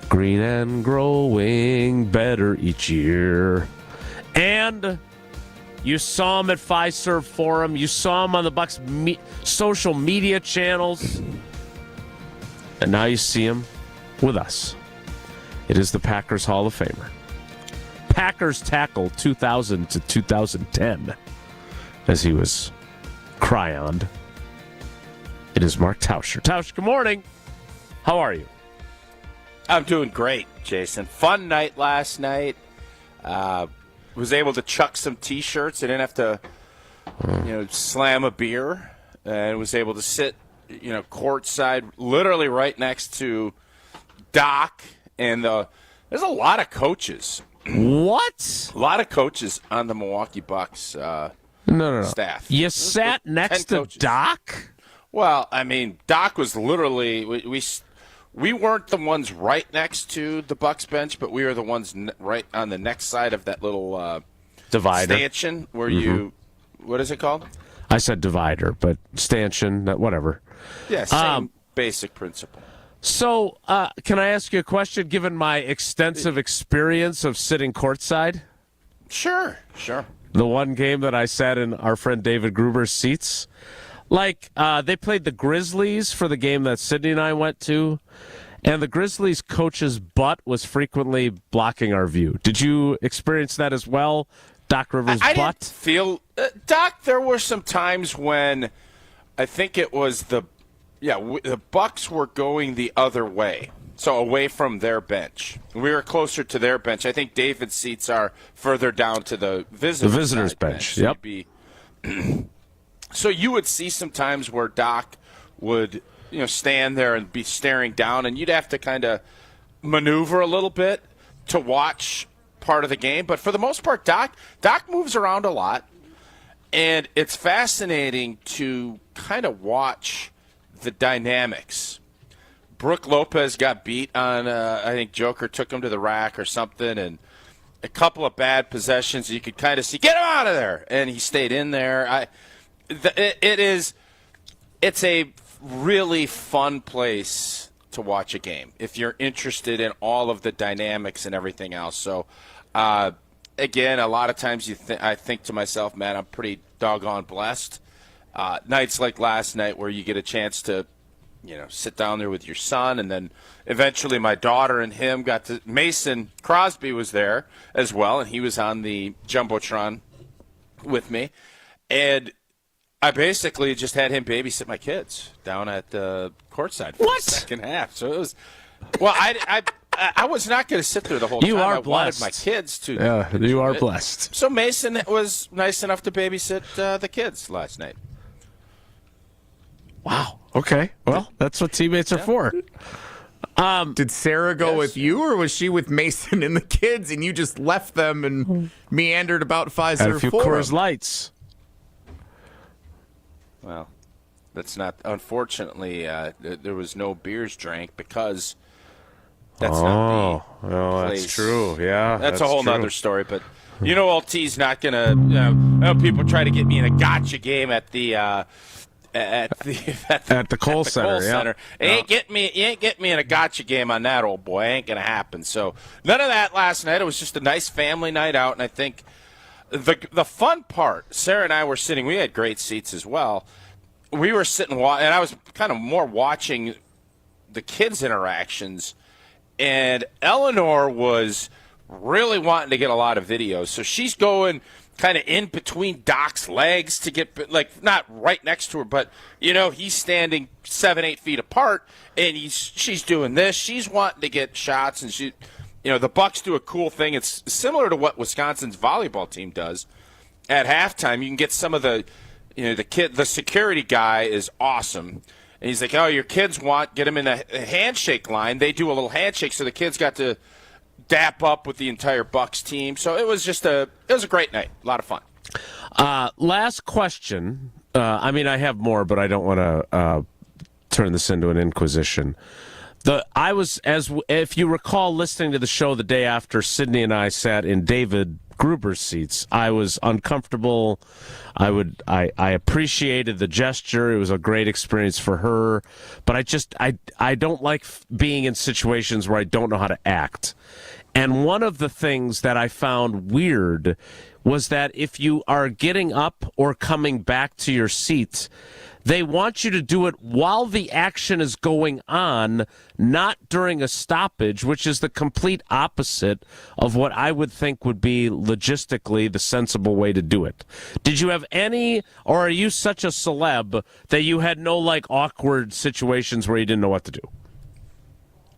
Green and growing better each year. And you saw him at Fiserv Forum. You saw him on the Bucks social media channels. And now you see him with us. It is the Packers Hall of Famer. Packers tackle 2000 to 2010, as he was cryoned. It is Mark Tauscher. Tausch, good morning. How are you? I'm doing great, Jason. Fun night last night. Was able to chuck some T-shirts. I didn't have to, slam a beer. And was able to sit, courtside, literally right next to Doc. And there's a lot of coaches. What? A lot of coaches on the Milwaukee Bucks No. staff. You sat next to coaches. Doc? Well, I mean, Doc was literally we weren't the ones right next to the Bucks bench, but we were the ones right on the next side of that little Divider stanchion where you what is it called? I said divider, but stanchion, whatever. Yeah, same basic principle. So, can I ask you a question, given my extensive experience of sitting courtside? Sure. The one game that I sat in our friend David Gruber's seats. They played the Grizzlies for the game that Sydney and I went to, and the Grizzlies coach's butt was frequently blocking our view. Did you experience that as well, Doc Rivers' I butt? didn't feel Doc, there were some times when I think it was the Bucks were going the other way, so away from their bench. We were closer to their bench. I think David's seats are further down to the visitors' bench. So Yep. So you would see some times where Doc would, stand there and be staring down, and you'd have to kind of maneuver a little bit to watch part of the game. But for the most part, Doc moves around a lot, and it's fascinating to kind of watch the dynamics. Brook Lopez got beat on, I think Joker took him to the rack or something, and a couple of bad possessions. You could kind of see, get him out of there, and he stayed in there. It's a really fun place to watch a game if you're interested in all of the dynamics and everything else. So, again, a lot of times I think to myself, man, I'm pretty doggone blessed. Nights like last night where you get a chance to, sit down there with your son, and then eventually my daughter and him got to. Mason Crosby was there as well, and he was on the Jumbotron with me, and I basically just had him babysit my kids down at Courtside for the second half. So it was, well, I was not going to sit there the whole time. You are I blessed. wanted my kids to. Yeah, you are blessed. So Mason was nice enough to babysit the kids last night. Wow. Okay. Well, that's what teammates are for. Did Sarah go with you, or was she with Mason and the kids, and you just left them and meandered about Had Fiserv a few Forum? Coors Lights. Well, that's not. Unfortunately, there was no beers drank because that's not the place. That's true. Yeah, that's a whole nother story. But LT's not gonna. People try to get me in a gotcha game at the Kohl Center. Center. You ain't getting me in a gotcha game on that, old boy. Ain't gonna happen. So none of that last night. It was just a nice family night out, and I think the fun part. Sarah and I were sitting. We had great seats as well. We were sitting, and I was kind of more watching the kids' interactions, and Eleanor was really wanting to get a lot of videos, so she's going kind of in between Doc's legs to get, not right next to her, but, he's standing 7-8 feet apart, and she's doing this. She's wanting to get shots, and the Bucks do a cool thing. It's similar to what Wisconsin's volleyball team does. At halftime, you can get some of the, the security guy is awesome. And he's like, oh, your kids get them in a handshake line. They do a little handshake, so the kids got to dap up with the entire Bucks team. So it was a great night. A lot of fun. Last question. I have more, but I don't want to turn this into an inquisition. If you recall listening to the show the day after Sydney and I sat in David Gruber's seats. I was uncomfortable. I appreciated the gesture. It was a great experience for her, but I don't like being in situations where I don't know how to act. And one of the things that I found weird was that if you are getting up or coming back to your seat, they want you to do it while the action is going on, not during a stoppage, which is the complete opposite of what I would think would be logistically the sensible way to do it. Did you have any, or are you such a celeb that you had no awkward situations where you didn't know what to do?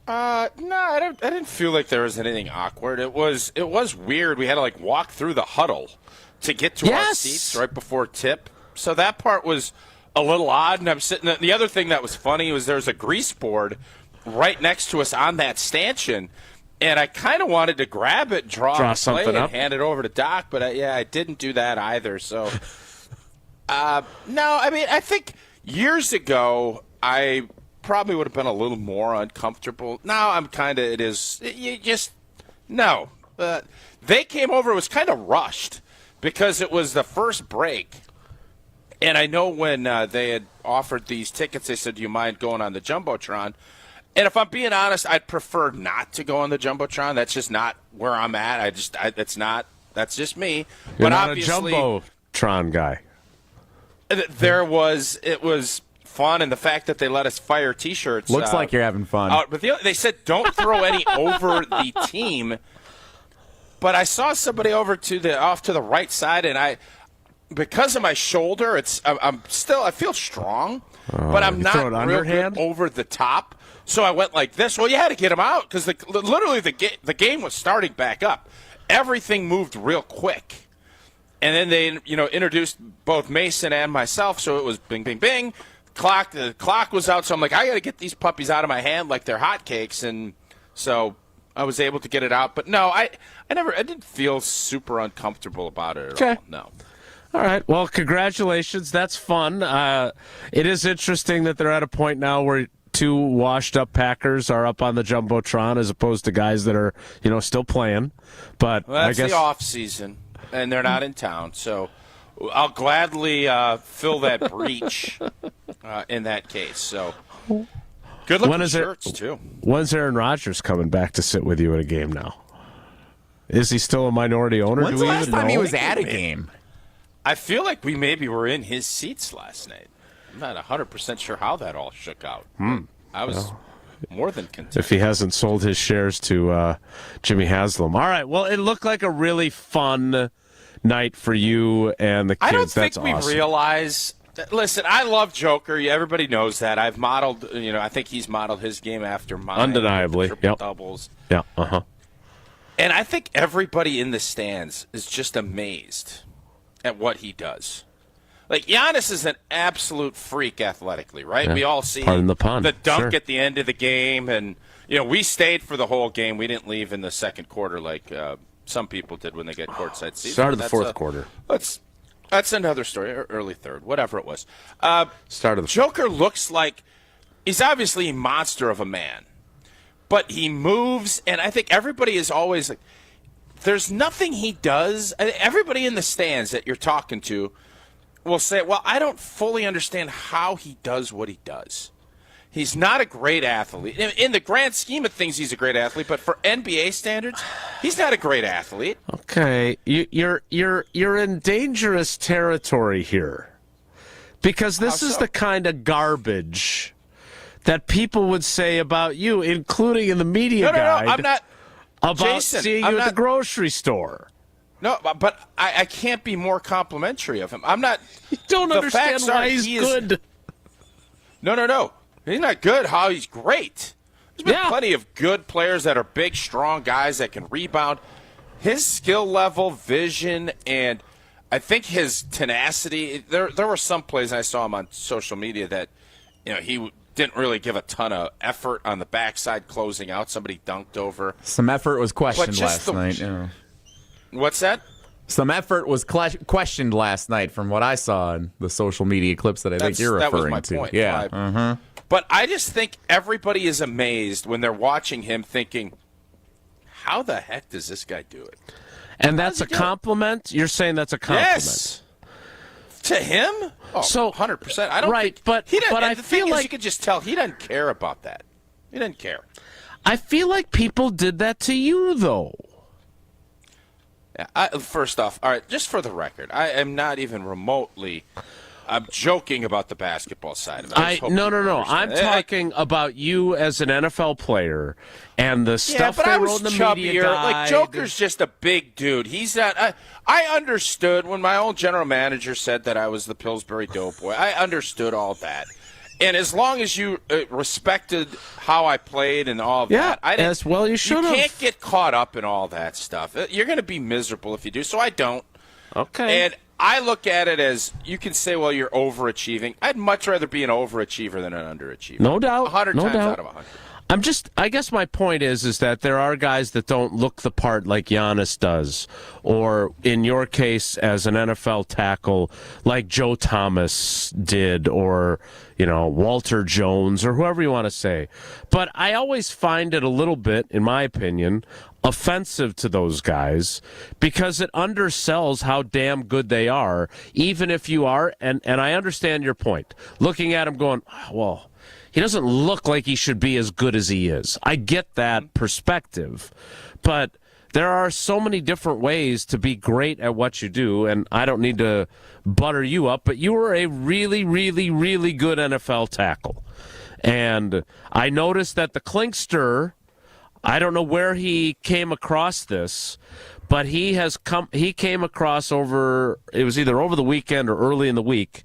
No, I didn't feel like there was anything awkward. It was weird. We had to walk through the huddle to get to our seats right before tip. So that part was a little odd. And I'm sitting there. The other thing that was funny was there's a grease board right next to us on that stanchion, and I kind of wanted to grab it, draw something play, up, and hand it over to Doc, but I didn't do that either. So, no, I mean, I think years ago I probably would have been a little more uncomfortable. Now I'm kind of, no. They came over, it was kind of rushed because it was the first break. And I know when they had offered these tickets, they said, do you mind going on the Jumbotron? And if I'm being honest, I'd prefer not to go on the Jumbotron. That's just not where I'm at. That's just me. You're not obviously, a Jumbotron guy. It was fun, and the fact that they let us fire T-shirts. Looks like you're having fun. But they said don't throw any over the team. But I saw somebody off to the right side, and because of my shoulder, I feel strong, but I'm not real good over the top. So I went like this. Well, you had to get him out because literally the game was starting back up. Everything moved real quick, and then they introduced both Mason and myself. So it was bing, bing, bing. The clock was out. So I'm like, I got to get these puppies out of my hand like they're hotcakes, and so I was able to get it out. But no, I didn't feel super uncomfortable about it at all. No. All right. Well, congratulations. That's fun. It is interesting that they're at a point now where two washed-up Packers are up on the Jumbotron as opposed to guys that are, still playing. But that's the off season, and they're not in town. So I'll gladly fill that breach in that case. So good looking shirts too. When's Aaron Rodgers coming back to sit with you at a game now? Is he still a minority owner? When's the last time he was at a game? I feel like we maybe were in his seats last night. I'm not 100% sure how that all shook out. I was more than content. If he hasn't sold his shares to Jimmy Haslam. All right. Well, it looked like a really fun night for you and the kids. I don't think That's we awesome. realize. Listen, I love Joker. Everybody knows that. I've modeled, I think he's modeled his game after mine. Undeniably. Triple doubles. Yeah. And I think everybody in the stands is just amazed at what he does. Like, Giannis is an absolute freak athletically, right? Yeah. We all see the dunk at the end of the game. And, we stayed for the whole game. We didn't leave in the second quarter like some people did when they get courtside seats. Started the fourth quarter. That's another story, or early third, whatever it was. Started the Joker looks like he's obviously a monster of a man. But he moves, and I think everybody is always like, there's nothing he does. Everybody in the stands that you're talking to will say, well, I don't fully understand how he does what he does. He's not a great athlete. In the grand scheme of things, he's a great athlete, but for NBA standards, he's not a great athlete. Okay, you're in dangerous territory here. Because this is the kind of garbage that people would say about you, including in the media guide. No, I'm not. About Jason, seeing you at the grocery store. No, but I can't be more complimentary of him. I'm not. You don't understand why he's good. No. He's not good. How he's great. There's been plenty of good players that are big, strong guys that can rebound. His skill level, vision, and I think his tenacity. There were some plays I saw him on social media that he didn't really give a ton of effort on the backside closing out. Somebody dunked over. Some effort was questioned last night. What's that? Some effort was questioned last night from what I saw in the social media clips that I think you're referring to. That was my point. Yeah. But I just think everybody is amazed when they're watching him thinking, how the heck does this guy do it? And that's a compliment? You're saying that's a compliment? Yes. To him? Oh, so 100%. I don't think, but he doesn't, but and I the feel thing like is, you could just tell he doesn't care about that. He doesn't care. I feel like people did that to you, though. Yeah, first off, all right, just for the record, I am not even remotely. I'm joking about the basketball side of it. No. I'm talking about you as an NFL player and the stuff but they I wrote was in the chubbier. media guide. Like, Joker's just a big dude. He's not. I understood when my old general manager said that I was the Pillsbury Doughboy. I understood all that. And as long as you respected how I played and all of that, as well you should have. You can't get caught up in all that stuff. You're going to be miserable if you do. So I don't. Okay. And I look at it as, you can say, well, you're overachieving. I'd much rather be an overachiever than an underachiever. No doubt. 100 no times doubt. out of 100. I guess my point is that there are guys that don't look the part like Giannis does, or in your case as an NFL tackle like Joe Thomas did, or Walter Jones, or whoever you want to say. But I always find it a little bit, in my opinion, offensive to those guys because it undersells how damn good they are, even if you are, and I understand your point. Looking at him going, well, he doesn't look like he should be as good as he is. I get that perspective. But there are so many different ways to be great at what you do, and I don't need to butter you up, but you were a really, really, really good NFL tackle. And I noticed that the Klinkster, I don't know where he came across this, but he came across it was either over the weekend or early in the week,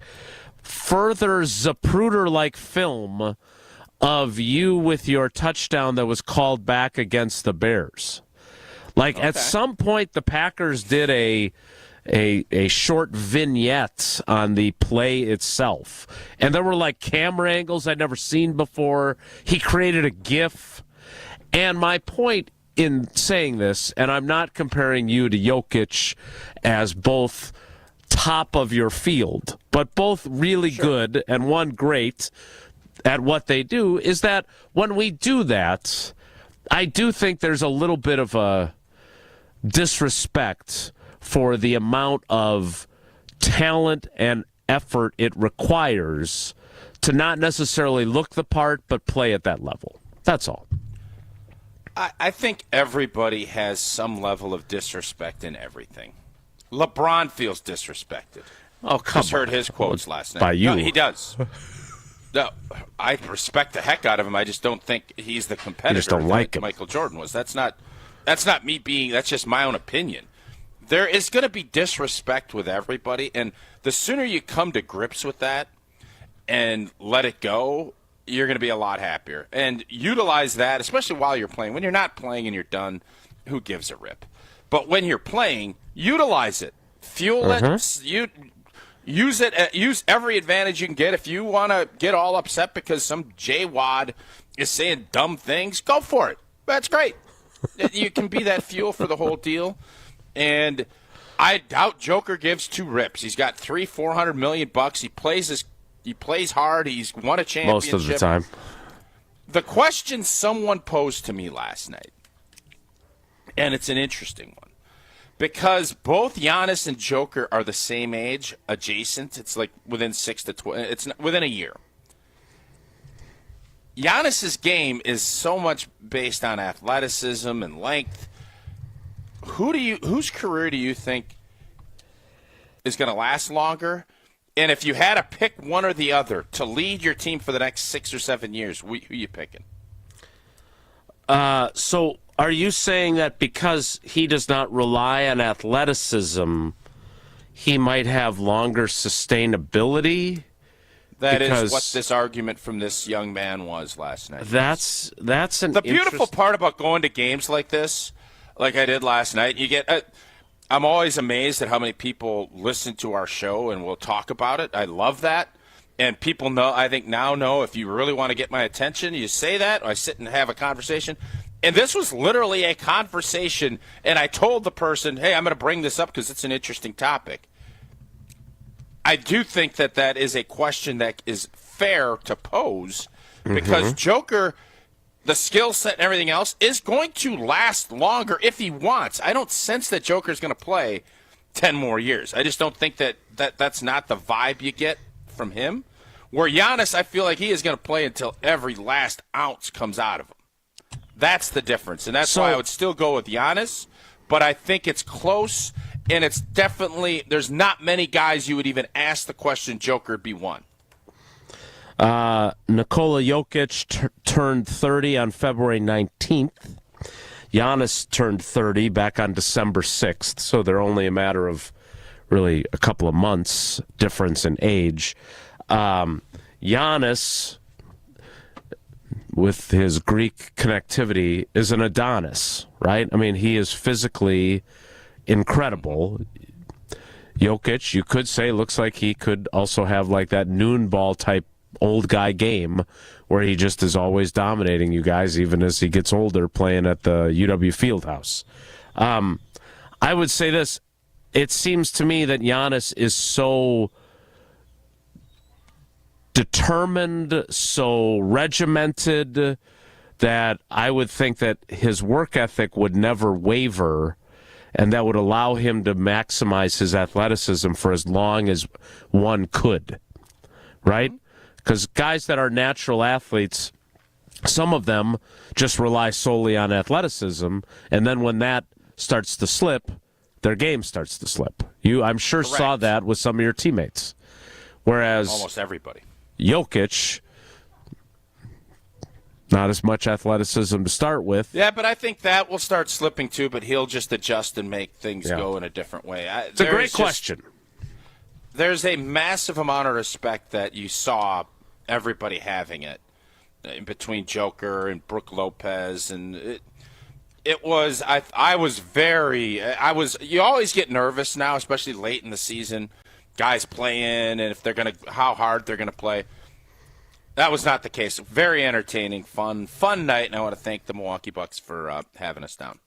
further Zapruder-like film of you with your touchdown that was called back against the Bears. Like, at some point, the Packers did a short vignette on the play itself. And there were, like, camera angles I'd never seen before. He created a GIF. And my point in saying this, and I'm not comparing you to Jokic as both top of your field, but both really good and one great at what they do, is that when we do that, I do think there's a little bit of a disrespect for the amount of talent and effort it requires to not necessarily look the part but play at that level. That's all. I think everybody has some level of disrespect in everything. LeBron feels disrespected. Oh, come on. Just heard his quotes last night. By you. No, he does. No, I respect the heck out of him. I just don't think he's the competitor just don't like him. Michael Jordan was. That's not me being, that's just my own opinion. There is going to be disrespect with everybody, and the sooner you come to grips with that and let it go, you're going to be a lot happier. And utilize that, especially while you're playing. When you're not playing and you're done, who gives a rip? But when you're playing, utilize it. Fuel it. Use it. Use every advantage you can get. If you want to get all upset because some J-Wad is saying dumb things, go for it. That's great. You can be that fuel for the whole deal. And I doubt Joker gives two rips. He's got $400 million. He plays hard. He's won a championship most of the time. The question someone posed to me last night, and it's an interesting one, because both Giannis and Joker are the same age, adjacent. It's like within 6 to 12. It's within a year. Giannis's game is so much based on athleticism and length. Whose career do you think is going to last longer? And if you had to pick one or the other to lead your team for the next 6 or 7 years, who are you picking? So are you saying that because he does not rely on athleticism, he might have longer sustainability? That is what this argument from this young man was last night. That's the beautiful part about going to games like this, like I did last night. You get. I'm always amazed at how many people listen to our show and will talk about it. I love that. And people know, I think now know, if you really want to get my attention, you say that, or I sit and have a conversation. And this was literally a conversation, and I told the person, hey, I'm going to bring this up because it's an interesting topic. I do think that is a question that is fair to pose because Joker the skill set and everything else, is going to last longer if he wants. I don't sense that Joker's going to play 10 more years. I just don't think that's not the vibe you get from him. Where Giannis, I feel like he is going to play until every last ounce comes out of him. That's the difference, and that's why I would still go with Giannis, but I think it's close, and it's definitely, there's not many guys you would even ask the question Joker be one. Nikola Jokic turned 30 on February 19th. Giannis turned 30 back on December 6th, so they're only a matter of really a couple of months difference in age. Giannis, with his Greek connectivity, is an Adonis, right? I mean, he is physically incredible. Jokic, you could say, looks like he could also have like that noon ball type old guy game where he just is always dominating you guys, even as he gets older, playing at the UW Fieldhouse. I would say this. It seems to me that Giannis is so determined, so regimented, that I would think that his work ethic would never waver, and that would allow him to maximize his athleticism for as long as one could, right? Because guys that are natural athletes, some of them just rely solely on athleticism, and then when that starts to slip, their game starts to slip. I'm sure Correct. saw that with some of your teammates. Whereas Almost everybody. Jokic, not as much athleticism to start with. Yeah, but I think that will start slipping too, but he'll just adjust and make things go in a different way. It's a great question. There's a massive amount of respect that you saw everybody having it in between Joker and Brook Lopez, and it was you always get nervous now, especially late in the season, guys playing and how hard they're gonna play. That was not the case. Very entertaining, fun night, and I want to thank the Milwaukee Bucks for having us down.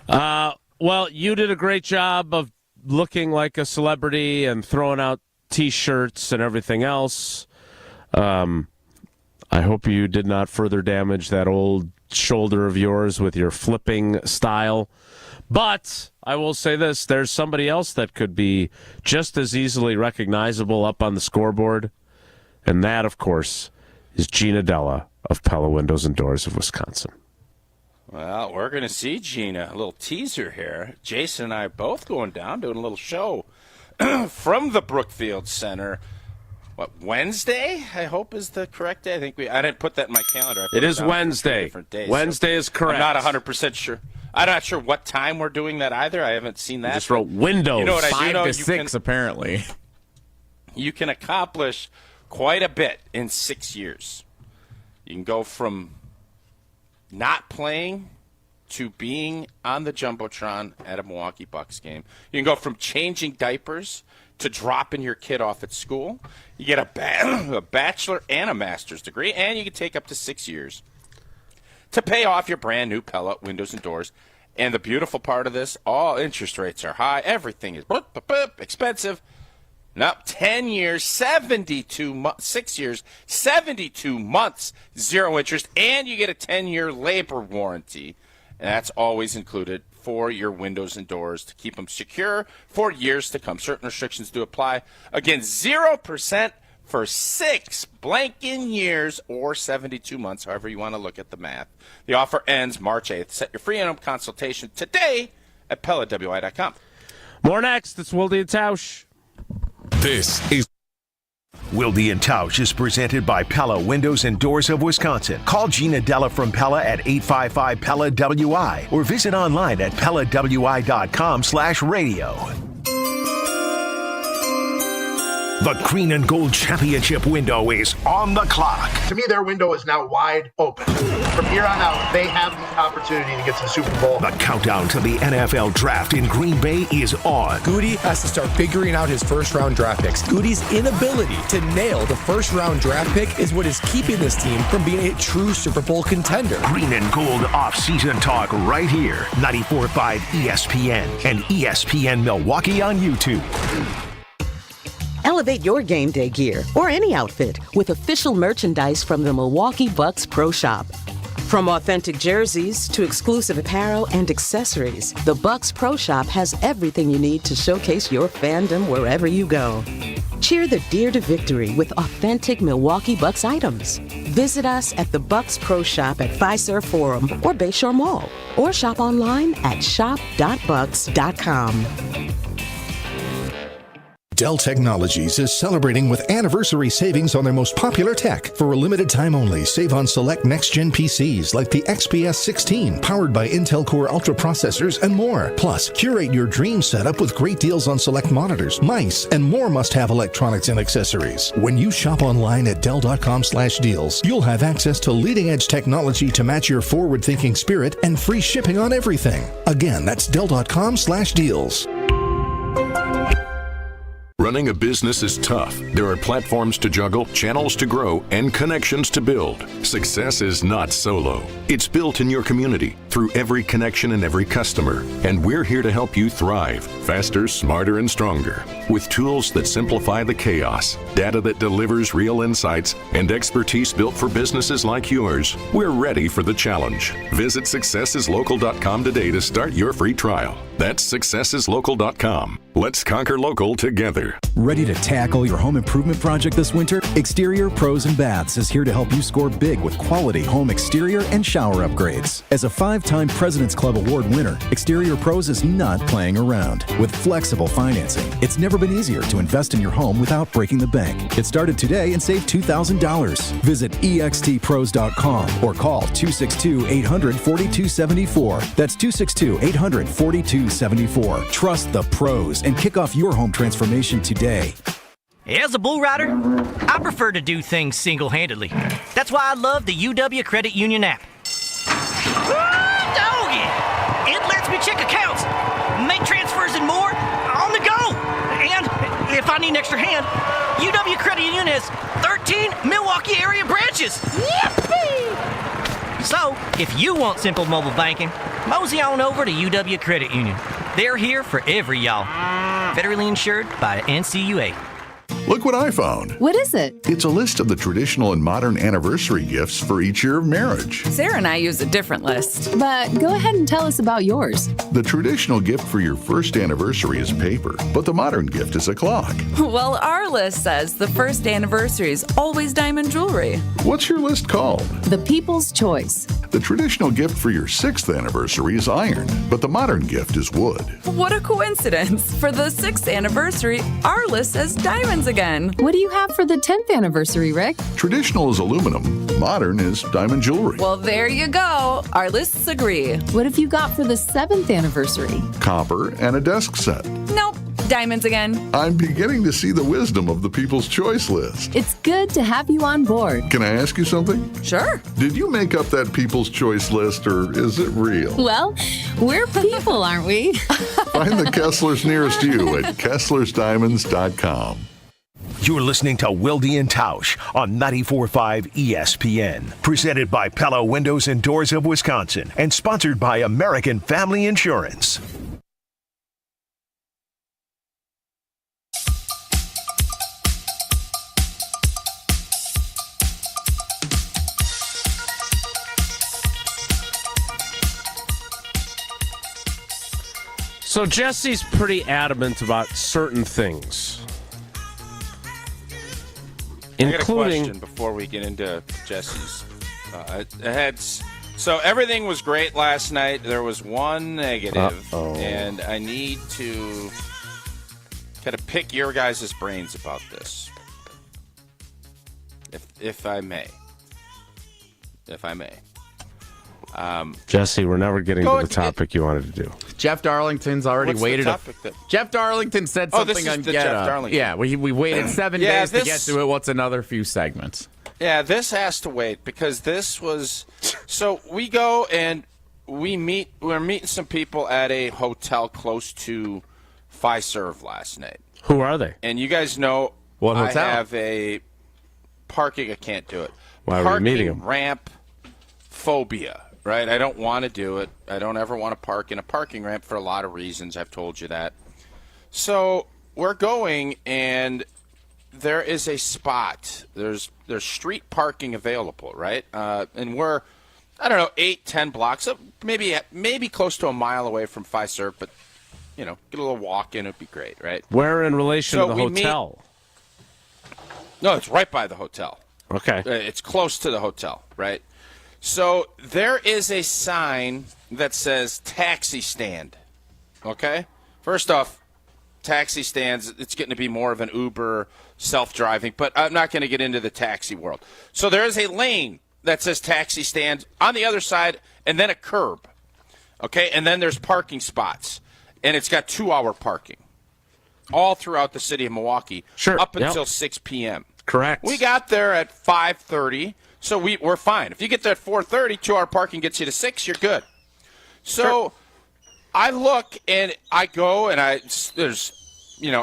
Well, you did a great job of looking like a celebrity and throwing out T-shirts and everything else. I hope you did not further damage that old shoulder of yours with your flipping style. But I will say this, there's somebody else that could be just as easily recognizable up on the scoreboard, and that, of course, is Gina Della of Pella Windows and Doors of Wisconsin. Well, we're going to see Gina. A little teaser here. Jason and I are both going down, doing a little show from the Brookfield Center. Wednesday, I hope, is the correct day. I didn't put that in my calendar. It is Wednesday. Wednesday is correct. I'm not 100% sure. I'm not sure what time we're doing that either. I haven't seen that. You just wrote Windows. You know what 5 to 6, apparently. You can accomplish quite a bit in 6 years. You can go from not playing to being on the Jumbotron at a Milwaukee Bucks game. You can go from changing diapers to dropping your kid off at school. You get a bachelor and a master's degree, and you can take up to 6 years to pay off your brand new Pella windows and doors. And the beautiful part of this, all interest rates are high. Everything is expensive. Now, 10 years, 72 months, 6 years, 72 months, 0 interest, and you get a 10-year labor warranty. And that's always included for your windows and doors to keep them secure for years to come. Certain restrictions do apply. Again, 0% for 6 blanking years or 72 months, however you want to look at the math. The offer ends March 8th. Set your free in-home consultation today at PellaWI.com. More next. It's Wilde and Tausch. This is Wilde and Tausch is presented by Pella Windows and Doors of Wisconsin. Call Gina Della from Pella at 855-PELLA-WI or visit online at PellaWI.com/radio. The Green and Gold Championship window is on the clock. To me, their window is now wide open. From here on out, they have the opportunity to get to the Super Bowl. The countdown to the NFL Draft in Green Bay is on. Gutey has to start figuring out his first-round draft picks. Gutey's inability to nail the first-round draft pick is what is keeping this team from being a true Super Bowl contender. Green and Gold off-season talk right here. 94.5 ESPN and ESPN Milwaukee on YouTube. Elevate your game day gear or any outfit with official merchandise from the Milwaukee Bucks Pro Shop. From authentic jerseys to exclusive apparel and accessories, the Bucks Pro Shop has everything you need to showcase your fandom wherever you go. Cheer the Deer to victory with authentic Milwaukee Bucks items. Visit us at the Bucks Pro Shop at Fiserv Forum or Bayshore Mall, or shop online at shop.bucks.com. Dell Technologies is celebrating with anniversary savings on their most popular tech. For a limited time only, save on select next-gen PCs like the XPS 16, powered by Intel Core Ultra processors and more. Plus, curate your dream setup with great deals on select monitors, mice, and more must-have electronics and accessories. When you shop online at Dell.com/deals, you'll have access to leading-edge technology to match your forward-thinking spirit and free shipping on everything. Again, that's Dell.com/deals. Running a business is tough. There are platforms to juggle, channels to grow, and connections to build. Success is not solo. It's built in your community, through every connection and every customer. And we're here to help you thrive, faster, smarter, and stronger. With tools that simplify the chaos, data that delivers real insights, and expertise built for businesses like yours, we're ready for the challenge. Visit successeslocal.com today to start your free trial. That's successeslocal.com. Let's conquer local together. Ready to tackle your home improvement project this winter? Exterior Pros and Baths is here to help you score big with quality home exterior and shower upgrades. As a 5-time President's Club Award winner, Exterior Pros is not playing around. With flexible financing, it's never been easier to invest in your home without breaking the bank. Get started today and save $2,000. Visit extpros.com or call 262-800-4274. That's 262-800-4274. Trust the pros and kick off your home transformation today. As a bull rider, I prefer to do things single-handedly. That's why I love the UW Credit Union app. Doggy! It lets me check accounts, make transfers and more on the go. And if I need an extra hand, UW Credit Union has 13 Milwaukee area branches. Yippee! So, if you want simple mobile banking, mosey on over to UW Credit Union. They're here for every y'all. Federally insured by NCUA. Look what I found. What is it? It's a list of the traditional and modern anniversary gifts for each year of marriage. Sarah and I use a different list. But go ahead and tell us about yours. The traditional gift for your first anniversary is paper, but the modern gift is a clock. Well, our list says the first anniversary is always diamond jewelry. What's your list called? The People's Choice. The traditional gift for your 6th anniversary is iron, but the modern gift is wood. What a coincidence. For the 6th anniversary, our list says diamonds again. What do you have for the 10th anniversary, Rick? Traditional is aluminum, modern is diamond jewelry. Well, there you go. Our lists agree. What have you got for the 7th anniversary? Copper and a desk set. Nope. Diamonds again. I'm beginning to see the wisdom of the People's Choice list. It's good to have you on board. Can I ask you something? Sure. Did you make up that People's Choice list, or is it real? Well, we're people, aren't we? Find the Kesslers nearest you at KesslersDiamonds.com. You're listening to Wilde and Tausch on 94.5 ESPN. Presented by Pella Windows and Doors of Wisconsin and sponsored by American Family Insurance. So Jesse's pretty adamant about certain things, I got a question before we get into Jesse's. So everything was great last night. There was one negative, and I need to kind of pick your guys' brains about this, if I may. Jesse, we're never getting to the topic you wanted to do. Jeff Darlington's already waited. Jeff Darlington said something on Get Up. Yeah, we waited 7 days to get to it. What's another few segments? Yeah, this has to wait because this was. So we go and we're meeting some people at a hotel close to Fiserv last night. Who are they? And you guys know what hotel? I have a parking. I can't do it. Why were you meeting them? Ramp phobia. Right? I don't want to do it. I don't ever want to park in a parking ramp for a lot of reasons. I've told you that. So we're going, and there is a spot. There's street parking available, right? And we're, I don't know, 8-10 blocks, maybe close to a mile away from Fiserv, but get a little walk in, it'd be great, right? Where in relation to the hotel? No, it's right by the hotel. Okay. It's close to the hotel, right? So there is a sign that says taxi stand. Okay? First off, taxi stands, it's getting to be more of an Uber self-driving, but I'm not going to get into the taxi world. So there is a lane that says taxi stand on the other side and then a curb. Okay? And then there's parking spots. And it's got 2-hour parking all throughout the city of Milwaukee up until 6 p.m. Correct. We got there at 5:30, so we're fine. If you get there at 4:30, 2-hour parking gets you to 6, you're good. So I look and I go and there's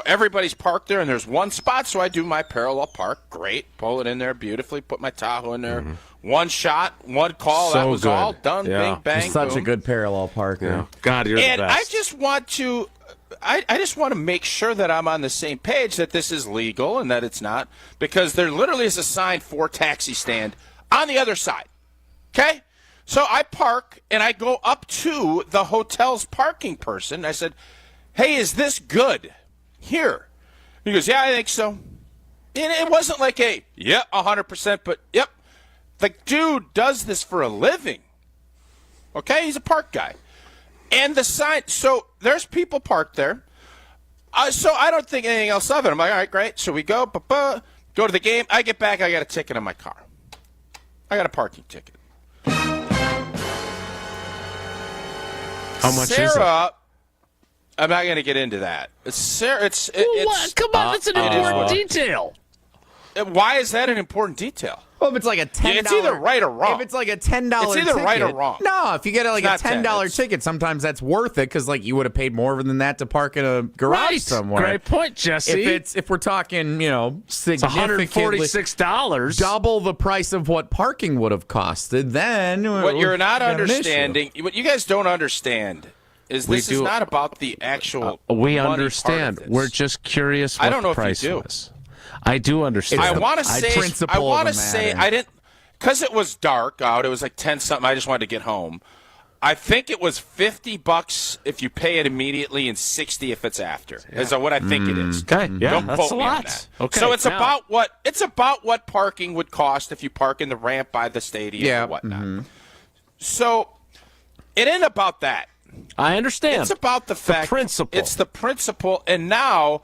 everybody's parked there and there's one spot, so I do my parallel park. Great. Pull it in there beautifully, put my Tahoe in there. Mm-hmm. One shot, one call, that was all done. Bing, bang, such boom. a good parallel park. Yeah. God, you're the best. I just want to make sure that I'm on the same page, that this is legal and that it's not, because there literally is a sign for taxi stand on the other side. Okay? So I park and I go up to the hotel's parking person. I said, hey, is this good here? He goes, yeah, I think so. And it wasn't like 100%, but yep. The dude does this for a living. Okay? He's a park guy. And the sign, so there's people parked there. So I don't think anything else of it. I'm like, all right, great. So we go to the game. I get back. I got a ticket in my car. I got a parking ticket. How much is it? I'm not going to get into that. Sarah, come on, that's an important detail. Why is that an important detail? Well, if it's like a $10, it's either right or wrong. If it's like a $10 it's either ticket, right or wrong. No, if you get like a $10 ticket, sometimes that's worth it because you would have paid more than that to park in a garage somewhere. Great point, Jesse. If we're talking, significantly $146, double the price of what parking would have costed, then what you're not understanding, what you guys don't understand, is this is not about the actual. We understand. We're just curious what the price was. I do understand. I want to say I didn't, because it was dark out. It was like 10-something. I just wanted to get home. I think it was $50 if you pay it immediately and $60 if it's after. Is what I think it is. Okay, don't that's quote a me on lot. that. Okay, so it's about what parking would cost if you park in the ramp by the stadium or whatnot. Mm-hmm. So it ain't about that. I understand. It's about the fact. Principle. It's the principle, and now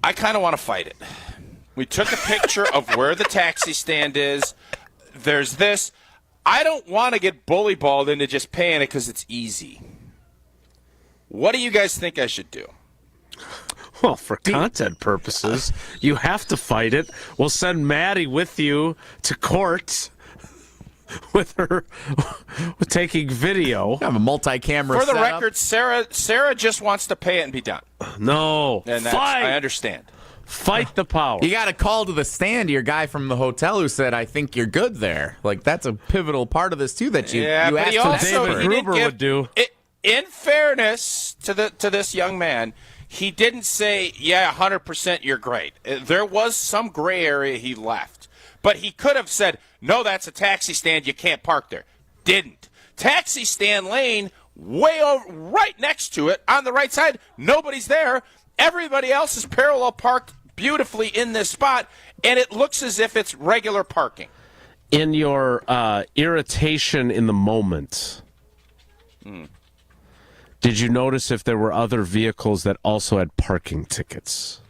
I kind of want to fight it. We took a picture of where the taxi stand is. There's this. I don't want to get bully-balled into just paying it because it's easy. What do you guys think I should do? Well, for content purposes, you have to fight it. We'll send Maddie with you to court with her taking video. I have a multi-camera For the setup. record, Sarah just wants to pay it and be done. No. And I understand. Fight the power. You got to call to the stand to your guy from the hotel who said, I think you're good there. That's a pivotal part of this, too, that you asked David Gruber would do. In fairness to this young man, he didn't say, 100% you're great. There was some gray area he left. But he could have said, no, that's a taxi stand. You can't park there. Didn't. Taxi stand lane way over, right next to it on the right side. Nobody's there. Everybody else is parallel parked beautifully in this spot, and it looks as if it's regular parking. In your irritation in the moment, did you notice if there were other vehicles that also had parking tickets?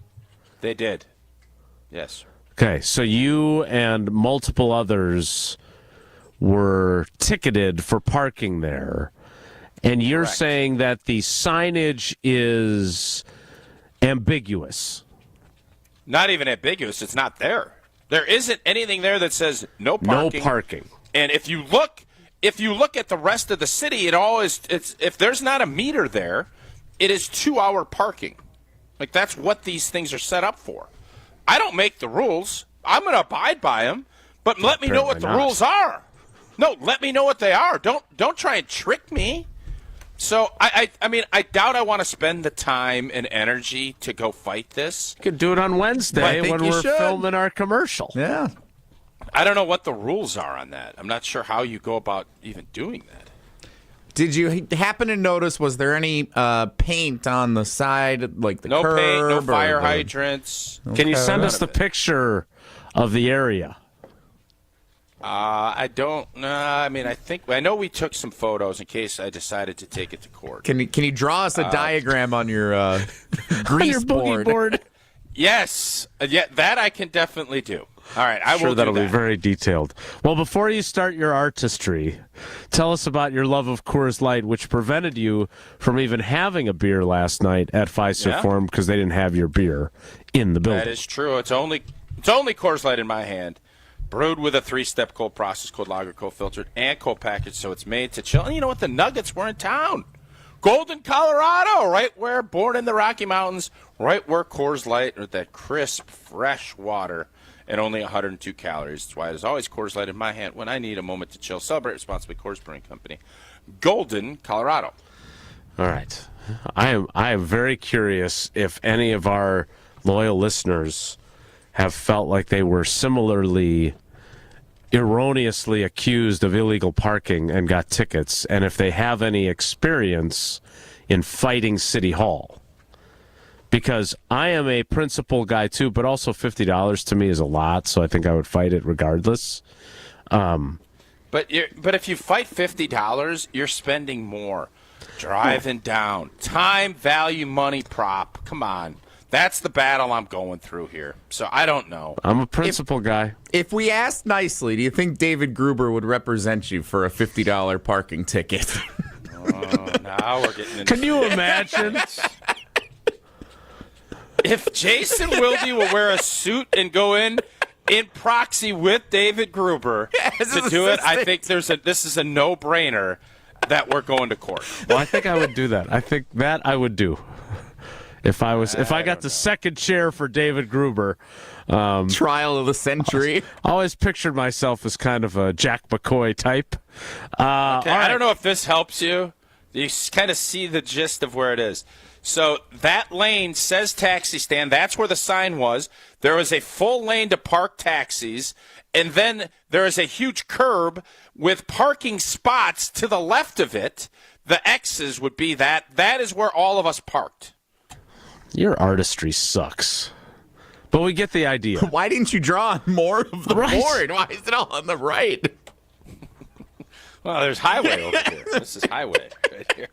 They did. Yes. Okay, so you and multiple others were ticketed for parking there, and you're Correct. saying that the signage is ambiguous. Not even ambiguous. It's not there. There isn't anything there that says no parking. No parking. And if you look at the rest of the city, if there's not a meter there, it is 2-hour parking. That's what these things are set up for. I don't make the rules. I'm going to abide by them, but let me know what the rules are. No, let me know what they are. Don't try and trick me. So, I mean, I doubt I want to spend the time and energy to go fight this. You could do it on Wednesday when we're filming our commercial. Yeah. I don't know what the rules are on that. I'm not sure how you go about even doing that. Did you happen to notice, was there any paint on the side, like the curb? No paint, no fire hydrants. Okay. Can you send us the picture of the area? I don't know. I know we took some photos in case I decided to take it to court. Can you draw us a diagram on your grease board? Yes. Yeah, that I can definitely do. All right, I will do that. Sure, that'll be very detailed. Well, before you start your artistry, tell us about your love of Coors Light, which prevented you from even having a beer last night at Fiserv Forum because they didn't have your beer in the building. That is true. It's only Coors Light in my hand. Brewed with a 3-step cold process, cold lager, cold filtered, and cold packaged, so it's made to chill. And you know what? The Nuggets were in town. Golden, Colorado, right where, born in the Rocky Mountains, right where Coors Light, with that crisp, fresh water, and only 102 calories. That's why there's always Coors Light in my hand when I need a moment to chill. Celebrate responsibly, Coors Brewing Company. Golden, Colorado. All right. I am very curious if any of our loyal listeners have felt like they were similarly erroneously accused of illegal parking and got tickets, and if they have any experience in fighting City Hall. Because I am a principal guy too, but also $50 to me is a lot, so I think I would fight it regardless. But if you fight $50, you're spending more. Driving down. Time, value, money, prop. Come on. That's the battle I'm going through here. So I don't know. I'm a principal guy. If we asked nicely, do you think David Gruber would represent you for a $50 parking ticket? Now we're getting into Can you imagine? If Jason Wilde will wear a suit and go in proxy with David Gruber to do it, I think this is a no-brainer that we're going to court. Well, I think I would do that. I think that I would do. If I got the second chair for David Gruber. Trial of the century. I always pictured myself as kind of a Jack McCoy type. Okay, I don't know if this helps you. You kind of see the gist of where it is. So that lane says taxi stand. That's where the sign was. There was a full lane to park taxis, and then there is a huge curb with parking spots to the left of it. The X's would be that. That is where all of us parked. Your artistry sucks. But we get the idea. Why didn't you draw more of the board? Why is it all on the right? Well, there's highway over here. This is highway right here.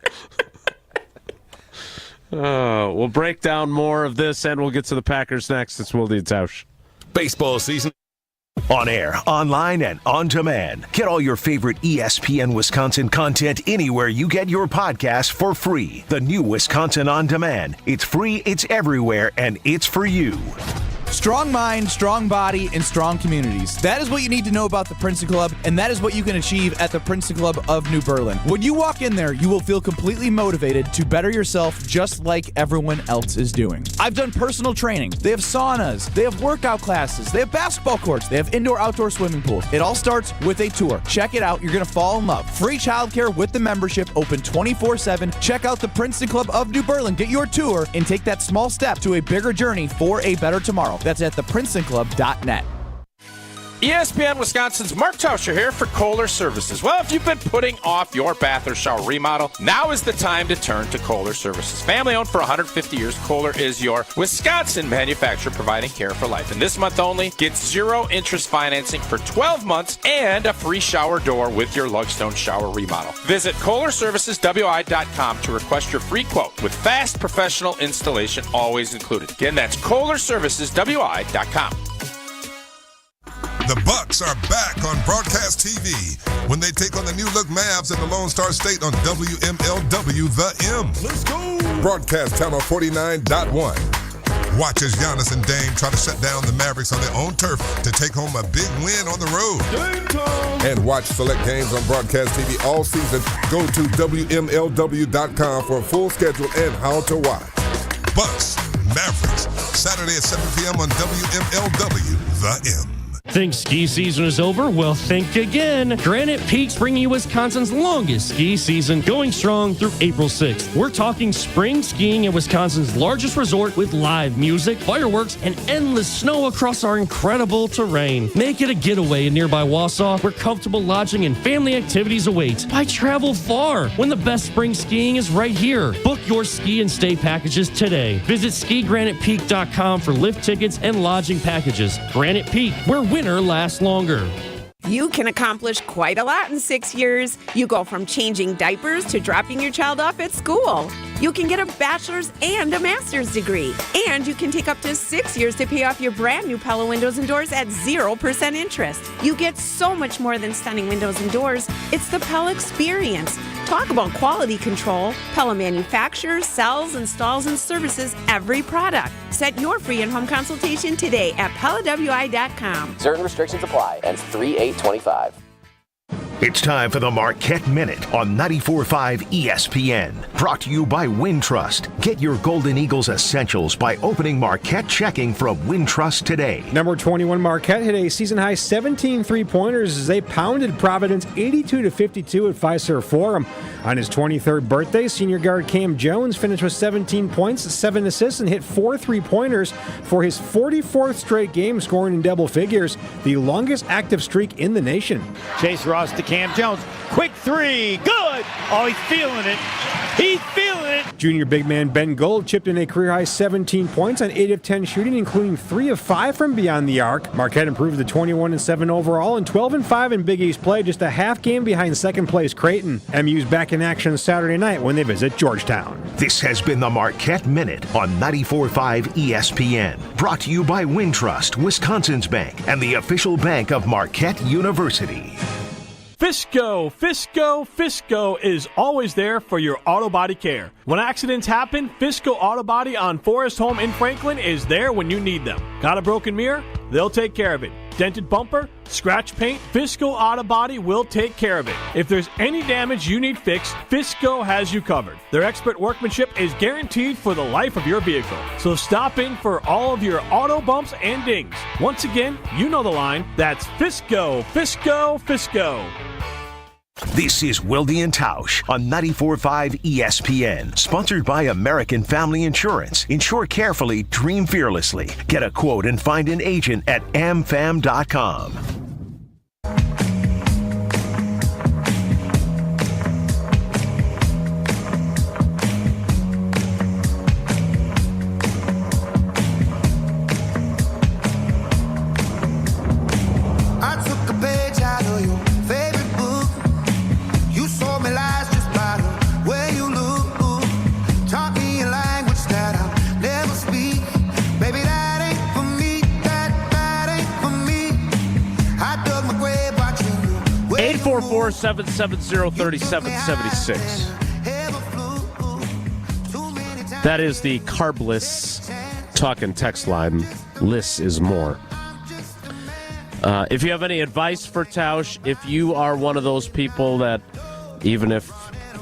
We'll break down more of this, and we'll get to the Packers next. It's Wilde and Tausch. Baseball season. On air, online, and on demand. Get all your favorite ESPN Wisconsin content anywhere you get your podcast for free. The new Wisconsin On Demand. It's free, it's everywhere, and it's for you. Strong mind, strong body, and strong communities. That is what you need to know about the Princeton Club, and that is what you can achieve at the Princeton Club of New Berlin. When you walk in there, you will feel completely motivated to better yourself just like everyone else is doing. I've done personal training. They have saunas. They have workout classes. They have basketball courts. They have indoor-outdoor swimming pools. It all starts with a tour. Check it out. You're going to fall in love. Free childcare with the membership, open 24/7. Check out the Princeton Club of New Berlin. Get your tour and take that small step to a bigger journey for a better tomorrow. That's at theprincetonclub.net. ESPN Wisconsin's Mark Tauscher here for Kohler Services. Well, if you've been putting off your bath or shower remodel, now is the time to turn to Kohler Services. Family owned for 150 years, Kohler is your Wisconsin manufacturer providing care for life. And this month only, get 0 interest financing for 12 months and a free shower door with your Lugstone shower remodel. Visit KohlerServicesWI.com to request your free quote with fast professional installation always included. Again, that's KohlerServicesWI.com. The Bucks are back on broadcast TV when they take on the new look Mavs at the Lone Star State on WMLW The M. Let's go! Broadcast channel 49.1. Watch as Giannis and Dame try to shut down the Mavericks on their own turf to take home a big win on the road. And watch select games on broadcast TV all season. Go to WMLW.com for a full schedule and how to watch. Bucks, Mavericks, Saturday at 7 p.m. on WMLW The M. Think ski season is over? Well, think again. Granite Peak's bringing you Wisconsin's longest ski season, going strong through April 6th. We're talking spring skiing at Wisconsin's largest resort with live music, fireworks, and endless snow across our incredible terrain. Make it a getaway in nearby Wausau, where comfortable lodging and family activities await. Why travel far when the best spring skiing is right here? Book your ski and stay packages today. Visit skigranitepeak.com for lift tickets and lodging packages. Granite Peak, where winter lasts longer. You can accomplish quite a lot in 6 years. You go from changing diapers to dropping your child off at school. You can get a bachelor's and a master's degree. And you can take up to 6 years to pay off your brand new Pella windows and doors at 0% interest. You get so much more than stunning windows and doors. It's the Pella experience. Talk about quality control. Pella manufactures, sells, installs, and services every product. Set your free in-home consultation today at PellaWI.com. Certain restrictions apply. Ends 3/8/25. It's time for the Marquette Minute on 94.5 ESPN. Brought to you by Wintrust. Get your Golden Eagles essentials by opening Marquette checking from Wintrust today. Number 21 Marquette hit a season-high 17 three-pointers as they pounded Providence 82-52 at Fiserv Forum. On his 23rd birthday, senior guard Cam Jones finished with 17 points, 7 assists, and hit 4 three-pointers for his 44th straight game, scoring in double figures, the longest active streak in the nation. Chase Ross to Cam Jones. Quick three. Good. Oh, he's feeling it. He's feeling it. Junior big man Ben Gold chipped in a career-high 17 points on 8 of 10 shooting, including 3 of 5 from beyond the arc. Marquette improved to 21-7 overall and 12-5 in Big East play, just a half game behind second-place Creighton. MU's back in action Saturday night when they visit Georgetown. This has been the Marquette Minute on 94.5 ESPN. Brought to you by Wintrust, Wisconsin's bank, and the official bank of Marquette University. Fisco is always there for your auto body care. When accidents happen, Fisco Auto Body on Forest Home in Franklin is there when you need them. Got a broken mirror? They'll take care of it. Dented bumper? Scratch paint? Fisco Auto Body will take care of it. If there's any damage you need fixed, Fisco has you covered. Their expert workmanship is guaranteed for the life of your vehicle. So stop in for all of your auto bumps and dings. Once again, you know the line. That's Fisco. This is Wilde and Tausch on 94.5 ESPN. Sponsored by American Family Insurance. Insure carefully, dream fearlessly. Get a quote and find an agent at amfam.com. Four 770-3776. That is the carbless talk and text line. Less is more. If you have any advice for Tausch, if you are one of those people that even if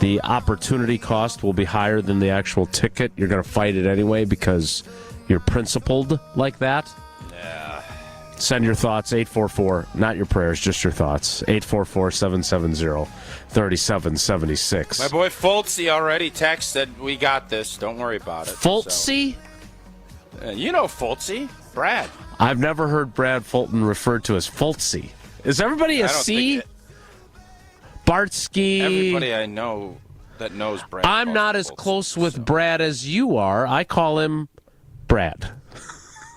the opportunity cost will be higher than the actual ticket, you're going to fight it anyway because you're principled like that. Send your thoughts, 844, not your prayers, just your thoughts, 844-770-3776. My boy Fultzy already texted, we got this, don't worry about it. Fultzy? So. You know Fultzy, Brad. I've never heard Brad Fulton referred to as Fultzy. Is everybody a C? Bartsky? Everybody I know that knows Brad. I'm not as close with Brad as you are. I call him Brad.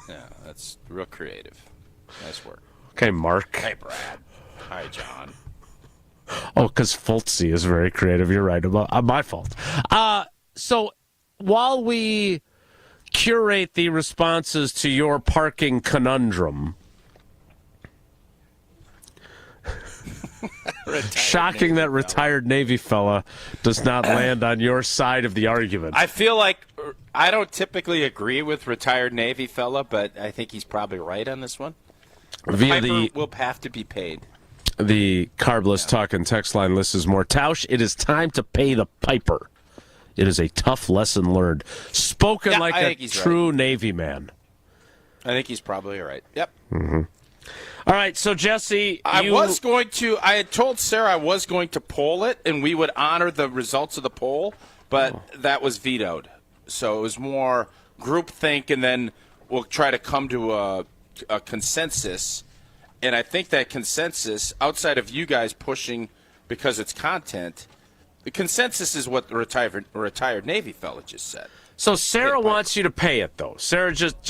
Yeah, that's real creative. Nice work. Okay, Mark. Hey, Brad. Hi, John. Oh, because Fultzy is very creative. You're right. My fault. So while we curate the responses to your parking conundrum, shocking that retired Navy fella does not land on your side of the argument. I feel like I don't typically agree with retired Navy fella, but I think he's probably right on this one. Piper will have to be paid. The carbless talk and text line list is more. Tausch, it is time to pay the piper. It is a tough lesson learned. Spoken like a true Navy man. I think he's probably right. Yep. Mm-hmm. All right, so Jesse, I had told Sarah I was going to poll it, and we would honor the results of the poll, but that was vetoed. So it was more groupthink, and then we'll try to come to a consensus. And I think that consensus, outside of you guys pushing because it's content, the consensus is what the retired Navy fella just said. So Sarah wants you to pay it, though. Sarah just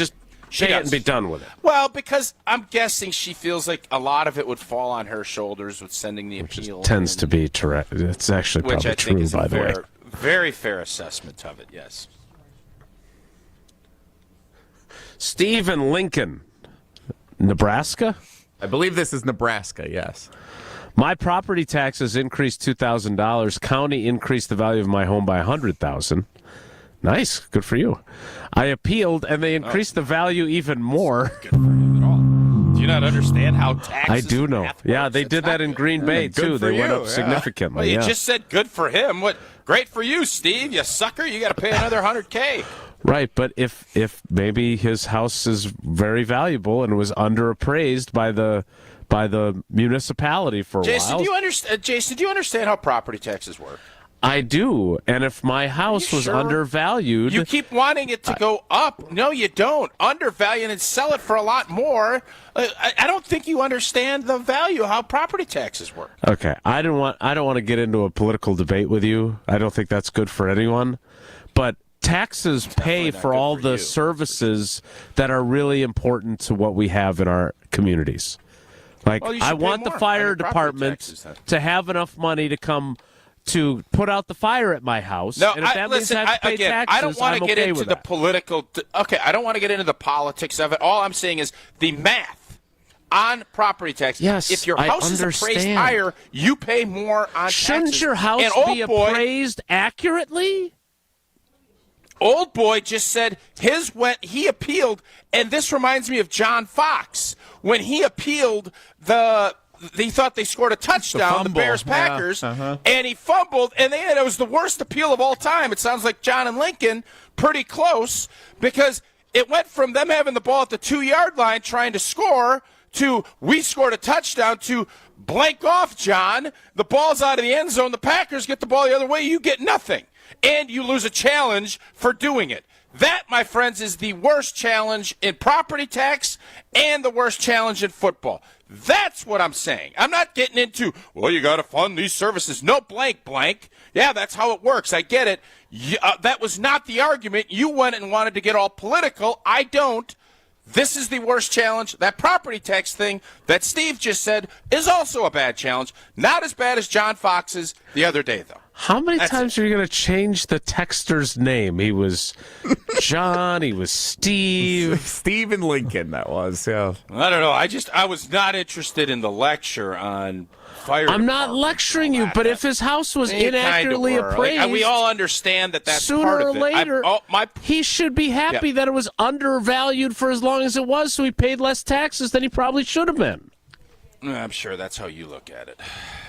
pay it and be done with it. Well, because I'm guessing she feels like a lot of it would fall on her shoulders with sending the appeal. Tends to be correct. It's actually probably true, by the way. Very fair assessment of it, yes. Steve in Lincoln, Nebraska? I believe this is Nebraska, yes. My property taxes increased $2,000. County increased the value of my home by $100,000. Nice. Good for you. I appealed, and they increased the value even more. Good for you at all. Do you not understand how taxes I do know. Yeah, they did that in Green Bay, too. They went up significantly. Well, you just said good for him. What? Great for you, Steve. You sucker. You got to pay another $100K. Right, but if maybe his house is very valuable and was underappraised by the municipality for a while. Jason, do you understand how property taxes work? I do, and if my house was undervalued... You keep wanting it to go up. No, you don't. Undervalue it and sell it for a lot more. I don't think you understand the value of how property taxes work. Okay, I don't want to get into a political debate with you. I don't think that's good for anyone. But taxes pay for all the services that are really important to what we have in our communities. Like, I want the fire department to have enough money to come to put out the fire at my house. No, and if that means I have to pay taxes, I don't want to get into the political. Okay, I don't want to get into the politics of it. All I'm saying is the math on property tax. Yes, if your house is appraised higher, you pay more on taxes. Shouldn't your house be appraised accurately? Old boy just said he appealed, and this reminds me of John Fox when he appealed He thought they scored a touchdown, the Bears-Packers, and he fumbled, and it was the worst appeal of all time. It sounds like John and Lincoln pretty close because it went from them having the ball at the 2-yard line trying to score to we scored a touchdown to blank off, John. The ball's out of the end zone. The Packers get the ball the other way. You get nothing, and you lose a challenge for doing it. That, my friends, is the worst challenge in property tax and the worst challenge in football. That's what I'm saying. I'm not getting into, well, you got to fund these services. No, blank. Yeah, that's how it works. I get it. That was not the argument. You went and wanted to get all political. I don't. This is the worst challenge. That property tax thing that Steve just said is also a bad challenge. Not as bad as John Fox's the other day, though. How many times are you going to change the texter's name? He was John. He was Steve. Steve and Lincoln, that was, yeah. I don't know. I was not interested in the lecture on fire. I'm not lecturing you, but if his house was inaccurately appraised, like, we all understand that's sooner part or of it. later, he should be happy that it was undervalued for as long as it was, so he paid less taxes than he probably should have been. I'm sure that's how you look at it.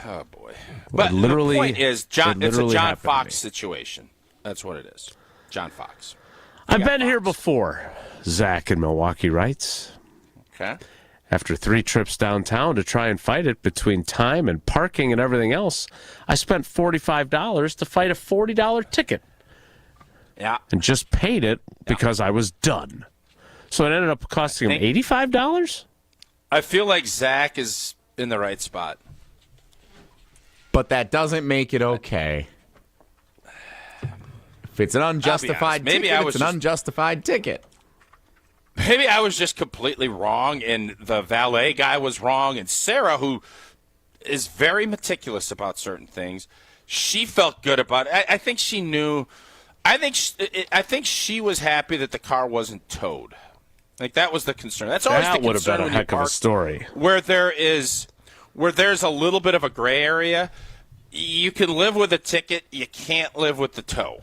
Oh, boy. But the point is, it's a John Fox situation. That's what it is. John Fox. I've been here before, Zach in Milwaukee writes. Okay. After 3 trips downtown to try and fight it between time and parking and everything else, I spent $45 to fight a $40 ticket. Yeah. And just paid it because I was done. So it ended up costing him $85? I feel like Zach is in the right spot. But that doesn't make it okay. If it's an unjustified ticket, it's an unjustified ticket. Maybe I was just completely wrong, and the valet guy was wrong, and Sarah, who is very meticulous about certain things, she felt good about it. I think she knew. I think she was happy that the car wasn't towed. Like, that was the concern. That's always the concern. That would have been a heck of a story. Where there's a little bit of a gray area, you can live with a ticket, you can't live with the tow.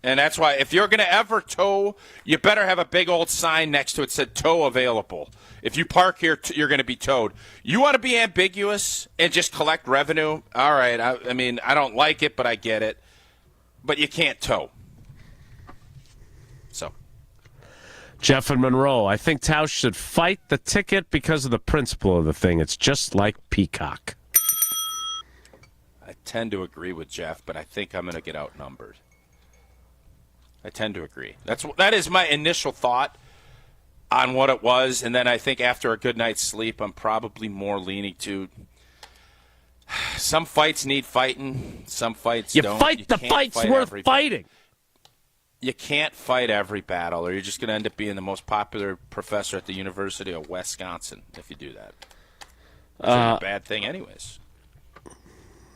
And that's why if you're going to ever tow, you better have a big old sign next to it that said tow available. If you park here, you're going to be towed. You want to be ambiguous and just collect revenue? All right. I mean, I don't like it, but I get it. But you can't tow. So. Jeff and Monroe, I think Tausch should fight the ticket because of the principle of the thing. It's just like Peacock. I tend to agree with Jeff, but I think I'm going to get outnumbered. I tend to agree. That is my initial thought on what it was, and then I think after a good night's sleep, I'm probably more leaning to some fights need fighting, some fights don't. Fight the fights worth fighting. You can't fight every battle, or you're just going to end up being the most popular professor at the University of Wisconsin if you do that. It's a bad thing anyways.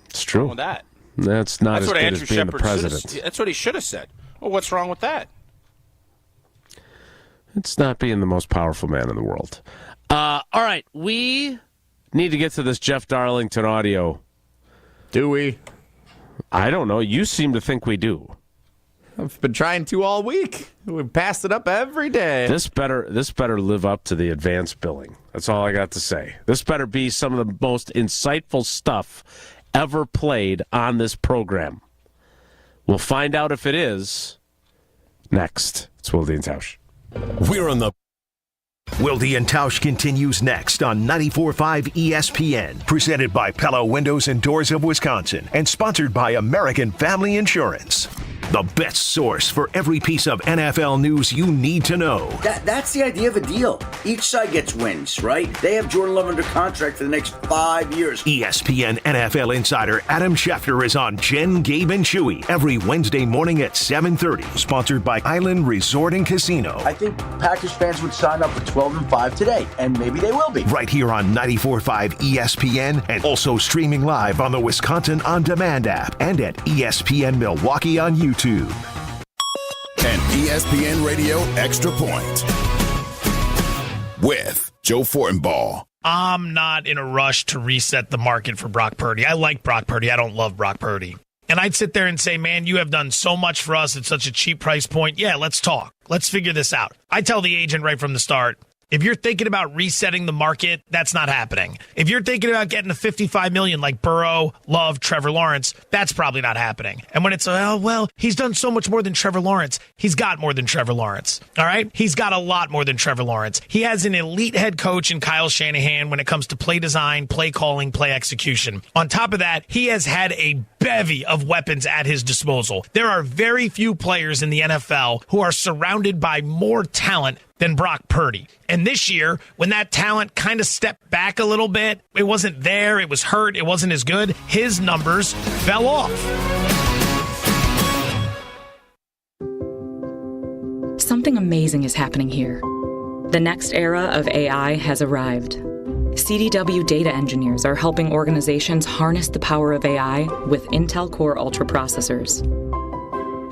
It's true. What's wrong with that? That's not That's as what good Andrew as being the president. That's what he should have said. Well, what's wrong with that? It's not being the most powerful man in the world. All right, we need to get to this Jeff Darlington audio. Do we? I don't know. You seem to think we do. I've been trying to all week. We've passed it up every day. This better live up to the advanced billing. That's all I got to say. This better be some of the most insightful stuff ever played on this program. We'll find out if it is next. It's Wilde and Tausch. We're on the Wilde and Tausch continues next on 94.5 ESPN, presented by Pella Windows and Doors of Wisconsin, and sponsored by American Family Insurance. The best source for every piece of NFL news you need to know. That's the idea of a deal. Each side gets wins, right? They have Jordan Love under contract for the next 5 years. ESPN NFL insider Adam Schefter is on Jen, Gabe, and Chewy every Wednesday morning at 7:30. Sponsored by Island Resort and Casino. I think Packers fans would sign up for 12-5 today, and maybe they will be. Right here on 94.5 ESPN, and also streaming live on the Wisconsin On Demand app and at ESPN Milwaukee on YouTube. An ESPN Radio Extra Point with Joe Fortenbaugh. I'm not in a rush to reset the market for Brock Purdy. I like Brock Purdy. I don't love Brock Purdy. And I'd sit there and say, man, you have done so much for us at such a cheap price point. Yeah, let's talk. Let's figure this out. I tell the agent right from the start, if you're thinking about resetting the market, that's not happening. If you're thinking about getting a $55 million like Burrow, Love, Trevor Lawrence, that's probably not happening. And when it's, oh, well, he's done so much more than Trevor Lawrence. He's got more than Trevor Lawrence. All right? He's got a lot more than Trevor Lawrence. He has an elite head coach in Kyle Shanahan when it comes to play design, play calling, play execution. On top of that, he has had a bevy of weapons at his disposal. There are very few players in the NFL who are surrounded by more talent than Brock Purdy. And this year, when that talent kind of stepped back a little bit, it wasn't there, it was hurt, it wasn't as good, his numbers fell off. Something amazing is happening here. The next era of AI has arrived. CDW data engineers are helping organizations harness the power of AI with Intel Core Ultra processors.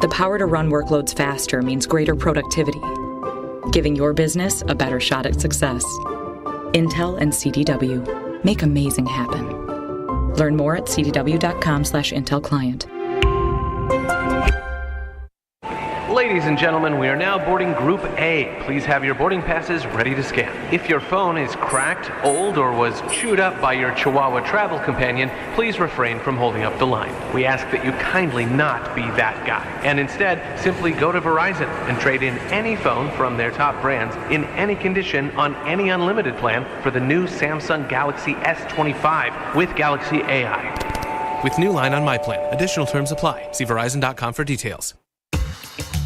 The power to run workloads faster means greater productivity, giving your business a better shot at success. Intel and CDW make amazing happen. Learn more at cdw.com/Intel Client. Ladies and gentlemen, we are now boarding Group A. Please have your boarding passes ready to scan. If your phone is cracked, old, or was chewed up by your Chihuahua travel companion, please refrain from holding up the line. We ask that you kindly not be that guy, and instead simply go to Verizon and trade in any phone from their top brands in any condition on any unlimited plan for the new Samsung Galaxy S25 with Galaxy AI. With new line on my plan. Additional terms apply. See Verizon.com for details.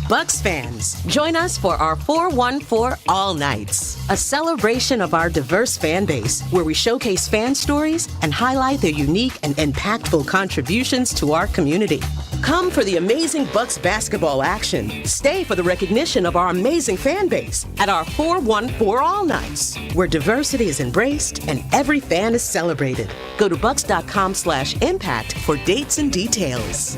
Bucks fans, join us for our 414 All Nights, a celebration of our diverse fan base where we showcase fan stories and highlight their unique and impactful contributions to our community. Come for the amazing Bucks basketball action. Stay for the recognition of our amazing fan base at our 414 All Nights, where diversity is embraced and every fan is celebrated. Go to bucks.com/impact for dates and details.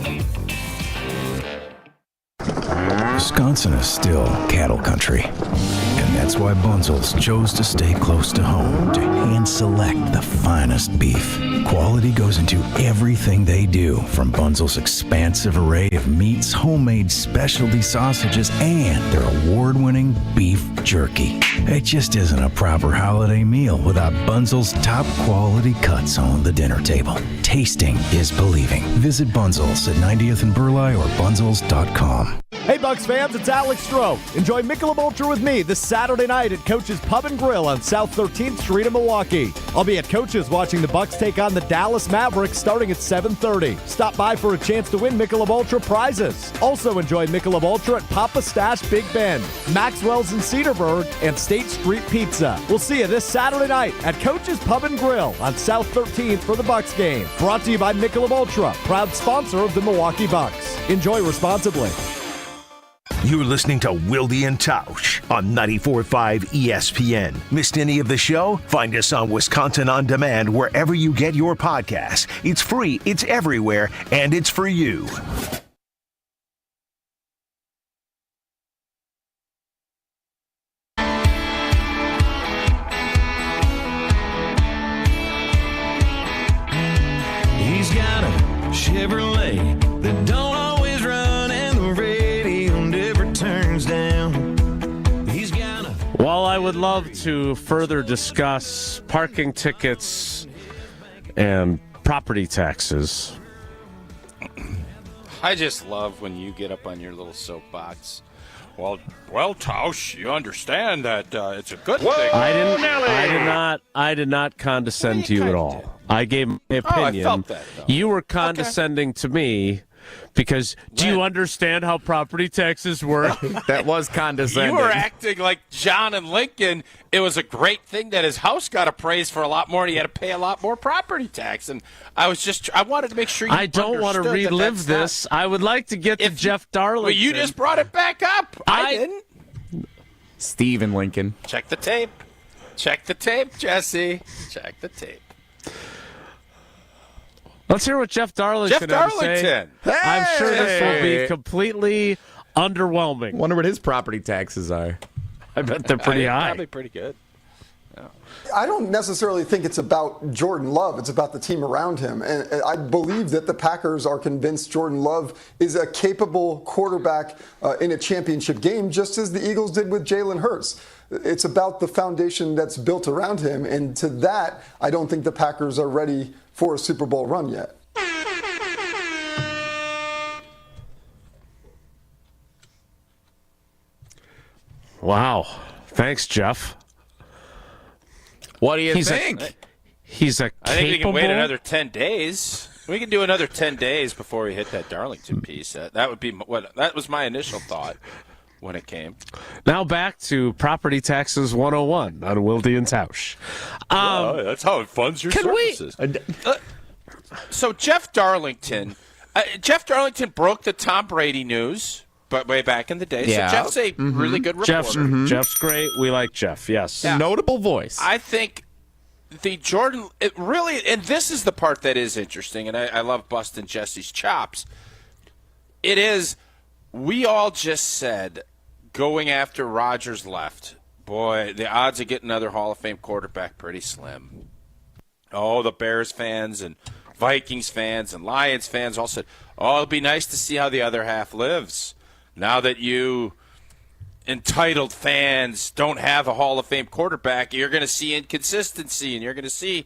Wisconsin is still cattle country, and that's why Bunzel's chose to stay close to home to hand-select the finest beef. Quality goes into everything they do, from Bunzel's expansive array of meats, homemade specialty sausages, and their award-winning beef jerky. It just isn't a proper holiday meal without Bunzel's top-quality cuts on the dinner table. Tasting is believing. Visit Bunzel's at 90th and Burleigh or bunzels.com. Hey, Bucks fans, it's Alex Stroh. Enjoy Michelob Ultra with me this Saturday night at Coach's Pub and Grill on South 13th Street in Milwaukee. I'll be at Coach's watching the Bucks take on the Dallas Mavericks starting at 7:30. Stop by for a chance to win Michelob Ultra prizes. Also enjoy Michelob Ultra at Papa Stash Big Bend, Maxwell's in Cedarburg, and State Street Pizza. We'll see you this Saturday night at Coach's Pub and Grill on South 13th for the Bucks game. Brought to you by Michelob Ultra, proud sponsor of the Milwaukee Bucks. Enjoy responsibly. You're listening to Wilde and Tausch on 94.5 ESPN. Missed any of the show? Find us on Wisconsin On Demand wherever you get your podcasts. It's free, it's everywhere, and it's for you. He's got a Chevrolet that don't always run, and the radio never turns down. He's got a... While I would love to further discuss parking tickets and property taxes, I just love when you get up on your little soapbox. Well, Tausch, you understand that it's a good thing. I did not condescend to you at all. I gave my opinion. I felt that, though. You were condescending to me because do you understand how property taxes work? That was condescending. You were acting like John and Lincoln. It was a great thing that his house got appraised for a lot more and he had to pay a lot more property tax. And I wanted to make sure you I don't want to relive this. I would like to get to Jeff Darlington. Well, you just brought it back up. I didn't. Steve and Lincoln. Check the tape. Check the tape, Jesse. Check the tape. Let's hear what Jeff Darlington had to say. Hey! I'm sure this will be completely underwhelming. Wonder what his property taxes are. I bet they're pretty high. Probably pretty good. I don't necessarily think it's about Jordan Love. It's about the team around him. And I believe that the Packers are convinced Jordan Love is a capable quarterback in a championship game, just as the Eagles did with Jalen Hurts. It's about the foundation that's built around him. And to that, I don't think the Packers are ready for a Super Bowl run yet. Wow. Thanks, Jeff. What do you think? He's a I think we can wait another 10 days. We can do another 10 days before we hit that Darlington piece. That would be that was my initial thought when it came. Now back to Property Taxes 101 on Wilde and Tausch. That's how it funds your services. So Jeff Darlington broke the Tom Brady news, but way back in the day. Yeah. So Jeff's a really good reporter. Jeff's great. We like Jeff. Yes. Yeah. Notable voice. I think the Jordan, it really, and this is the part that is interesting, and I love busting Jesse's chops. It is, we all just said, going after Rodgers left, boy, the odds of getting another Hall of Fame quarterback pretty slim. Oh, the Bears fans and Vikings fans and Lions fans all said, oh, it'll be nice to see how the other half lives. Now that you entitled fans don't have a Hall of Fame quarterback, you're going to see inconsistency and you're going to see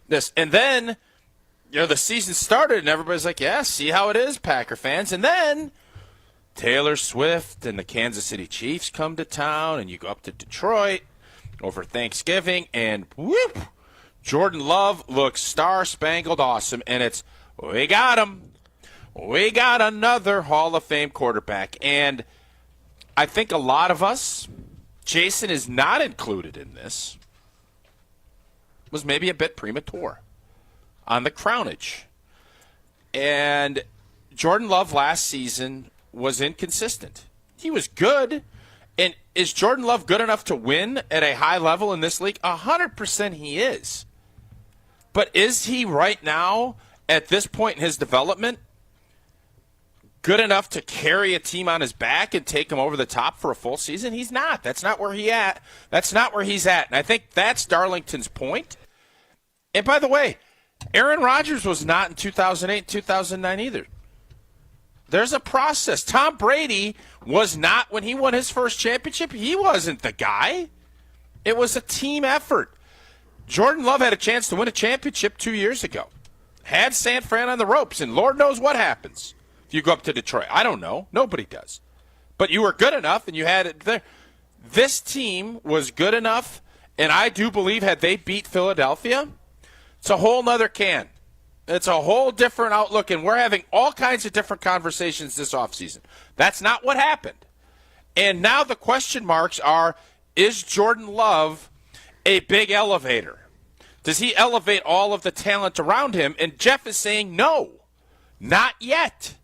this. And then, the season started and everybody's like, yeah, see how it is, Packer fans. And then Taylor Swift and the Kansas City Chiefs come to town and you go up to Detroit over Thanksgiving and whoop, Jordan Love looks star-spangled awesome. And it's, we got him. We got another Hall of Fame quarterback. And I think a lot of us, Jason is not included in this, was maybe a bit premature on the crownage. And Jordan Love last season was inconsistent. He was good. And is Jordan Love good enough to win at a high level in this league? 100% he is. But is he right now, at this point in his development, good enough to carry a team on his back and take him over the top for a full season? He's not. That's not where he's at. And I think that's Darlington's point. And by the way, Aaron Rodgers was not in 2008, 2009 either. There's a process. Tom Brady was not, when he won his first championship, he wasn't the guy. It was a team effort. Jordan Love had a chance to win a championship 2 years ago. Had San Fran on the ropes, and Lord knows what happens if you go up to Detroit. I don't know. Nobody does. But you were good enough, and you had it there. This team was good enough, and I do believe had they beat Philadelphia, it's a whole nother can. It's a whole different outlook, and we're having all kinds of different conversations this offseason. That's not what happened. And now the question marks are, is Jordan Love a big elevator? Does he elevate all of the talent around him? And Jeff is saying no, not yet.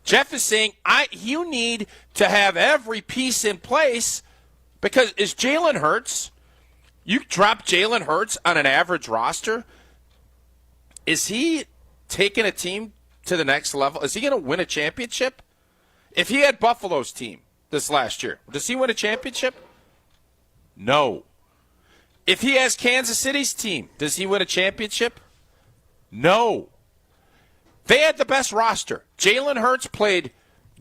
Jeff is saying you need to have every piece in place because is Jalen Hurts, you drop Jalen Hurts on an average roster, is he taking a team to the next level? Is he going to win a championship? If he had Buffalo's team this last year, does he win a championship? No. If he has Kansas City's team, does he win a championship? No. They had the best roster. Jalen Hurts played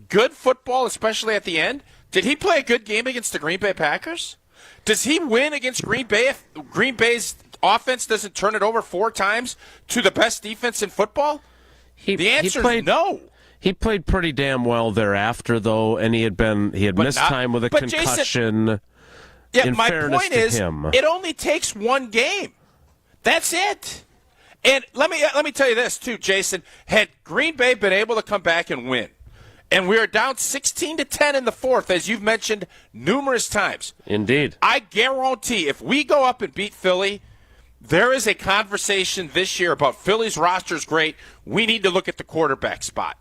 good football, especially at the end. Did he play a good game against the Green Bay Packers? Does he win against Green Bay if Green Bay's offense doesn't turn it over 4 times to the best defense in football? The answer is no. He played pretty damn well thereafter, though, and he had missed time with a concussion. Jason, my point is, it only takes one game. That's it. And let me tell you this too, Jason. Had Green Bay been able to come back and win, and we are down 16-10 in the fourth, as you've mentioned numerous times. Indeed. I guarantee if we go up and beat Philly, there is a conversation this year about Philly's roster's great. We need to look at the quarterback spot.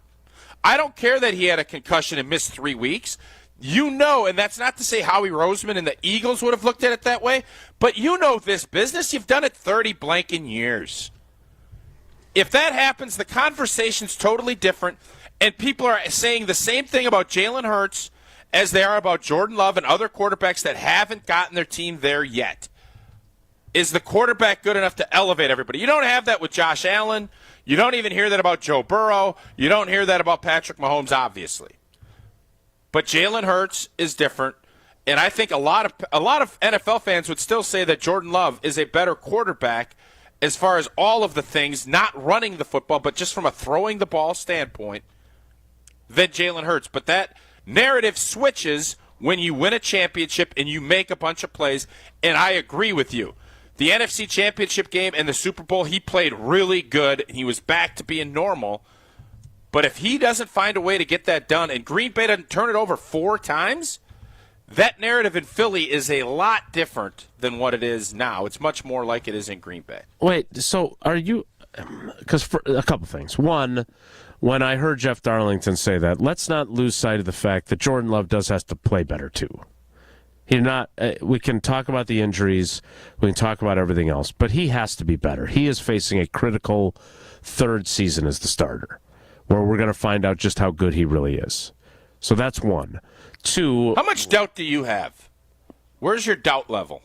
I don't care that he had a concussion and missed 3 weeks. You know, and that's not to say Howie Roseman and the Eagles would have looked at it that way, but you know this business. You've done it 30 blanking years. If that happens, the conversation's totally different, and people are saying the same thing about Jalen Hurts as they are about Jordan Love and other quarterbacks that haven't gotten their team there yet. Is the quarterback good enough to elevate everybody? You don't have that with Josh Allen. You don't even hear that about Joe Burrow. You don't hear that about Patrick Mahomes, obviously. But Jalen Hurts is different, and I think a lot of NFL fans would still say that Jordan Love is a better quarterback as far as all of the things, not running the football, but just from a throwing the ball standpoint, than Jalen Hurts. But that narrative switches when you win a championship and you make a bunch of plays, and I agree with you. The NFC Championship game and the Super Bowl, he played really good, and he was back to being normal. But if he doesn't find a way to get that done and Green Bay doesn't turn it over 4 times, that narrative in Philly is a lot different than what it is now. It's much more like it is in Green Bay. Wait, so are you – because for a couple things. One, when I heard Jeff Darlington say that, let's not lose sight of the fact that Jordan Love does have to play better too. We can talk about the injuries, we can talk about everything else, but he has to be better. He is facing a critical 3rd season as the starter, where we're going to find out just how good he really is. So that's 1. 2. How much doubt do you have? Where's your doubt level?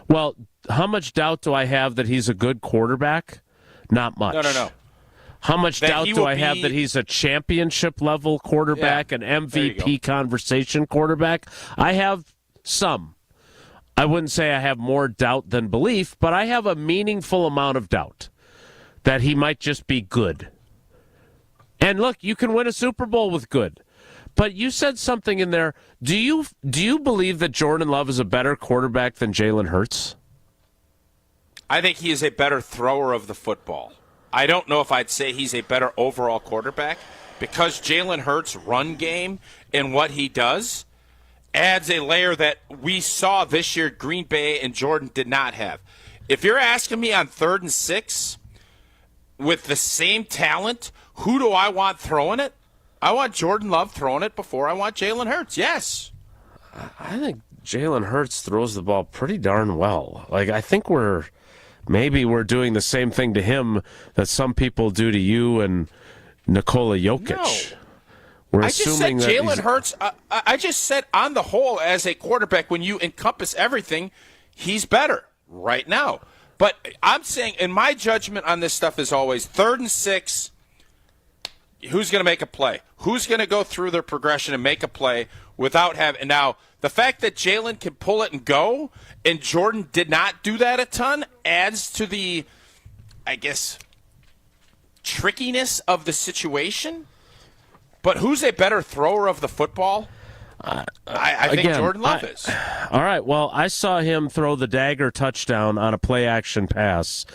Well, how much doubt do I have that he's a good quarterback? Not much. No. How much doubt do I have that he's a championship-level quarterback, an MVP conversation quarterback? I have some. I wouldn't say I have more doubt than belief, but I have a meaningful amount of doubt that he might just be good. And look, you can win a Super Bowl with good. But you said something in there. Do you believe that Jordan Love is a better quarterback than Jalen Hurts? I think he is a better thrower of the football. I don't know if I'd say he's a better overall quarterback because Jalen Hurts' run game and what he does adds a layer that we saw this year Green Bay and Jordan did not have. If you're asking me on 3rd and 6 with the same talent, who do I want throwing it? I want Jordan Love throwing it before I want Jalen Hurts. Yes. I think Jalen Hurts throws the ball pretty darn well. Like, I think we're doing the same thing to him that some people do to you and Nikola Jokic. No. I just said Jalen Hurts. I just said on the whole, as a quarterback, when you encompass everything, he's better right now. But I'm saying, in my judgment on this stuff is always 3rd and 6. Who's going to make a play? Who's going to go through their progression and make a play without having? Now, the fact that Jalen can pull it and go, and Jordan did not do that a ton, adds to the, I guess, trickiness of the situation. But who's a better thrower of the football? I think Jordan Love is. All right. Well, I saw him throw the dagger touchdown on a play-action pass,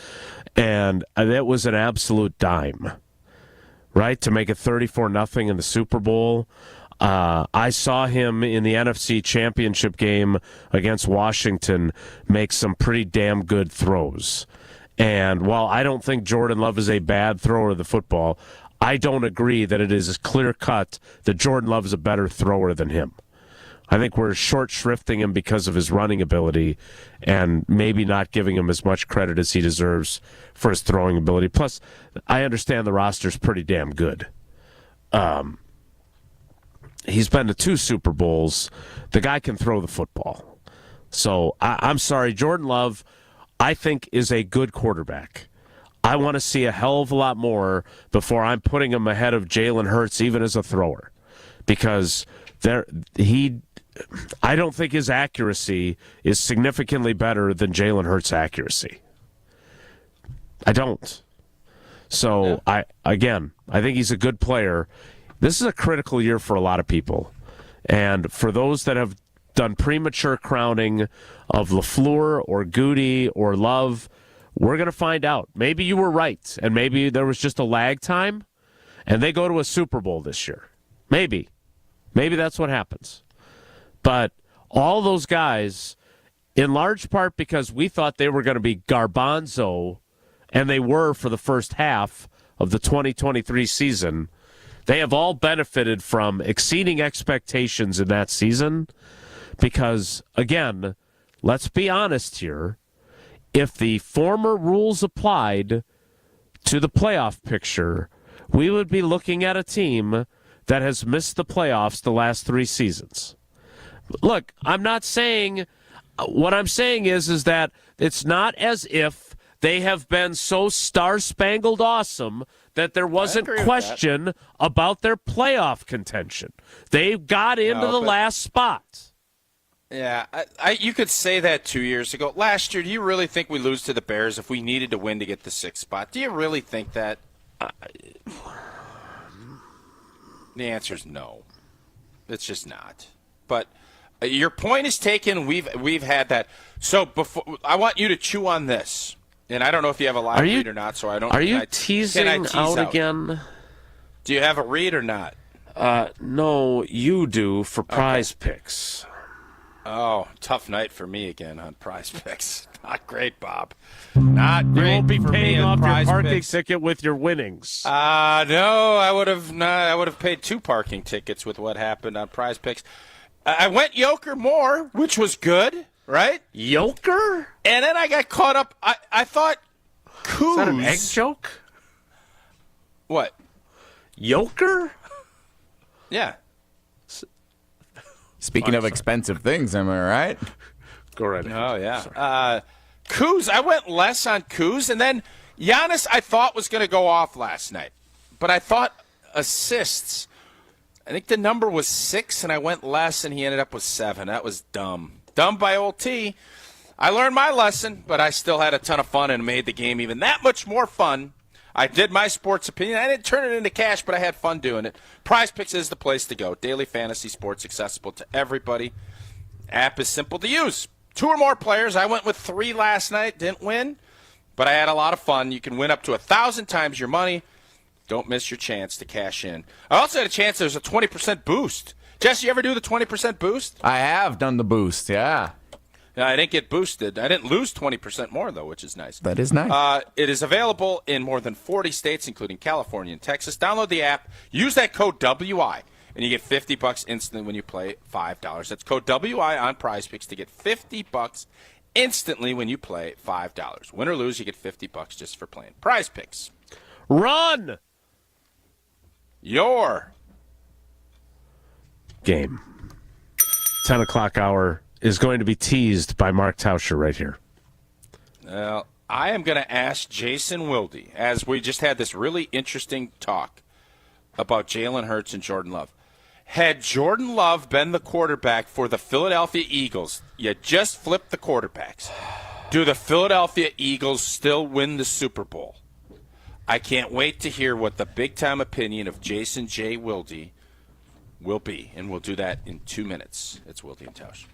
and that was an absolute dime, right, to make it 34-0 in the Super Bowl. I saw him in the NFC Championship game against Washington make some pretty damn good throws. And while I don't think Jordan Love is a bad thrower of the football, I don't agree that it is clear-cut that Jordan Love is a better thrower than him. I think we're short-shrifting him because of his running ability and maybe not giving him as much credit as he deserves for his throwing ability. Plus, I understand the roster's pretty damn good. He's been to 2 Super Bowls. The guy can throw the football. So I'm sorry, Jordan Love, I think, is a good quarterback. I want to see a hell of a lot more before I'm putting him ahead of Jalen Hurts, even as a thrower, because I don't think his accuracy is significantly better than Jalen Hurts' accuracy. I don't. So I think he's a good player. This is a critical year for a lot of people, and for those that have done premature crowning of LaFleur or Gutey or Love, we're going to find out. Maybe you were right, and maybe there was just a lag time, and they go to a Super Bowl this year. Maybe. Maybe that's what happens. But all those guys, in large part because we thought they were going to be garbanzo, and they were for the first half of the 2023 season, they have all benefited from exceeding expectations in that season because, again, let's be honest here, if the former rules applied to the playoff picture, we would be looking at a team that has missed the playoffs the last 3 seasons. Look, I'm not saying what I'm saying is that it's not as if they have been so star-spangled awesome that there wasn't question about their playoff contention. They got into the last spot. Yeah, you could say that 2 years ago. Last year, do you really think we lose to the Bears if we needed to win to get the 6th spot? Do you really think that? The answer is no. It's just not. But your point is taken. We've had that. So before, I want you to chew on this. And I don't know if you have a live read or not, so I don't. Are you teasing out again? Do you have a read or not? No, you do for Prize Picks. Oh, tough night for me again on Prize Picks. Not great, Bob. Not great. You won't be paying off your parking picks. ticket with your winnings. No, I would have not. I would have paid 2 parking tickets with what happened on Prize Picks. I went Joker more, which was good. Right? Joker? And then I got caught up. I thought Coos. Is that an egg joke? What? Joker? Yeah. Speaking of expensive things, am I right? Go right ahead. Oh, yeah. Coos, I went less on Coos. And then Giannis, I thought was going to go off last night. But I thought assists. I think the number was 6, and I went less, and he ended up with 7. That was dumb. Dumb by old T. I learned my lesson, but I still had a ton of fun and made the game even that much more fun. I did my sports opinion. I didn't turn it into cash, but I had fun doing it. Prize Picks is the place to go. Daily fantasy sports accessible to everybody. App is simple to use. 2 or more players. I went with 3 last night. Didn't win, but I had a lot of fun. You can win up to 1,000 times your money. Don't miss your chance to cash in. I also had a chance there's a 20% boost. Jesse, you ever do the 20% boost? I have done the boost, yeah. No, I didn't get boosted. I didn't lose 20% more, though, which is nice. That is nice. It is available in more than 40 states, including California and Texas. Download the app. Use that code WI, and you get $50 instantly when you play $5. That's code WI on Prize Picks to get $50 instantly when you play $5. Win or lose, you get $50 just for playing Prize Picks. Run! Your game. 10 o'clock hour is going to be teased by Mark Tausch'S right here. Well, I am going to ask Jason Wilde, as we just had this really interesting talk about Jalen Hurts and Jordan Love. Had Jordan Love been the quarterback for the Philadelphia Eagles, you just flipped the quarterbacks. Do the Philadelphia Eagles still win the Super Bowl? I can't wait to hear what the big-time opinion of Jason J. Wilde will be, and we'll do that in 2 minutes. It's Wilde and Tausch.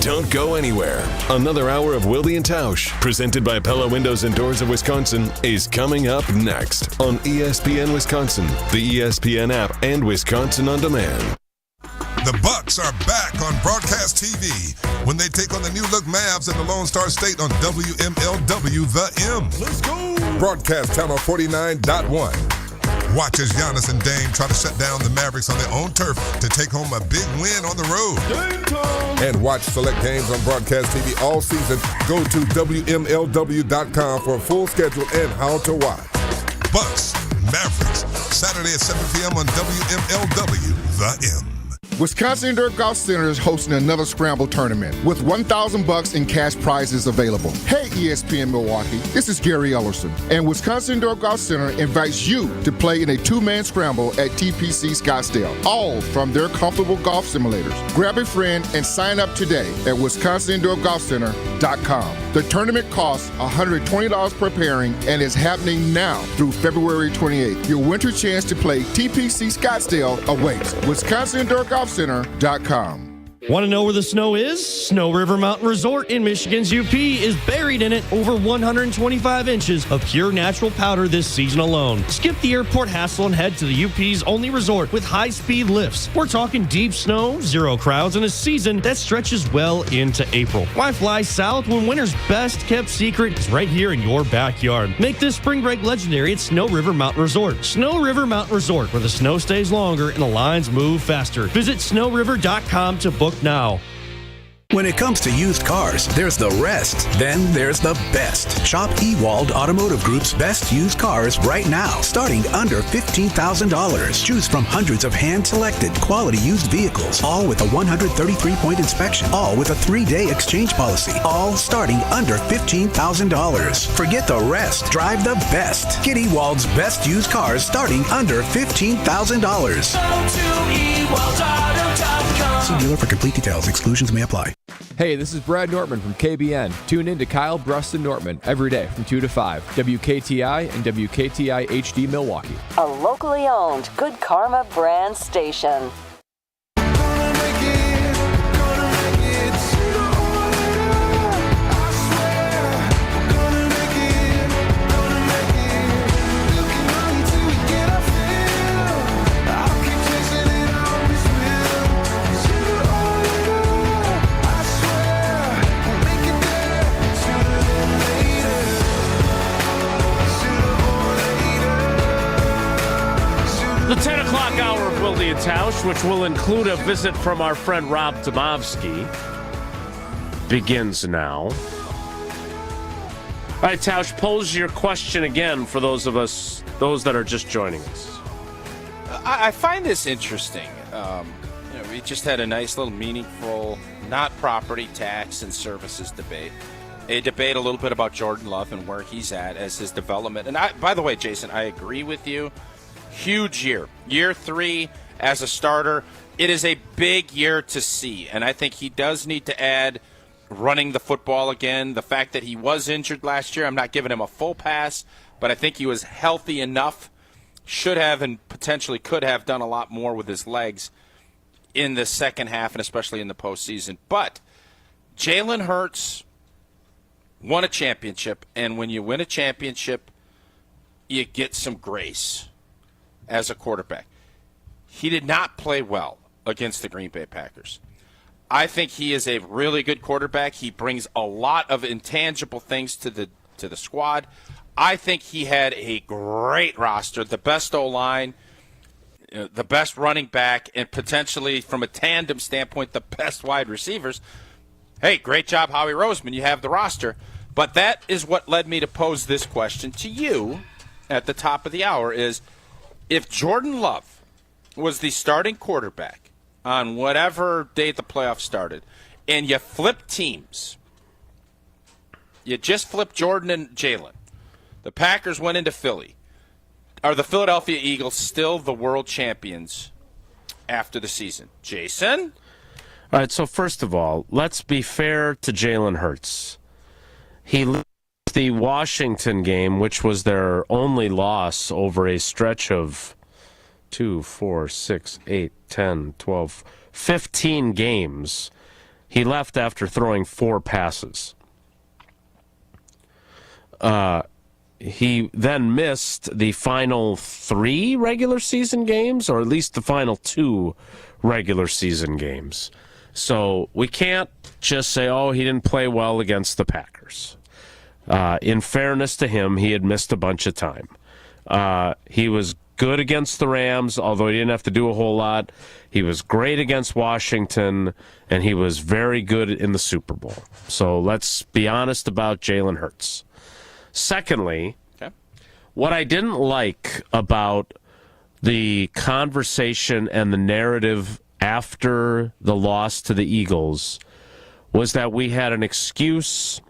Don't go anywhere. Another hour of Wilde and Tausch, presented by Pella Windows and Doors of Wisconsin, is coming up next on ESPN Wisconsin, the ESPN app, and Wisconsin On Demand. The Bucks are back on broadcast TV when they take on the new-look Mavs in the Lone Star State on WMLW The M. Let's go! Broadcast channel 49.1. Watch as Giannis and Dame try to shut down the Mavericks on their own turf to take home a big win on the road. And watch select games on broadcast TV all season. Go to WMLW.com for a full schedule and how to watch. Bucks, Mavericks, Saturday at 7 p.m. on WMLW The M. Wisconsin Indoor Golf Center is hosting another Scramble tournament with $1,000 in cash prizes available. Hey, ESPN Milwaukee, this is Gary Ellerson, and Wisconsin Indoor Golf Center invites you to play in a two-man scramble at TPC Scottsdale, all from their comfortable golf simulators. Grab a friend and sign up today at WisconsinIndoorGolfCenter.com. The tournament costs $120 per pairing and is happening now through February 28th. Your winter chance to play TPC Scottsdale awaits. WisconsinIndoorGolfCenter.com. Want to know where the snow is? Snow River Mountain Resort in Michigan's UP is buried in it. Over 125 inches of pure natural powder this season alone. Skip the airport hassle and head to the UP's only resort with high-speed lifts. We're talking deep snow, zero crowds, and a season that stretches well into April. Why fly south when winter's best-kept secret is right here in your backyard? Make this spring break legendary at Snow River Mountain Resort. Snow River Mountain Resort, where the snow stays longer and the lines move faster. Visit snowriver.com to book now. When it comes to used cars, there's the rest, then there's the best. Shop Wilde Automotive Group's best used cars right now, starting under $15,000. Choose from hundreds of hand-selected quality used vehicles, all with a 133-point inspection, all with a 3-day exchange policy, all starting under $15,000. Forget the rest. Drive the best. Get Ewald's best used cars starting under $15,000. Go to ewaldauto.com. See dealer for complete details. Exclusions may apply. Hey, this is Brad Nortman from KBN. Tune in to Kyle Bruston Nortman every day from 2 to 5. WKTI and WKTI HD Milwaukee. A locally owned Good Karma brand station. The 10 o'clock hour of Wilde and Tausch, which will include a visit from our friend Rob Tomovsky, begins now. All right, Tausch, pose your question again for those that are just joining us. I find this interesting. We just had a nice little meaningful, not property tax and services debate. A debate a little bit about Jordan Love and where he's at as his development. And by the way, Jason, I agree with you. Huge year. Year 3 as a starter. It is a big year to see. And I think he does need to add running the football again. The fact that he was injured last year, I'm not giving him a full pass, but I think he was healthy enough, should have and potentially could have done a lot more with his legs in the second half and especially in the postseason. But Jalen Hurts won a championship, and when you win a championship, you get some grace as a quarterback. He did not play well against the Green Bay Packers. I think he is a really good quarterback. He brings a lot of intangible things to the squad. I think he had a great roster, the best O-line, the best running back, and potentially from a tandem standpoint, the best wide receivers. Hey, great job, Howie Roseman. You have the roster. But that is what led me to pose this question to you at the top of the hour is, if Jordan Love was the starting quarterback on whatever day the playoffs started, and you flip teams, you just flipped Jordan and Jalen, the Packers went into Philly, are the Philadelphia Eagles still the world champions after the season? Jason? All right, so first of all, let's be fair to Jalen Hurts. He lost the Washington game, which was their only loss over a stretch of 2, 4, 6, 8, 10, 12, 15 games, he left after throwing 4 passes. He then missed the final 3 regular season games, or at least the final 2 regular season games. So we can't just say, oh, he didn't play well against the Packers. In fairness to him, he had missed a bunch of time. He was good against the Rams, although he didn't have to do a whole lot. He was great against Washington, and he was very good in the Super Bowl. So let's be honest about Jalen Hurts. Secondly, what I didn't like about the conversation and the narrative after the loss to the Eagles was that we had an excuse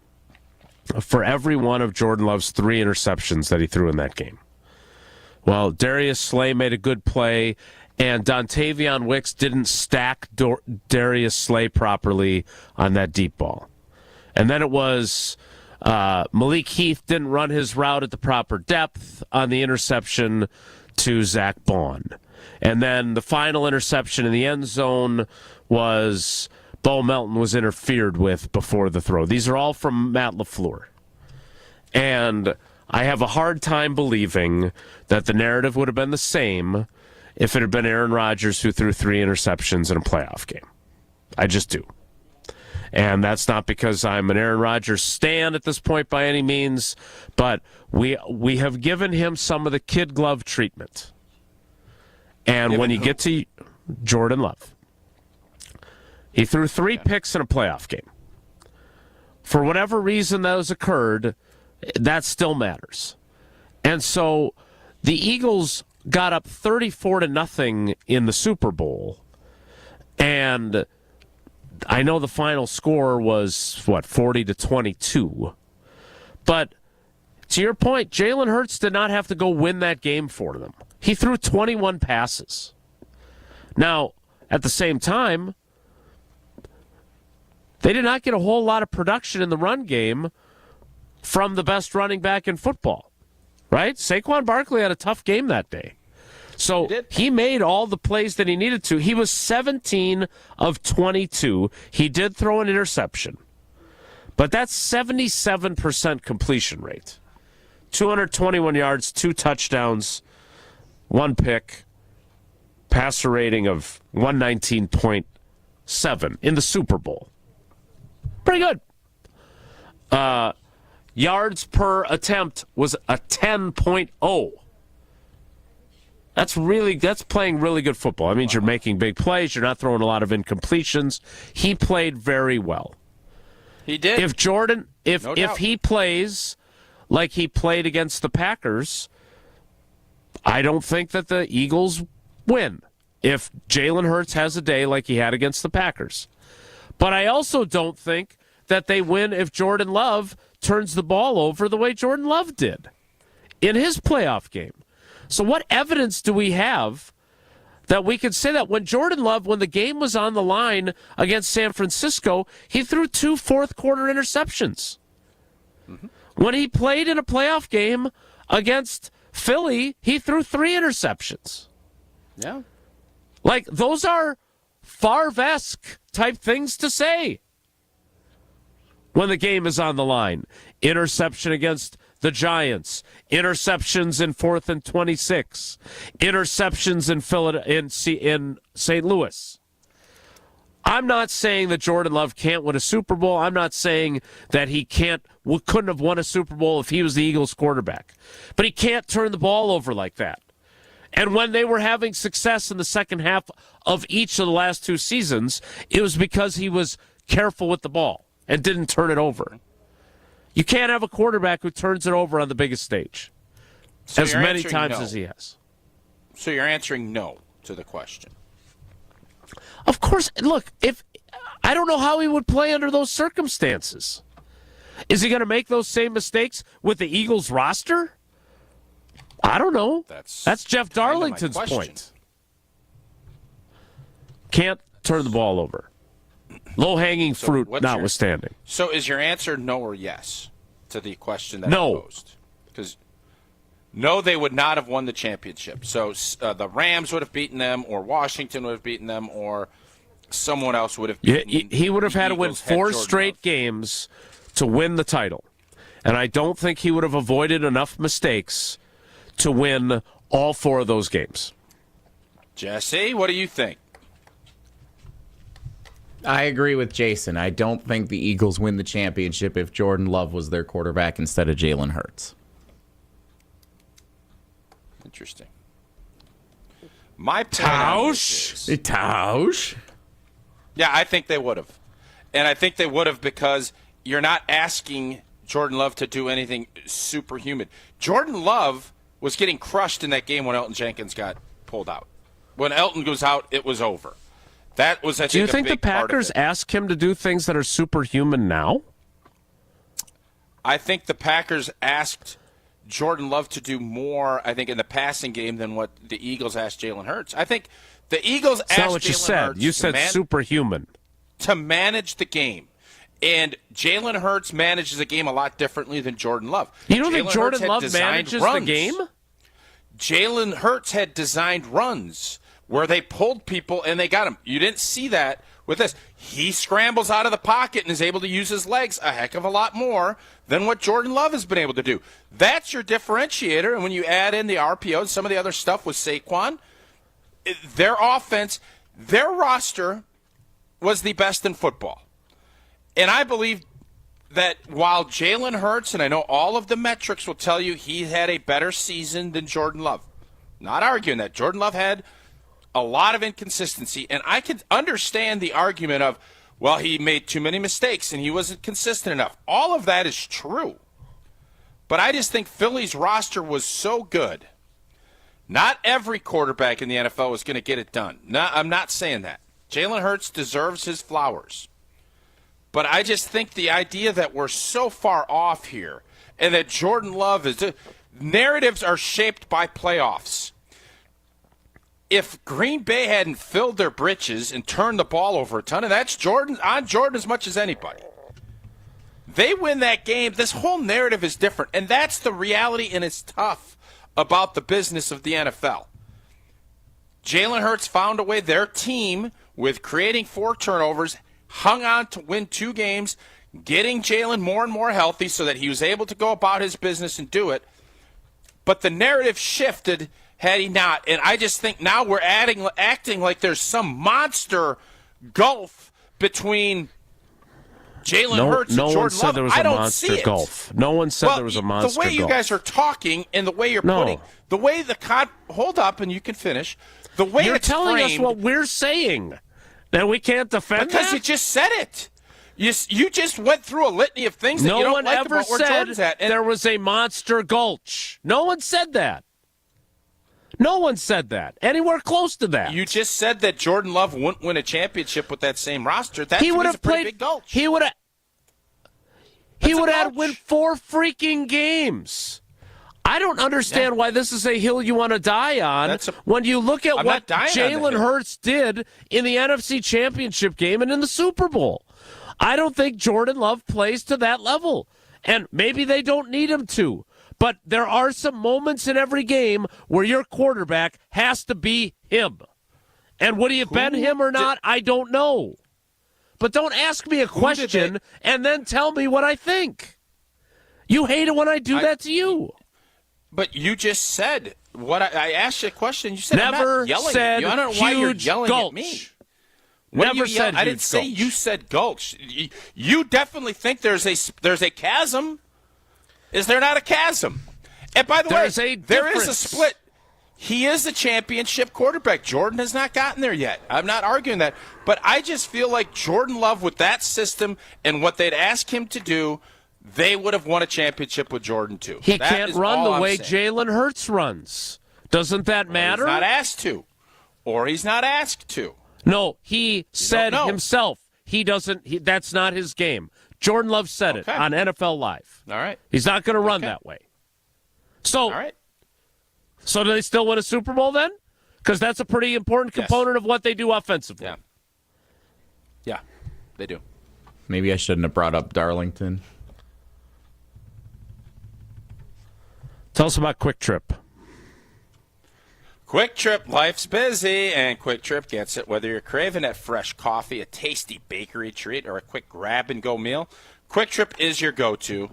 for every one of Jordan Love's 3 interceptions that he threw in that game. Well, Darius Slay made a good play, and Dontavion Wicks didn't stack Darius Slay properly on that deep ball. And then it was Malik Heath didn't run his route at the proper depth on the interception to Zach Bond. And then the final interception in the end zone was Bo Melton was interfered with before the throw. These are all from Matt LaFleur. And I have a hard time believing that the narrative would have been the same if it had been Aaron Rodgers who threw 3 interceptions in a playoff game. I just do. And that's not because I'm an Aaron Rodgers stan at this point by any means, but we have given him some of the kid glove treatment. And when you get to Jordan Love, he threw 3 picks in a playoff game. For whatever reason those occurred, that still matters. And so the Eagles got up 34-0 in the Super Bowl, and I know the final score was, 40-22. But to your point, Jalen Hurts did not have to go win that game for them. He threw 21 passes. Now, at the same time, they did not get a whole lot of production in the run game from the best running back in football, right? Saquon Barkley had a tough game that day. So he made all the plays that he needed to. He was 17 of 22. He did throw an interception, but that's 77% completion rate. 221 yards, 2 touchdowns, 1 pick, passer rating of 119.7 in the Super Bowl. Pretty good. Yards per attempt was a 10.0. That's playing really good football. That means you're making big plays. You're not throwing a lot of incompletions. He played very well. He did. If he plays like he played against the Packers, I don't think that the Eagles win if Jalen Hurts has a day like he had against the Packers. But I also don't think that they win if Jordan Love turns the ball over the way Jordan Love did in his playoff game. So what evidence do we have that we can say that when Jordan Love, when the game was on the line against San Francisco, he threw 2 fourth-quarter interceptions? Mm-hmm. When he played in a playoff game against Philly, he threw 3 interceptions. Yeah. Like, those are Favre-esque type things to say when the game is on the line. Interception against the Giants, interceptions in 4th and 26, interceptions in St. Louis. I'm not saying that Jordan Love can't win a Super Bowl. I'm not saying that he couldn't have won a Super Bowl if he was the Eagles quarterback. But he can't turn the ball over like that. And when they were having success in the second half of each of the last 2 seasons, it was because he was careful with the ball and didn't turn it over. You can't have a quarterback who turns it over on the biggest stage as many times as he has. So you're answering no to the question. Of course. Look, I don't know how he would play under those circumstances. Is he going to make those same mistakes with the Eagles roster? I don't know. That's Jeff Darlington's point. Can't turn the ball over. Low-hanging fruit notwithstanding. So is your answer no or yes to the question that I posed? Because no, they would not have won the championship. So the Rams would have beaten them, or Washington would have beaten them, or someone else would have beaten them. He would have had to win 4 straight games to win the title. And I don't think he would have avoided enough mistakes to win all 4 of those games. Jesse, what do you think? I agree with Jason. I don't think the Eagles win the championship if Jordan Love was their quarterback instead of Jalen Hurts. Interesting. My Tausch? Yeah, I think they would have. And I think they would have because you're not asking Jordan Love to do anything superhuman. Jordan Love was getting crushed in that game when Elton Jenkins got pulled out. When Elton goes out, it was over. That was, I think, do you think a big the Packers ask him to do things that are superhuman now? I think the Packers asked Jordan Love to do more, I think, in the passing game than what the Eagles asked Jalen Hurts. I think the Eagles asked what you Jalen said. Hurts You said superhuman. To manage the game. And Jalen Hurts manages the game a lot differently than Jordan Love. You don't Jalen think Jordan Hurts Love manages the game? Jalen Hurts had designed runs where they pulled people and they got him. You didn't see that with this. He scrambles out of the pocket and is able to use his legs a heck of a lot more than what Jordan Love has been able to do. That's your differentiator. And when you add in the RPO and some of the other stuff with Saquon, their offense, their roster was the best in football. And I believe that while Jalen Hurts, and I know all of the metrics will tell you he had a better season than Jordan Love. Not arguing that. Jordan Love had a lot of inconsistency, and I can understand the argument of, well, he made too many mistakes and he wasn't consistent enough. All of that is true. But I just think Philly's roster was so good. Not every quarterback in the NFL was going to get it done. No, I'm not saying that. Jalen Hurts deserves his flowers. But I just think the idea that we're so far off here and that Jordan Love is – narratives are shaped by playoffs. If Green Bay hadn't filled their britches and turned the ball over a ton, and that's Jordan as much as anybody. They win that game, this whole narrative is different. And that's the reality, and it's tough about the business of the NFL. Jalen Hurts found a way, their team, with creating 4 turnovers, hung on to win 2 games, getting Jalen more and more healthy so that he was able to go about his business and do it. But the narrative shifted had he not. And I just think now we're acting like there's some monster gulf between Jalen Hurts and Jordan Love. No one said there was a monster gulf. No one said there was a monster gulf. The way you guys are talking and the way you're putting, the way hold up and you can finish. The way you're it's telling framed, us what we're saying. Then we can't defend because that? you just said it. You just went through a litany of things that you don't like about where Jordan's at. And there was a monster gulch. No one said that. No one said that. Anywhere close to that. You just said that Jordan Love wouldn't win a championship with that same roster. That he would have played. Pretty big gulch. He would have. He would have won 4 freaking games. I don't understand why this is a hill you want to die on when you look at what Jalen Hurts did in the NFC Championship game and in the Super Bowl. I don't think Jordan Love plays to that level. And maybe they don't need him to. But there are some moments in every game where your quarterback has to be him. And would he have been him or not? I don't know. But don't ask me a question and then tell me what I think. You hate it when I do that to you. But you just said what I asked you a question. You said never I'm not yelling said at you. I don't know why you're yelling gulch. at me. Never said I didn't say gulch. you said gulch. You definitely think there's a chasm. Is there not a chasm? And by the way, there is a split. He is a championship quarterback. Jordan has not gotten there yet. I'm not arguing that. But I just feel like Jordan Love, with that system and what they'd ask him to do, they would have won a championship with Jordan, too. He can't run the way Jalen Hurts runs. Doesn't that matter? He's not asked to. Or he's not asked to. No, he said himself he doesn't. That's not his game. Jordan Love said it on NFL Live. All right. He's not going to run that way. So, all right. So do they still win a Super Bowl then? Because that's a pretty important component of what they do offensively. Yeah, they do. Maybe I shouldn't have brought up Darlington. Tell us about Quick Trip. Quick Trip, life's busy, and Quick Trip gets it. Whether you're craving that fresh coffee, a tasty bakery treat, or a quick grab-and-go meal, Quick Trip is your go-to.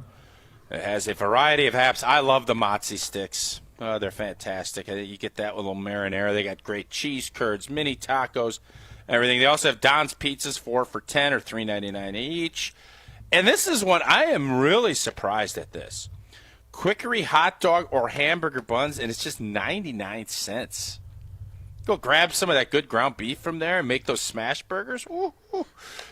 It has a variety of apps. I love the mozzie sticks. Oh, they're fantastic. You get that with a little marinara. They got great cheese curds, mini tacos, everything. They also have Don's pizzas, 4 for $10 or $3.99 each. And this is one I am really surprised at this. Quickery hot dog or hamburger buns, and it's just 99 cents. Go grab some of that good ground beef from there and make those smash burgers. Ooh, ooh.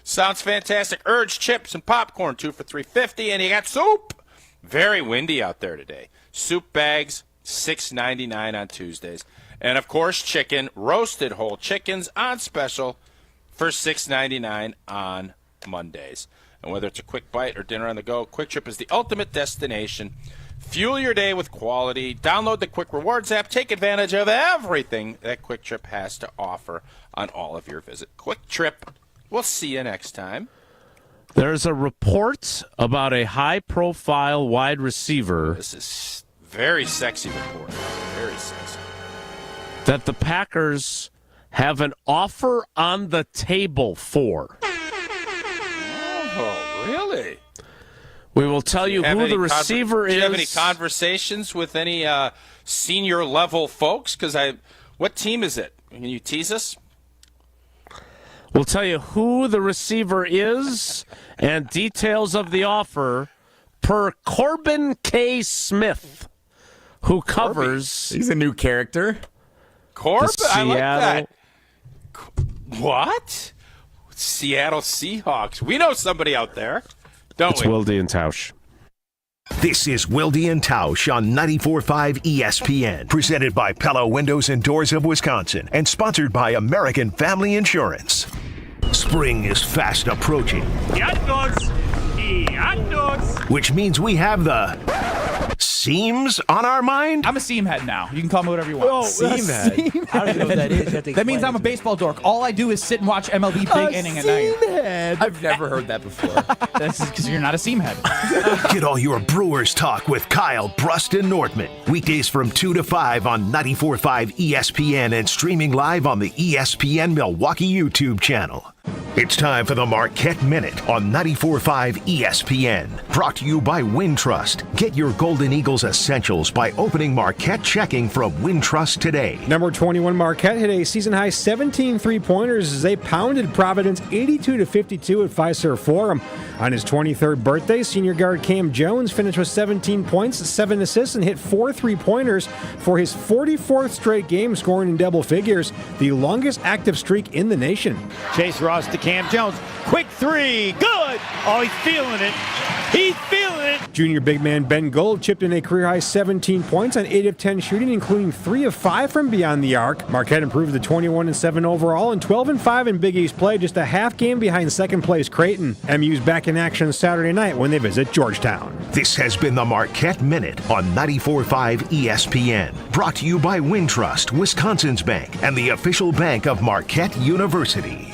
Sounds fantastic. Urge chips and popcorn, 2 for $3.50, and you got soup. Very windy out there today. Soup bags, $6.99 on Tuesdays. And, of course, chicken, roasted whole chickens on special for $6.99 on Mondays. And whether it's a quick bite or dinner on the go, Quick Trip is the ultimate destination. Fuel your day with quality. Download the Quick Rewards app. Take advantage of everything that Quick Trip has to offer on all of your visit. Quick Trip. We'll see you next time. There's a report about a high-profile wide receiver. This is very sexy report. Very sexy. That the Packers have an offer on the table for. Oh, really? We will tell you who the receiver is. Do you have any conversations with any senior-level folks? What team is it? Can you tease us? We'll tell you who the receiver is and details of the offer per Corbin K. Smith, who covers... He's a new character. Corbin? I like that. What? Seattle Seahawks. We know somebody out there, don't we? It's Wilde and Tausch. This is Wilde and Tausch on 94.5 ESPN, presented by Pella Windows and Doors of Wisconsin, and sponsored by American Family Insurance. Spring is fast approaching. Hot dogs! Hot dogs! Which means we have the seams on our mind? I'm a seam head now. You can call me whatever you want. Oh, seam head. I don't know what that is. That means I'm a baseball dork. All I do is sit and watch MLB big inning at night. Head. I've never heard that before. That's because you're not a seam head. Get all your Brewers talk with Kyle, Brust, and Nordman. Weekdays from 2 to 5 on 94.5 ESPN and streaming live on the ESPN Milwaukee YouTube channel. It's time for the Marquette Minute on 94.5 ESPN. Brought to you by Wintrust. Get your Golden Eagles essentials by opening Marquette checking from Wintrust today. Number 21 Marquette hit a season-high 17 three-pointers as they pounded Providence 82-52 at Fiserv Forum. On his 23rd birthday, senior guard Cam Jones finished with 17 points, 7 assists, and hit 4 three-pointers for his 44th straight game, scoring in double figures, the longest active streak in the nation. Chase Ross to Cam Jones. Quick three. Good. Oh, he's feeling it. He's feeling it. Junior big man Ben Gold chipped in a career-high 17 points on 8 of 10 shooting, including 3 of 5 from beyond the arc. Marquette improved to 21-7 overall and 12-5 in Big East play, just a half game behind second-place Creighton. MU's back in action Saturday night when they visit Georgetown. This has been the Marquette Minute on 94.5 ESPN. Brought to you by Wintrust, Wisconsin's bank, and the official bank of Marquette University.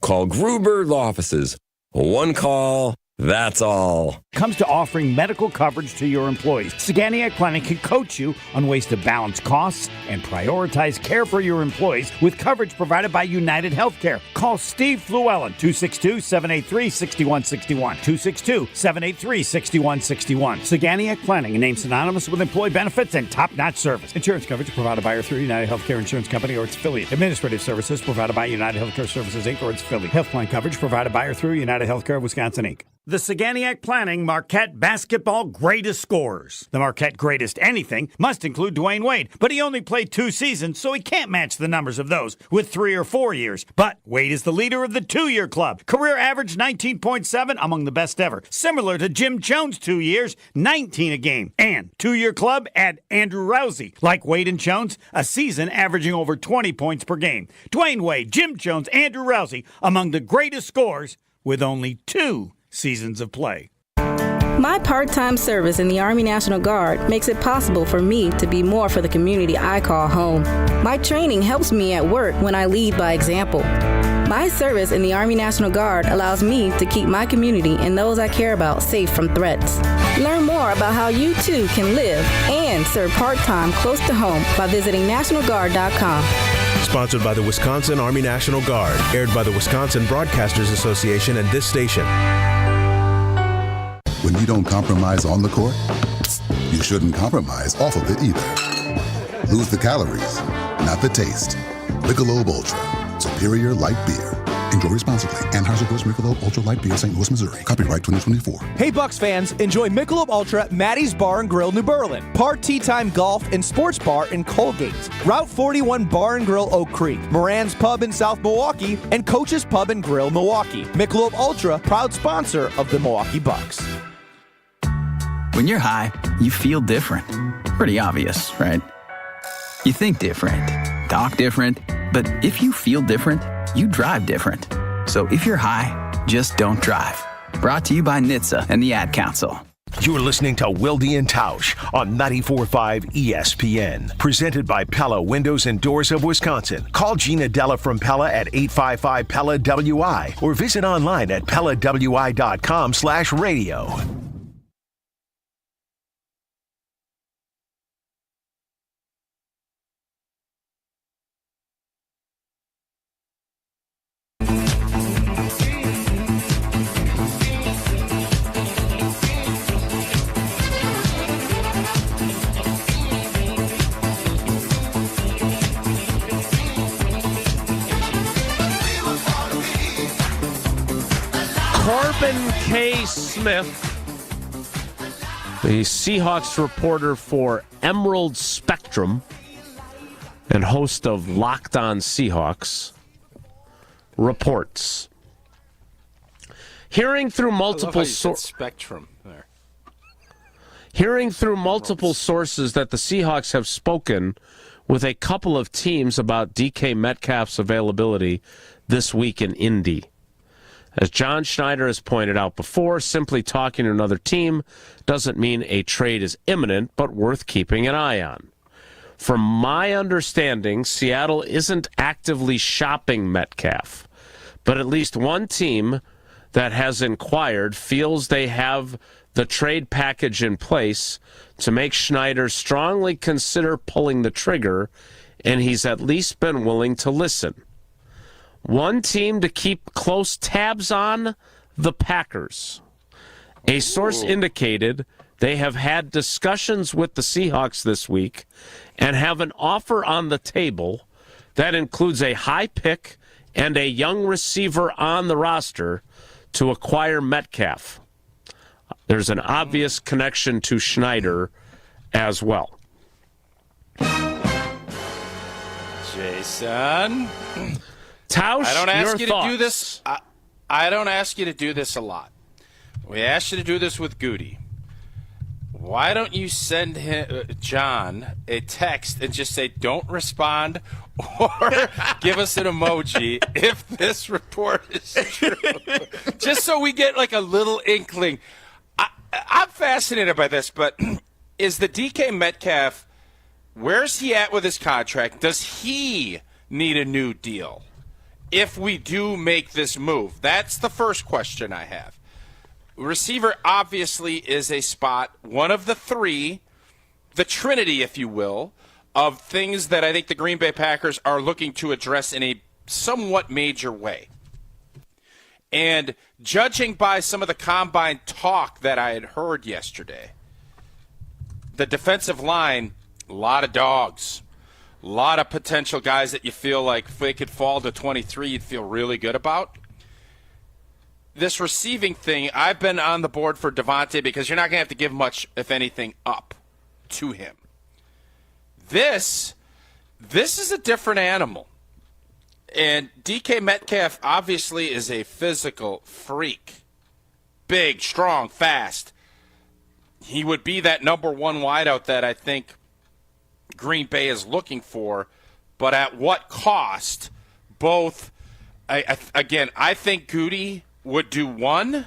Call Gruber Law Offices. One call, that's all. Comes to offering medical coverage to your employees. Saganiac Planning can coach you on ways to balance costs and prioritize care for your employees with coverage provided by United Healthcare. Call Steve Fluellen, 262-783-6161. 262-783-6161. Saganiac Planning, a name synonymous with employee benefits and top-notch service. Insurance coverage provided by or through United Healthcare Insurance Company or its affiliate. Administrative services provided by United Healthcare Services, Inc. or its affiliate. Health plan coverage provided by or through United Healthcare Wisconsin, Inc. The Saganiac Planning Marquette Basketball Greatest Scorers. The Marquette Greatest Anything must include Dwayne Wade, but he only played 2 seasons, so he can't match the numbers of those with 3 or 4 years. But Wade is the leader of the 2-year club. Career average 19.7, among the best ever. Similar to Jim Jones' 2 years, 19 a game. And 2-year club add Andrew Rousey. Like Wade and Jones, a season averaging over 20 points per game. Dwayne Wade, Jim Jones, Andrew Rousey, among the greatest scorers with only 2 seasons of play. My part-time service in the Army National Guard makes it possible for me to be more for the community I call home. My training helps me at work when I lead by example. My service in the Army National Guard allows me to keep my community and those I care about safe from threats. Learn more about how you too can live and men serve part-time close to home by visiting NationalGuard.com. Sponsored by the Wisconsin Army National Guard. Aired by the Wisconsin Broadcasters Association and this station. When you don't compromise on the court, you shouldn't compromise off of it either. Lose the calories, not the taste. Michelob Ultra. Superior light beer. Enjoy responsibly. Anheuser-Busch Michelob Ultra Light Beer, St. Louis, Missouri. Copyright 2024. Hey, Bucks fans, enjoy Michelob Ultra at Maddie's Bar and Grill, New Berlin. Par Tea Time Golf and Sports Bar in Colgate. Route 41 Bar and Grill, Oak Creek. Moran's Pub in South Milwaukee. And Coach's Pub and Grill, Milwaukee. Michelob Ultra, proud sponsor of the Milwaukee Bucks. When you're high, you feel different. Pretty obvious, right? You think different, talk different, but if you feel different, you drive different. So if you're high, just don't drive. Brought to you by NHTSA and the Ad Council. You're listening to Wilde and Tausch on 94.5 ESPN. Presented by Pella Windows and Doors of Wisconsin. Call Gina Della from Pella at 855-PELLA-WI or visit online at PellaWI.com/radio. Corbin K. Smith, the Seahawks reporter for Emerald Spectrum and host of Locked On Seahawks, reports. Hearing through multiple Spectrum there. Hearing through multiple sources that the Seahawks have spoken with a couple of teams about DK Metcalf's availability this week in Indy. As John Schneider has pointed out before, simply talking to another team doesn't mean a trade is imminent, but worth keeping an eye on. From my understanding, Seattle isn't actively shopping Metcalf, but at least one team that has inquired feels they have the trade package in place to make Schneider strongly consider pulling the trigger, and he's at least been willing to listen. One team to keep close tabs on, the Packers. A source indicated they have had discussions with the Seahawks this week and have an offer on the table that includes a high pick and a young receiver on the roster to acquire Metcalf. There's an obvious connection to Schneider as well. Jason. Tausch, I don't ask you thoughts. to do this. I don't ask you to do this a lot. We asked you to do this with Gutey. Why don't you send him, John a text and just say, don't respond or give us an emoji if this report is true? Just so we get like a little inkling. I'm fascinated by this, but is the DK Metcalf, where's he at with his contract? Does he need a new deal if we do make this move? That's the first question I have. Receiver obviously is a spot, one of the three, the trinity, if you will, of things that I think the Green Bay Packers are looking to address in a somewhat major way. And judging by some of the combine talk that I had heard yesterday, the defensive line, a lot of dogs, a lot of potential guys that you feel like if they could fall to 23, you'd feel really good about. This receiving thing, I've been on the board for Devontae because you're not going to have to give much, if anything, up to him. This is a different animal. And DK Metcalf obviously is a physical freak. Big, strong, fast. He would be that number one wideout that I think Green Bay is looking for. But at what cost? Both, I think Gutey would do one.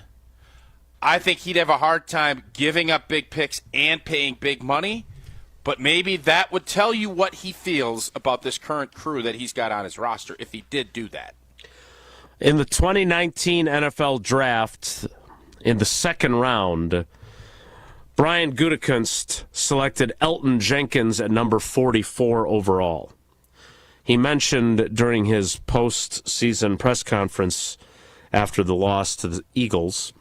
I think he'd have a hard time giving up big picks and paying big money. But maybe that would tell you what he feels about this current crew that he's got on his roster if he did do that. In the 2019 NFL Draft, in the second round, Brian Gutekunst selected Elton Jenkins at number 44 overall. He mentioned during his post-season press conference after the loss to the Eagles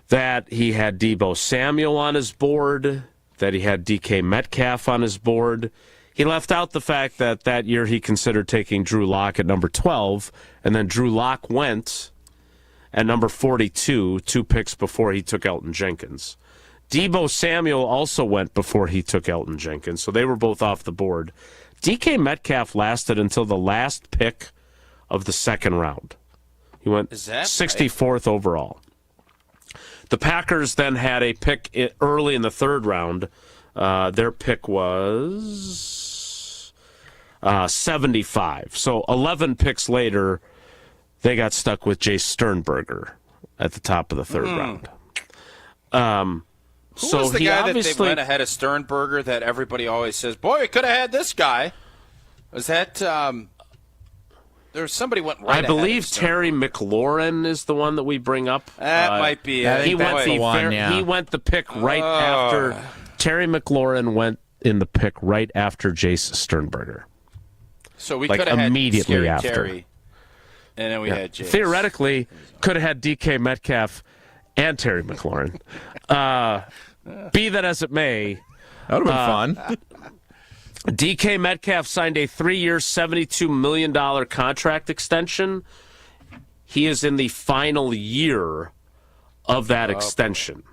that he had Deebo Samuel on his board, that he had DK Metcalf on his board. He left out the fact that year he considered taking Drew Lock at number 12, and then Drew Lock went at number 42, 2 picks before he took Elton Jenkins. Deebo Samuel also went before he took Elton Jenkins, so they were both off the board. DK Metcalf lasted until the last pick of the second round. He went 64th overall. The Packers then had a pick early in the third round. Their pick was 75. So 11 picks later, they got stuck with Jace Sternberger at the top of the third round. Who was the guy that they went ahead of Sternberger that everybody always says, boy, we could have had this guy? Was that there's somebody went right ahead? I believe Terry McLaurin is the one that we bring up. That might be it. He went he went the pick right after Terry McLaurin went in the pick right after Jace Sternberger. So we could have immediately had after. Terry, and then we had Jace. Theoretically, could have had DK Metcalf and Terry McLaurin. Be that as it may, that would have been fun. DK Metcalf signed a 3-year, $72 million contract extension. He is in the final year of that extension.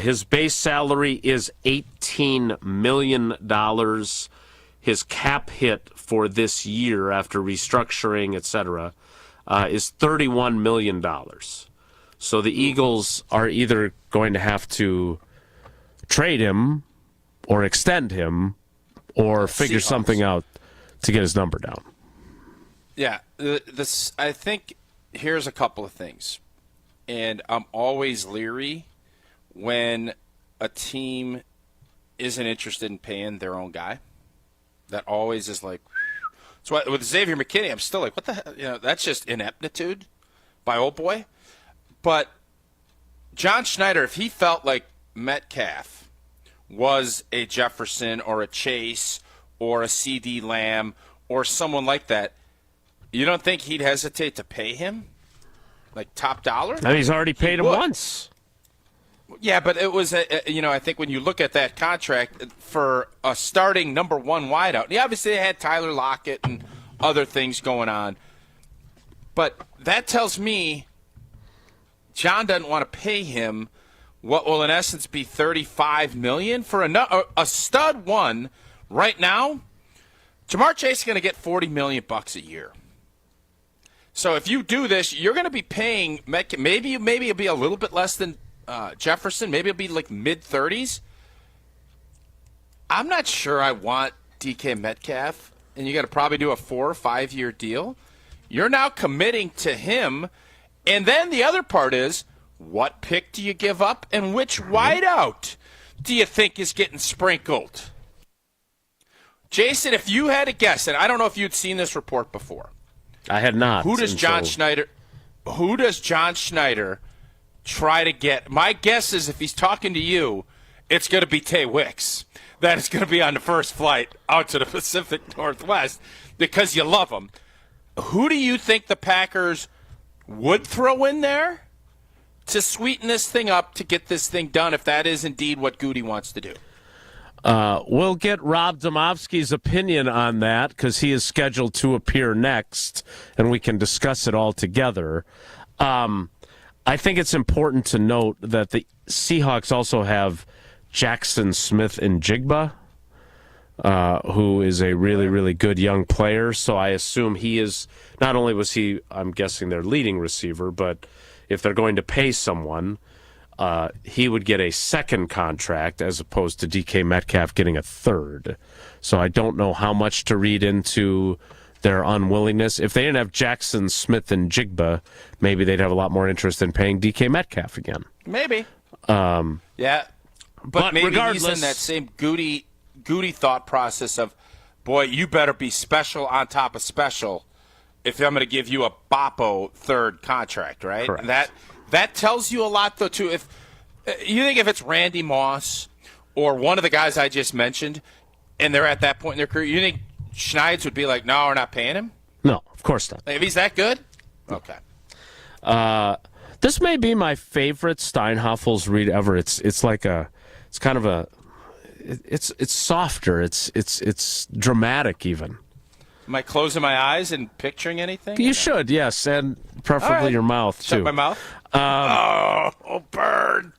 His base salary is $18 million. His cap hit for this year after restructuring, etc., is $31 million. So the Eagles are either going to have to trade him or extend him or figure something out to get his number down. Yeah, I think here's a couple of things. And I'm always leery when a team isn't interested in paying their own guy. That always is like, so with Xavier McKinney, I'm still like, what the hell? You know, that's just ineptitude by old boy. But John Schneider, if he felt like Metcalf was a Jefferson or a Chase or a CD Lamb or someone like that, you don't think he'd hesitate to pay him? Like top dollar? I mean, he's already paid him once. Yeah, but it was, I think when you look at that contract for a starting number one wideout, obviously they had Tyler Lockett and other things going on. But that tells me John doesn't want to pay him what will in essence be $35 million for a stud one right now. Jamar Chase is going to get $40 million a year. So if you do this, you're going to be paying maybe it'll be a little bit less than Jefferson. Maybe it'll be like mid-30s. I'm not sure I want DK Metcalf, and you got to probably do a 4 or 5 year deal. You're now committing to him, and then the other part is, what pick do you give up, and which wideout do you think is getting sprinkled? Jason, if you had to guess, and I don't know if you'd seen this report before. I had not. Who does John Schneider try to get? My guess is if he's talking to you, it's going to be Tay Wicks. That is going to be on the first flight out to the Pacific Northwest because you love him. Who do you think the Packers would throw in there to sweeten this thing up to get this thing done if that is indeed what Gutey wants to do? We'll get Rob Domofsky's opinion on that because he is scheduled to appear next, and we can discuss it all together. I think it's important to note that the Seahawks also have Jackson Smith-Njigba, who is a really, really good young player. So I assume he is, not only was he, I'm guessing, their leading receiver, but if they're going to pay someone, he would get a second contract as opposed to DK Metcalf getting a third. So I don't know how much to read into their unwillingness. If they didn't have Jackson Smith-Njigba, maybe they'd have a lot more interest in paying DK Metcalf again. Maybe. Yeah. But maybe regardless, he's in that same Gutey thought process of, boy, you better be special on top of special if I'm going to give you a Boppo third contract, right? Correct. That tells you a lot, though, too. You think if it's Randy Moss or one of the guys I just mentioned, and they're at that point in their career, you think Schneid's would be like, no, we're not paying him? No, of course not. If he's that good? Okay. This may be my favorite Steinhafels read ever. It's softer. It's dramatic even. Am I closing my eyes and picturing anything? You should, yes, and preferably your mouth too. Shut my mouth. Burn!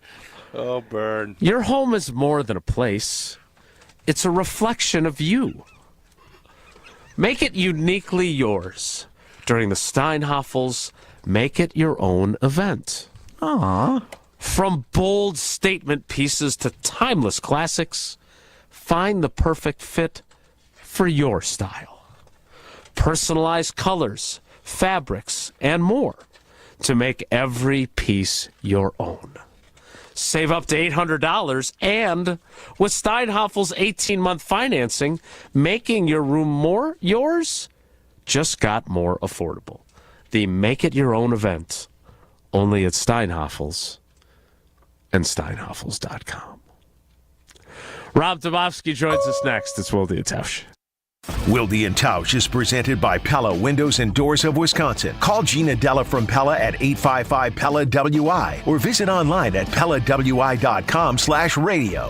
Oh, burn! Your home is more than a place; it's a reflection of you. Make it uniquely yours during the Steinhafels Make It Your Own event. Aww. From bold statement pieces to timeless classics, find the perfect fit for your style. Personalized colors, fabrics, and more to make every piece your own. Save up to $800, and with Steinhafels 18-month financing, making your room more yours just got more affordable. The Make It Your Own event, only at Steinhafels and Steinhafels.com. Rob Domofsky joins us next. It's Wilde and Tausch. Wilde and Tausch is presented by Pella Windows and Doors of Wisconsin. Call Gina Della from Pella at 855-PELLA-WI or visit online at PellaWI.com/radio.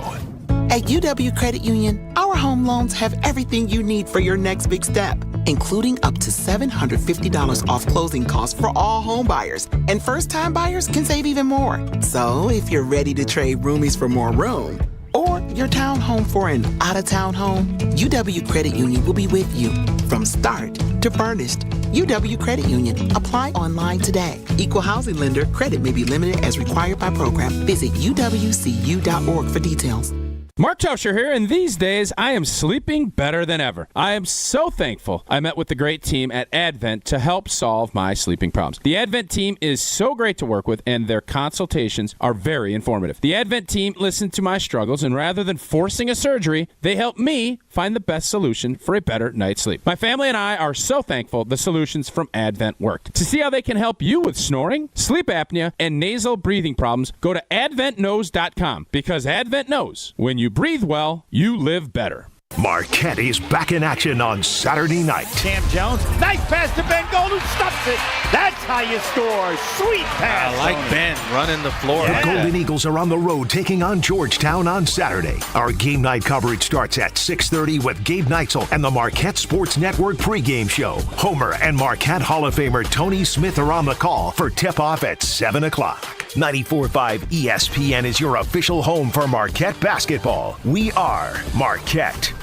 At UW Credit Union, our home loans have everything you need for your next big step, including up to $750 off closing costs for all home buyers. And first-time buyers can save even more. So if you're ready to trade roomies for more room, or your townhome for an out-of-town home, UW Credit Union will be with you from start to furnished. UW Credit Union. Apply online today. Equal housing lender. Credit may be limited as required by program. Visit uwcu.org for details. Mark Tauscher here, and these days I am sleeping better than ever. I am so thankful I met with the great team at Advent to help solve my sleeping problems. The Advent team is so great to work with, and their consultations are very informative. The Advent team listened to my struggles, and rather than forcing a surgery, they helped me find the best solution for a better night's sleep. My family and I are so thankful the solutions from Advent worked. To see how they can help you with snoring, sleep apnea, and nasal breathing problems, go to adventknows.com, because Advent knows when you breathe well, you live better. Marquette is back in action on Saturday night. Cam Jones, nice pass to Ben Gold, who stuffs it. That's how you score. Sweet pass. I like Ben running the floor. The Golden Eagles are on the road taking on Georgetown on Saturday. Our game night coverage starts at 6:30 with Gabe Neitzel and the Marquette Sports Network pregame show. Homer and Marquette Hall of Famer Tony Smith are on the call for tip-off at 7 o'clock. 94.5 ESPN is your official home for Marquette basketball. We are Marquette.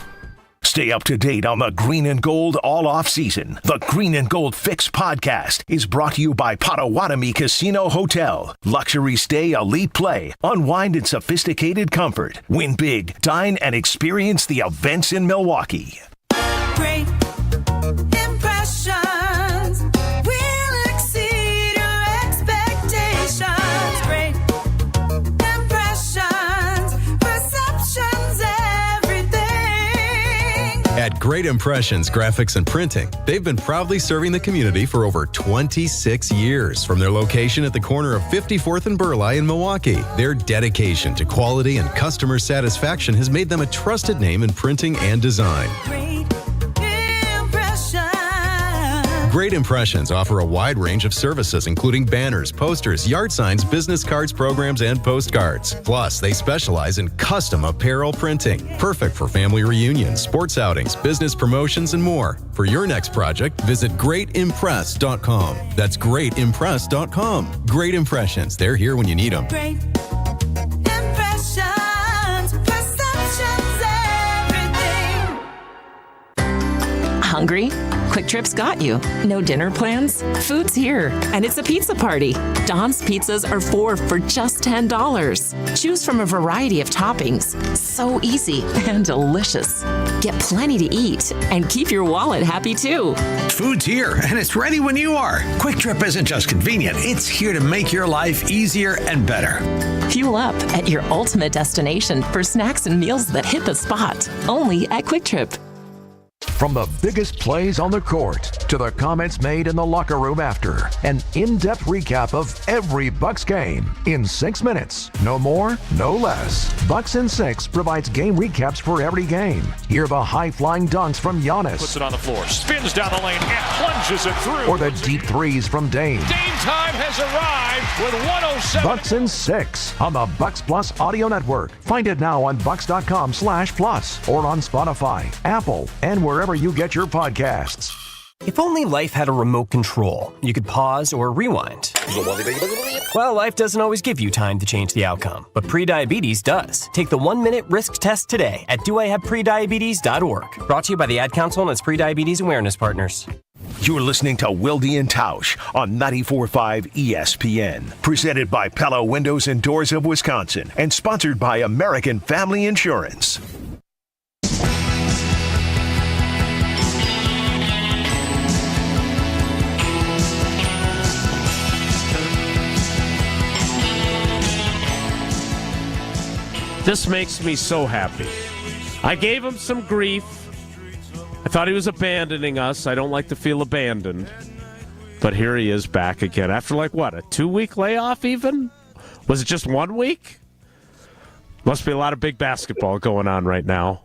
Stay up to date on the Green and Gold all off season. The Green and Gold Fix podcast is brought to you by Potawatomi Casino Hotel. Luxury stay, elite play, unwind in sophisticated comfort. Win big, dine, and experience the events in Milwaukee. Great impressions will exceed your expectations. Great impressions, perceptions, everything. At Great Impressions Graphics and Printing, they've been proudly serving the community for over 26 years. From their location at the corner of 54th and Burleigh in Milwaukee, their dedication to quality and customer satisfaction has made them a trusted name in printing and design. Great Impressions offer a wide range of services, including banners, posters, yard signs, business cards, programs, and postcards. Plus, they specialize in custom apparel printing, perfect for family reunions, sports outings, business promotions, and more. For your next project, visit greatimpress.com. That's greatimpress.com. Great Impressions. They're here when you need them. Great impressions, perceptions, everything. Hungry? Quick Trip's got you. No dinner plans? Food's here, and it's a pizza party. Don's pizzas are 4 for just $10. Choose from a variety of toppings. So easy and delicious. Get plenty to eat and keep your wallet happy too. Food's here, and it's ready when you are. Quick Trip isn't just convenient, it's here to make your life easier and better. Fuel up at your ultimate destination for snacks and meals that hit the spot. Only at Quick Trip. From the biggest plays on the court to the comments made in the locker room after, an in-depth recap of every Bucks game in 6 minutes. No more, no less. Bucks in 6 provides game recaps for every game. Hear the high-flying dunks from Giannis. Puts it on the floor, spins down the lane, and plunges it through. Or the deep threes from Dame. Dame time has arrived with 107. Bucks in 6 on the Bucks Plus audio network. Find it now on bucks.com/plus or on Spotify, Apple, and wherever you get your podcasts. If only life had a remote control, you could pause or rewind. Well, life doesn't always give you time to change the outcome, but prediabetes does. Take the 1-minute risk test today at doihaveprediabetes.org. Brought to you by the Ad Council and its prediabetes awareness partners. You're listening to Wilde and Tausch on 94.5 ESPN. Presented by Pella Windows and Doors of Wisconsin and sponsored by American Family Insurance. This makes me so happy. I gave him some grief. I thought he was abandoning us. I don't like to feel abandoned. But here he is back again. After a 2-week layoff even? Was it just 1 week? Must be a lot of big basketball going on right now.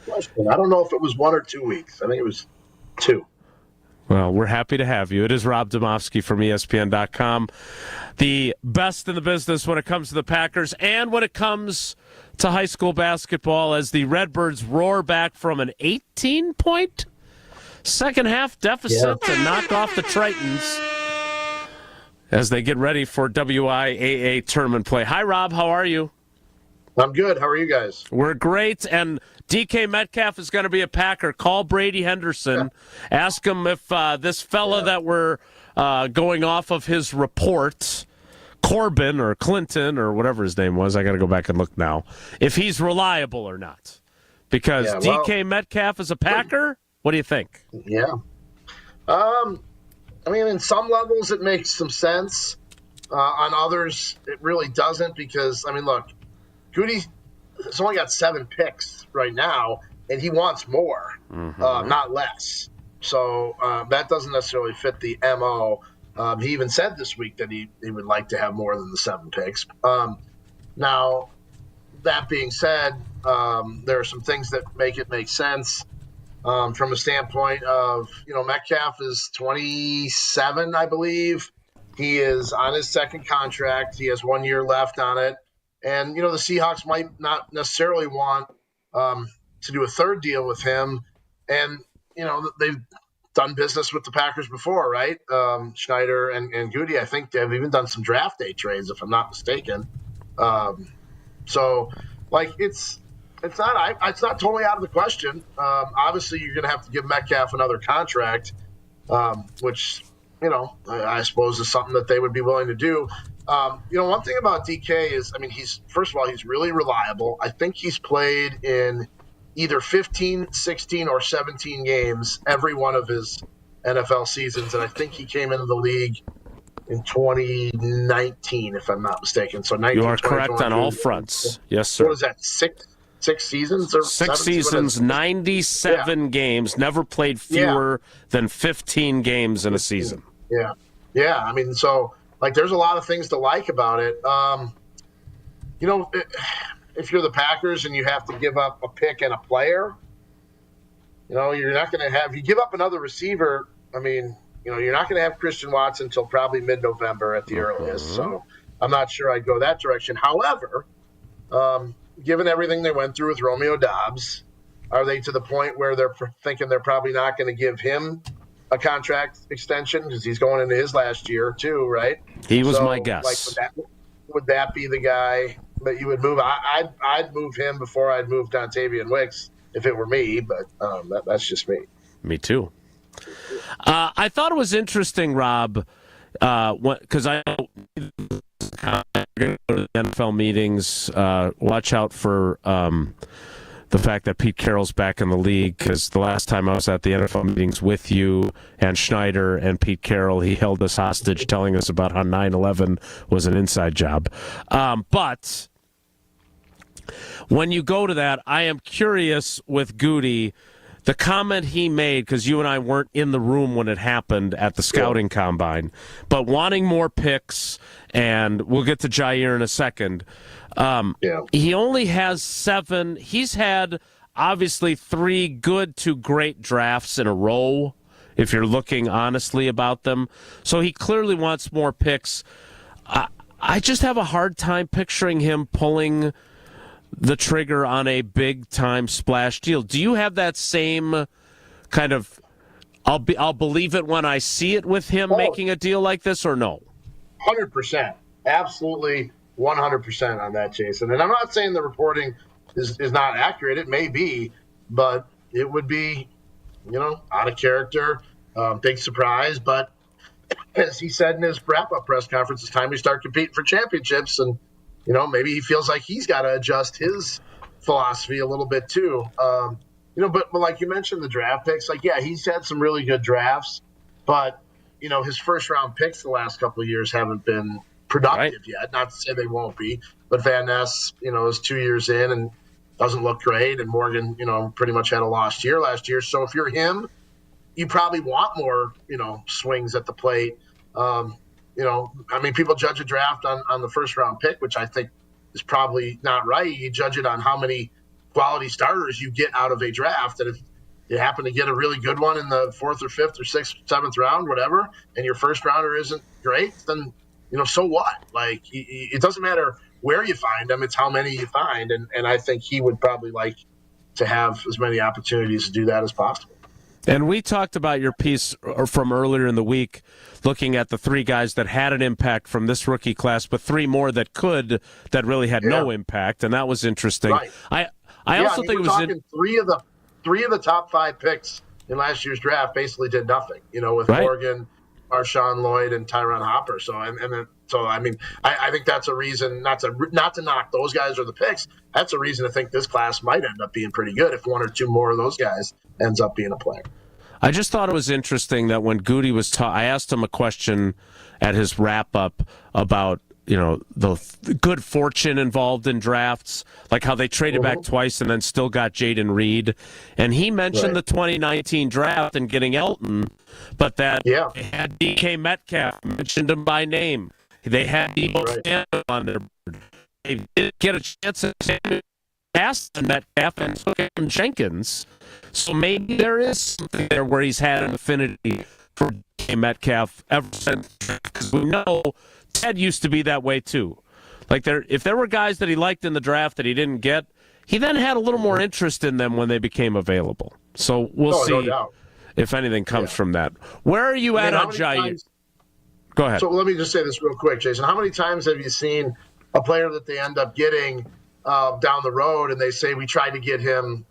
I don't know if it was 1 or 2 weeks. I think it was 2. Well, we're happy to have you. It is Rob Domofsky from ESPN.com. The best in the business when it comes to the Packers and when it comes to high school basketball as the Redbirds roar back from an 18-point second-half deficit to knock off the Tritons as they get ready for WIAA tournament play. Hi, Rob. How are you? I'm good. How are you guys? We're great, and DK Metcalf is going to be a Packer. Call Brady Henderson. Ask him if this fella that we're going off of his report, Corbin or Clinton or whatever his name was, I got to go back and look now, if he's reliable or not. Because DK Metcalf is a Packer? What do you think? Yeah. I mean, in some levels it makes some sense. On others, it really doesn't because, I mean, look, Gutey has only got 7 picks right now, and he wants more, not less. So that doesn't necessarily fit the MO. He even said this week that he would like to have more than the 7 picks. Now, that being said, there are some things that make it make sense from a standpoint of, Metcalf is 27, I believe. He is on his second contract. He has 1 year left on it. And, the Seahawks might not necessarily want to do a third deal with him. And, they've done business with the Packers before, right? Schneider and Gutey, I think they've even done some draft day trades, if I'm not mistaken. It's not totally out of the question. Obviously, you're going to have to give Metcalf another contract, which, I suppose is something that they would be willing to do. One thing about DK is, first of all, he's really reliable. I think he's played in either 15, 16, or 17 games every one of his NFL seasons, and I think he came into the league in 2019, if I'm not mistaken. So 19, you are correct on all fronts. Yes, sir. What is that, six seasons? Or 6 seasons, 97 games, never played fewer than 15 games in a season. Yeah. There's a lot of things to like about it. If you're the Packers and you have to give up a pick and a player, you're not going to have – you give up another receiver, you're not going to have Christian Watson until probably mid-November at the earliest. So I'm not sure I'd go that direction. However, given everything they went through with Romeo Doubs, are they to the point where they're thinking they're probably not going to give him a contract extension because he's going into his last year too, right? He was my guess. Would that be the guy that you would move? I'd move him before I'd move Dontavian Wicks if it were me, but that's just me. Me too. I thought it was interesting, Rob, because I know go to NFL meetings. Watch out for the fact that Pete Carroll's back in the league, because the last time I was at the NFL meetings with you and Schneider and Pete Carroll, he held us hostage telling us about how 9/11 was an inside job. But when you go to that, I am curious with Gutey, the comment he made, because you and I weren't in the room when it happened at the scouting combine, but wanting more picks, and we'll get to Jair in a second. He only has 7. He's had, obviously, 3 good to great drafts in a row, if you're looking honestly about them. So he clearly wants more picks. I just have a hard time picturing him pulling the trigger on a big-time splash deal. Do you have that same kind of, I'll believe it when I see it with him making a deal like this, or no? 100%. Absolutely 100% on that, Jason. And I'm not saying the reporting is not accurate. It may be, but it would be, out of character, big surprise. But as he said in his wrap-up press conference, it's time we start competing for championships. And, maybe he feels like he's got to adjust his philosophy a little bit too. But like you mentioned, the draft picks, he's had some really good drafts, but, his first-round picks the last couple of years haven't been productive yet. Not to say they won't be, but Van Ness, is 2 years in and doesn't look great, and Morgan, pretty much had a lost year last year. So if you're him, you probably want more, swings at the plate. People judge a draft on the first-round pick, which I think is probably not right. You judge it on how many quality starters you get out of a draft, and if you happen to get a really good one in the 4th or 5th or 6th, 7th round, whatever, and your first-rounder isn't great, then, so what? It doesn't matter where you find them, it's how many you find, and I think he would probably like to have as many opportunities to do that as possible. And we talked about your piece from earlier in the week, looking at the 3 guys that had an impact from this rookie class, but 3 more that really had no impact, and that was interesting. Right. I also think it was talking 3 of the top 5 picks in last year's draft basically did nothing. With Morgan, Marshawn Lloyd, and Tyron Hopper. So I think that's a reason not to knock those guys or the picks. That's a reason to think this class might end up being pretty good if 1 or 2 more of those guys ends up being a player. I just thought it was interesting that when Gutey was I asked him a question at his wrap-up about, the good fortune involved in drafts, like how they traded back twice and then still got Jaden Reed. And he mentioned the 2019 draft and getting Elton, but that they had DK Metcalf, mentioned him by name. They had Debo Samuel on their board. They didn't get a chance to pass the Metcalf and took him Jenkins. So maybe there is something there where he's had an affinity for DK Metcalf ever since, because we know Ted used to be that way too. If there were guys that he liked in the draft that he didn't get, he then had a little more interest in them when they became available. So we'll see if anything comes from that. Where are you at on Jair? Go ahead. So let me just say this real quick, Jason. How many times have you seen a player that they end up getting down the road and they say, we tried to get him,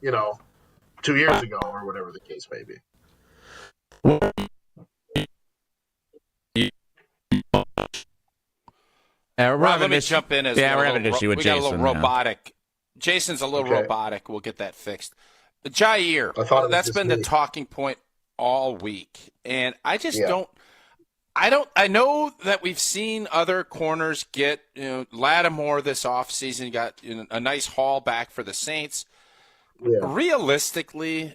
2 years ago or whatever the case may be? Let me jump in. We're having an issue with Jason. We got a little robotic. Jason's a little robotic. We'll get that fixed. Jair, that's been the talking point all week. And I just don't – I know that we've seen other corners get, Lattimore this offseason got a nice haul back for the Saints. Yeah. Realistically,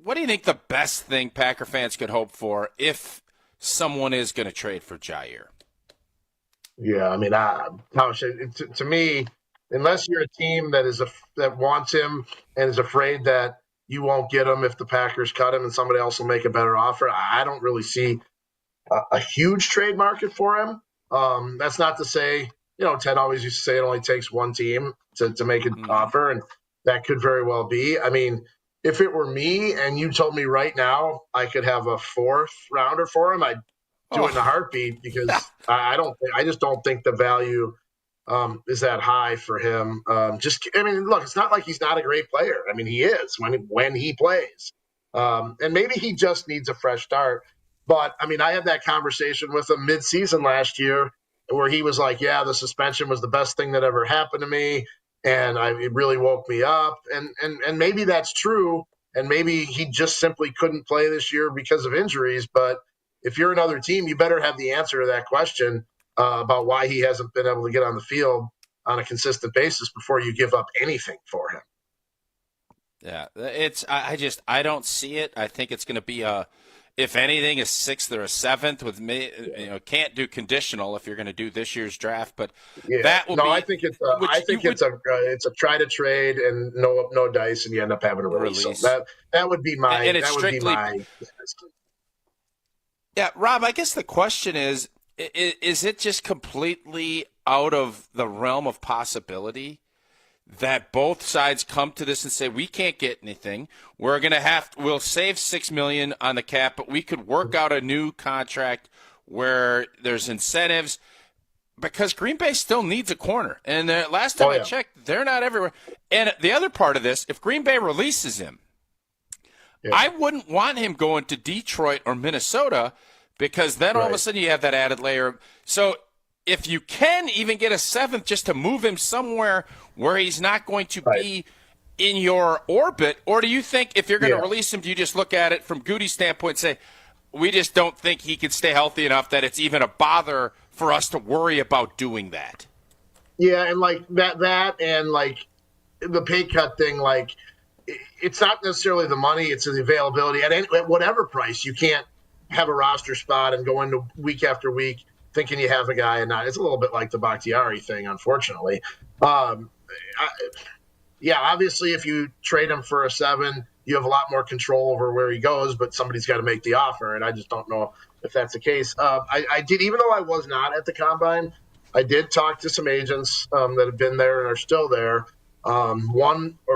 what do you think the best thing Packer fans could hope for if someone is going to trade for Jair? Yeah, to me, unless you're a team that wants him and is afraid that you won't get him if the Packers cut him and somebody else will make a better offer, I don't really see a huge trade market for him. That's not to say, Ted always used to say it only takes one team to make an offer, and that could very well be. If it were me and you told me right now I could have a 4th rounder for him, I'd do it in a heartbeat, because I just don't think the value is that high for him. Look, it's not like he's not a great player. He is when he plays. And maybe he just needs a fresh start. But, I had that conversation with him mid-season last year where he was like, yeah, the suspension was the best thing that ever happened to me, and it really woke me up. And maybe that's true, and maybe he just simply couldn't play this year because of injuries. But if you're another team, you better have the answer to that question about why he hasn't been able to get on the field on a consistent basis before you give up anything for him. Yeah, I don't see it. I think it's going to be if anything, a 6th or a 7th with me. Can't do conditional if you're going to do this year's draft, but that will be. I think it's a try to trade and no dice, and you end up having a release. So that would be my. And it's that strictly. Would be my, yeah, Rob. I guess the question is it just completely out of the realm of possibility that both sides come to this and say, we can't get anything. We'll save $6 million on the cap, but we could work out a new contract where there's incentives because Green Bay still needs a corner. And last time I checked, they're not everywhere. And the other part of this, if Green Bay releases him, I wouldn't want him going to Detroit or Minnesota because then all of a sudden you have that added layer. So if you can even get a 7th just to move him somewhere where he's not going to be in your orbit, or do you think if you're going to release him, do you just look at it from Gutey's standpoint and say, we just don't think he can stay healthy enough that it's even a bother for us to worry about doing that? Yeah, and like that and like the pay cut thing, like it's not necessarily the money, it's the availability. At whatever price, you can't have a roster spot and go into week after week thinking you have a guy and not. It's a little bit like the Bakhtiari thing, unfortunately. Obviously, if you trade him for a 7, you have a lot more control over where he goes, but somebody's got to make the offer, and I just don't know if that's the case. I did, even though I was not at the Combine, I did talk to some agents that have been there and are still there,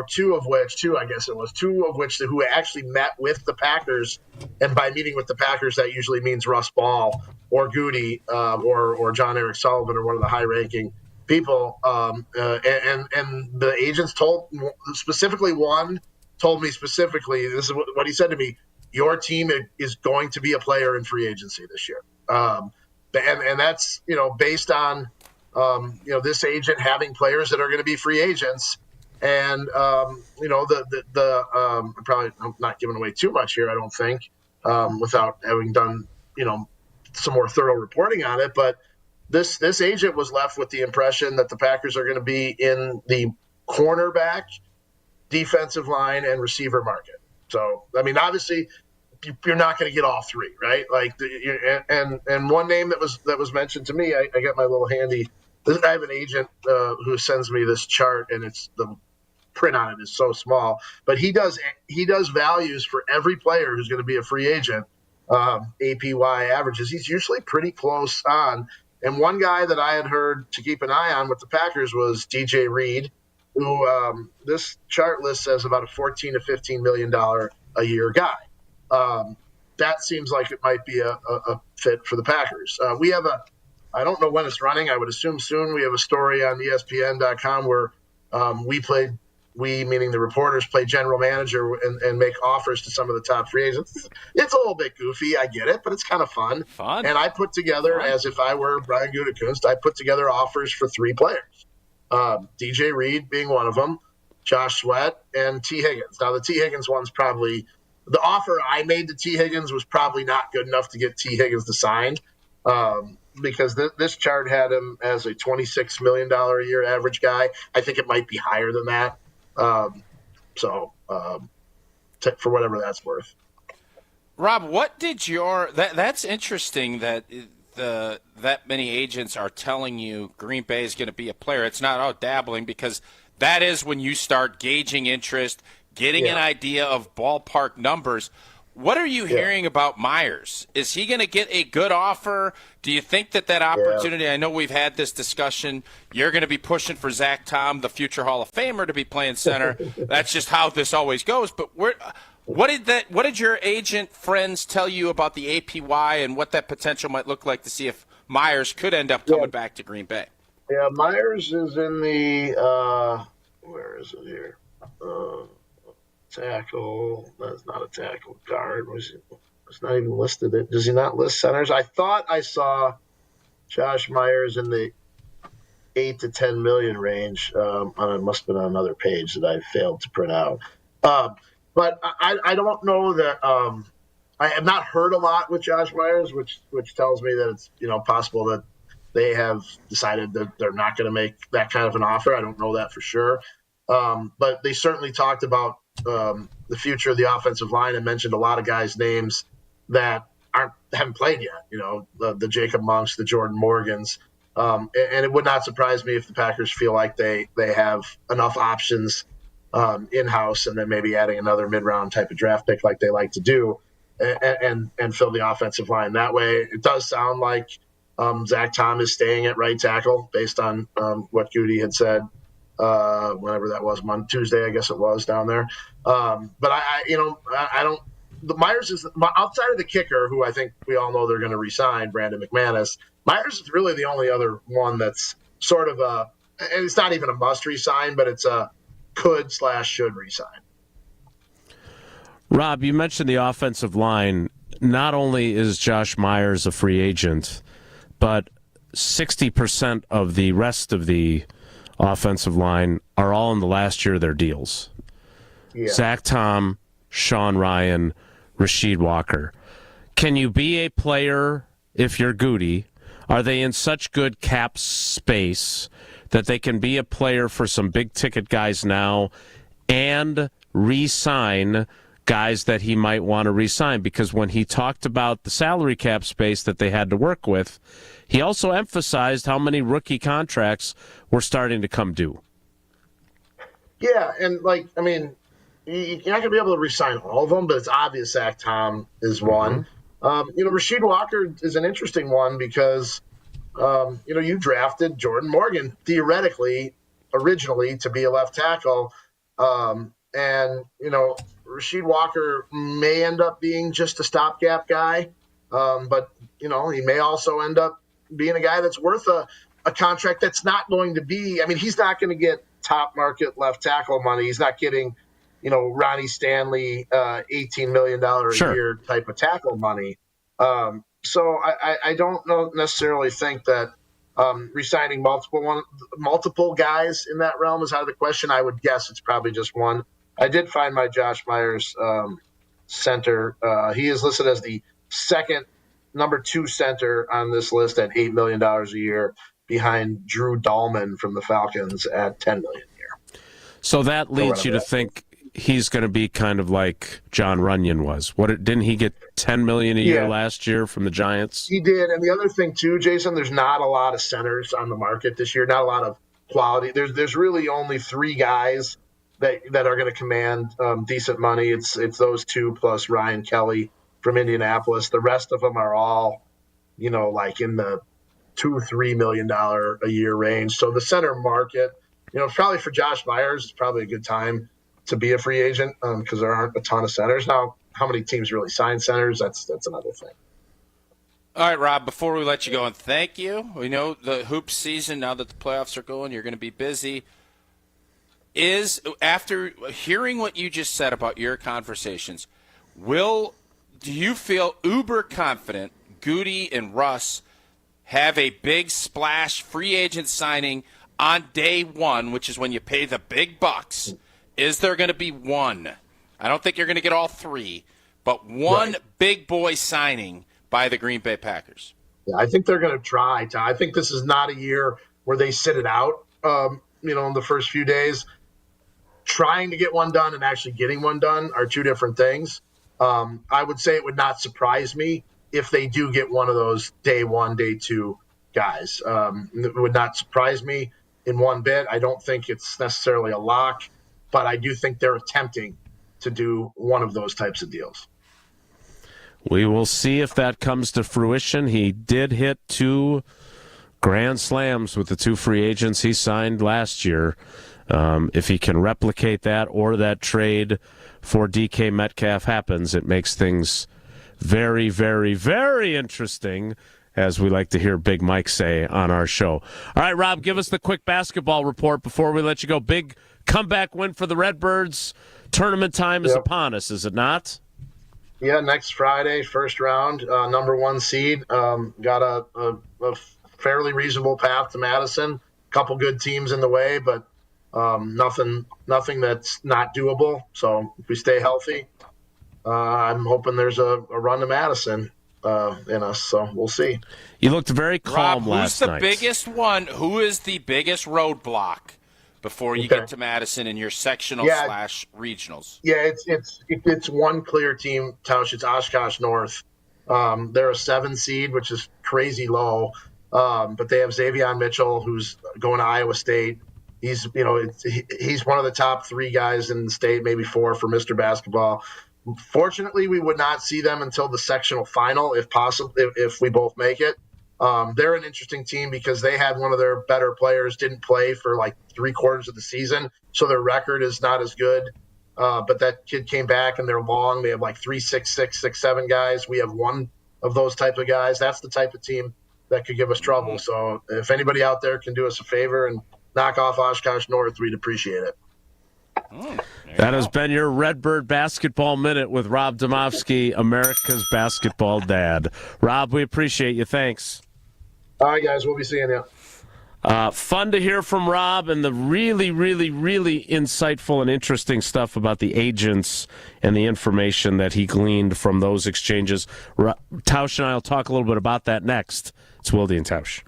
two of which who actually met with the Packers, and by meeting with the Packers, that usually means Russ Ball or Gutey or John Eric Sullivan or one of the high-ranking people. And the agents told me specifically, this is what he said to me: your team is going to be a player in free agency this year, and that's based on. This agent having players that are going to be free agents, and I'm probably not giving away too much here, I don't think, without having done some more thorough reporting on it. But this agent was left with the impression that the Packers are going to be in the cornerback, defensive line, and receiver market. So I mean, obviously, you're not going to get all three, right? Like, and one name that was mentioned to me, I got my little handy. I have an agent who sends me this chart, and it's the print on it is so small. But he does values for every player who's going to be a free agent, APY averages. He's usually pretty close on. And one guy that I had heard to keep an eye on with the Packers was DJ Reed, who this chart list says about a $14 to $15 million a year guy. That seems like it might be a fit for the Packers. We have I don't know when it's running. I would assume soon. We have a story on ESPN.com where we meaning the reporters, play general manager and make offers to some of the top free agents. It's a little bit goofy, I get it, but it's kind of fun. And I put together, as if I were Brian Gutekunst, I put together offers for 3 players. DJ Reed being one of them, Josh Sweat, and T. Higgins. Now, the T. Higgins one's probably – the offer I made to T. Higgins was probably not good enough to get T. Higgins to sign. Because this chart had him as a $26 million a year average guy. I think it might be higher than that. For whatever that's worth. Rob, what did that's interesting that that many agents are telling you Green Bay is going to be a player. It's not dabbling, because that is when you start gauging interest, getting an idea of ballpark numbers. What are you hearing about Myers? Is he going to get a good offer? Do you think that opportunity – I know we've had this discussion. You're going to be pushing for Zach Tom, the future Hall of Famer, to be playing center. That's just how this always goes. But what did your agent friends tell you about the APY and what that potential might look like to see if Myers could end up coming back to Green Bay? Yeah, Myers is in the where is it here? Tackle. That's not a tackle. Guard. It's not even listed. Does he not list centers? I thought I saw Josh Myers in the 8 to 10 million range. It must have been on another page that I failed to print out. But I don't know that. I have not heard a lot with Josh Myers, which tells me that it's possible that they have decided that they're not going to make that kind of an offer. I don't know that for sure. But they certainly talked about the future of the offensive line and mentioned a lot of guys' names that haven't played yet. The Jacob Monks, the Jordan Morgans. And it would not surprise me if the Packers feel like they have enough options in-house and then maybe adding another mid-round type of draft pick like they like to do and fill the offensive line that way. It does sound like Zach Tom is staying at right tackle based on what Gutey had said whenever that was, Tuesday, I guess it was down there. But I don't. The Myers is outside of the kicker, who I think we all know they're going to re-sign, Brandon McManus. Myers is really the only other one that's sort of and it's not even a must re-sign, but it's a could/should re-sign. Rob, you mentioned the offensive line. Not only is Josh Myers a free agent, but 60% of the rest of the offensive line are all in the last year of their deals. Yeah. Zach Tom, Sean Ryan, Rasheed Walker. Can you be a player if you're Gutey? Are they in such good cap space that they can be a player for some big-ticket guys now and re-sign guys that he might want to re-sign? Because when he talked about the salary cap space that they had to work with, he also emphasized how many rookie contracts were starting to come due. Yeah, and you're not going to be able to re-sign all of them, but it's obvious Zach Tom is one. Rasheed Walker is an interesting one because, you drafted Jordan Morgan theoretically, originally, to be a left tackle. And Rasheed Walker may end up being just a stopgap guy, but, he may also end up being a guy that's worth a contract that's not going to be – he's not going to get top market left tackle money. He's not getting – Ronnie Stanley, $18 million a year type of tackle money. So I don't necessarily think that re-signing multiple guys in that realm is out of the question. I would guess it's probably just one. I did find my Josh Myers center. He is listed as the number 2 center on this list at $8 million a year, behind Drew Dahlman from the Falcons at $10 million a year. So that leads you to think he's going to be kind of like John Runyon was. Didn't he get $10 million a year last year from the Giants? He did. And the other thing too, Jason, there's not a lot of centers on the market this year. Not a lot of quality. There's really only 3 guys that are going to command decent money. It's those 2 plus Ryan Kelly from Indianapolis. The rest of them are all, in the $2-3 million a year range. So the center market, probably for Josh Myers, it's probably a good time to be a free agent because there aren't a ton of centers. Now, how many teams really sign centers, that's another thing. All right, Rob, before we let you go, and thank you. We know the hoop season, now that the playoffs are going, you're going to be busy. After hearing what you just said about your conversations, do you feel uber confident Gutey and Russ have a big splash free agent signing on day one, which is when you pay the big bucks? Is there going to be one? I don't think you're going to get all 3, but one big boy signing by the Green Bay Packers. Yeah, I think they're going to try. I think this is not a year where they sit it out, in the first few days. Trying to get one done and actually getting one done are 2 different things. I would say it would not surprise me if they do get one of those day 1, day 2 guys. It would not surprise me in one bit. I don't think it's necessarily a lock, but I do think they're attempting to do one of those types of deals. We will see if that comes to fruition. He did hit 2 grand slams with the 2 free agents he signed last year. If he can replicate that or that trade for DK Metcalf happens, it makes things very, very, very interesting, as we like to hear Big Mike say on our show. All right, Rob, give us the quick basketball report before we let you go. Big comeback win for the Redbirds. Tournament time is upon us, is it not? Yeah, next Friday, first round, number 1 seed. Got a fairly reasonable path to Madison. Couple good teams in the way, but nothing that's not doable. So if we stay healthy, I'm hoping there's a run to Madison in us. So we'll see. You looked very calm Rob, last night. Who's the biggest one? Who is the biggest roadblock before you get to Madison in your sectional / regionals. Yeah, it's one clear team, Tausch. It's Oshkosh North. They're a 7 seed, which is crazy low. But they have Xavier Mitchell, who's going to Iowa State. He's one of the top 3 guys in the state, maybe 4 for Mr. Basketball. Fortunately, we would not see them until the sectional final, if possible, if we both make it. They're an interesting team because they had one of their better players didn't play for like 3/4 of the season, so their record is not as good. But that kid came back, and they're long. They have like 3, 6, 6, 6, 7 guys. We have one of those type of guys. That's the type of team that could give us trouble. So if anybody out there can do us a favor and knock off Oshkosh North, we'd appreciate it. That has been your Redbird Basketball Minute with Rob Domofsky, America's basketball dad. Rob, we appreciate you. Thanks. All right, guys. We'll be seeing you. Fun to hear from Rob and the really, really, really insightful and interesting stuff about the agents and the information that he gleaned from those exchanges. Tausch and I will talk a little bit about that next. It's Wilde and Tausch.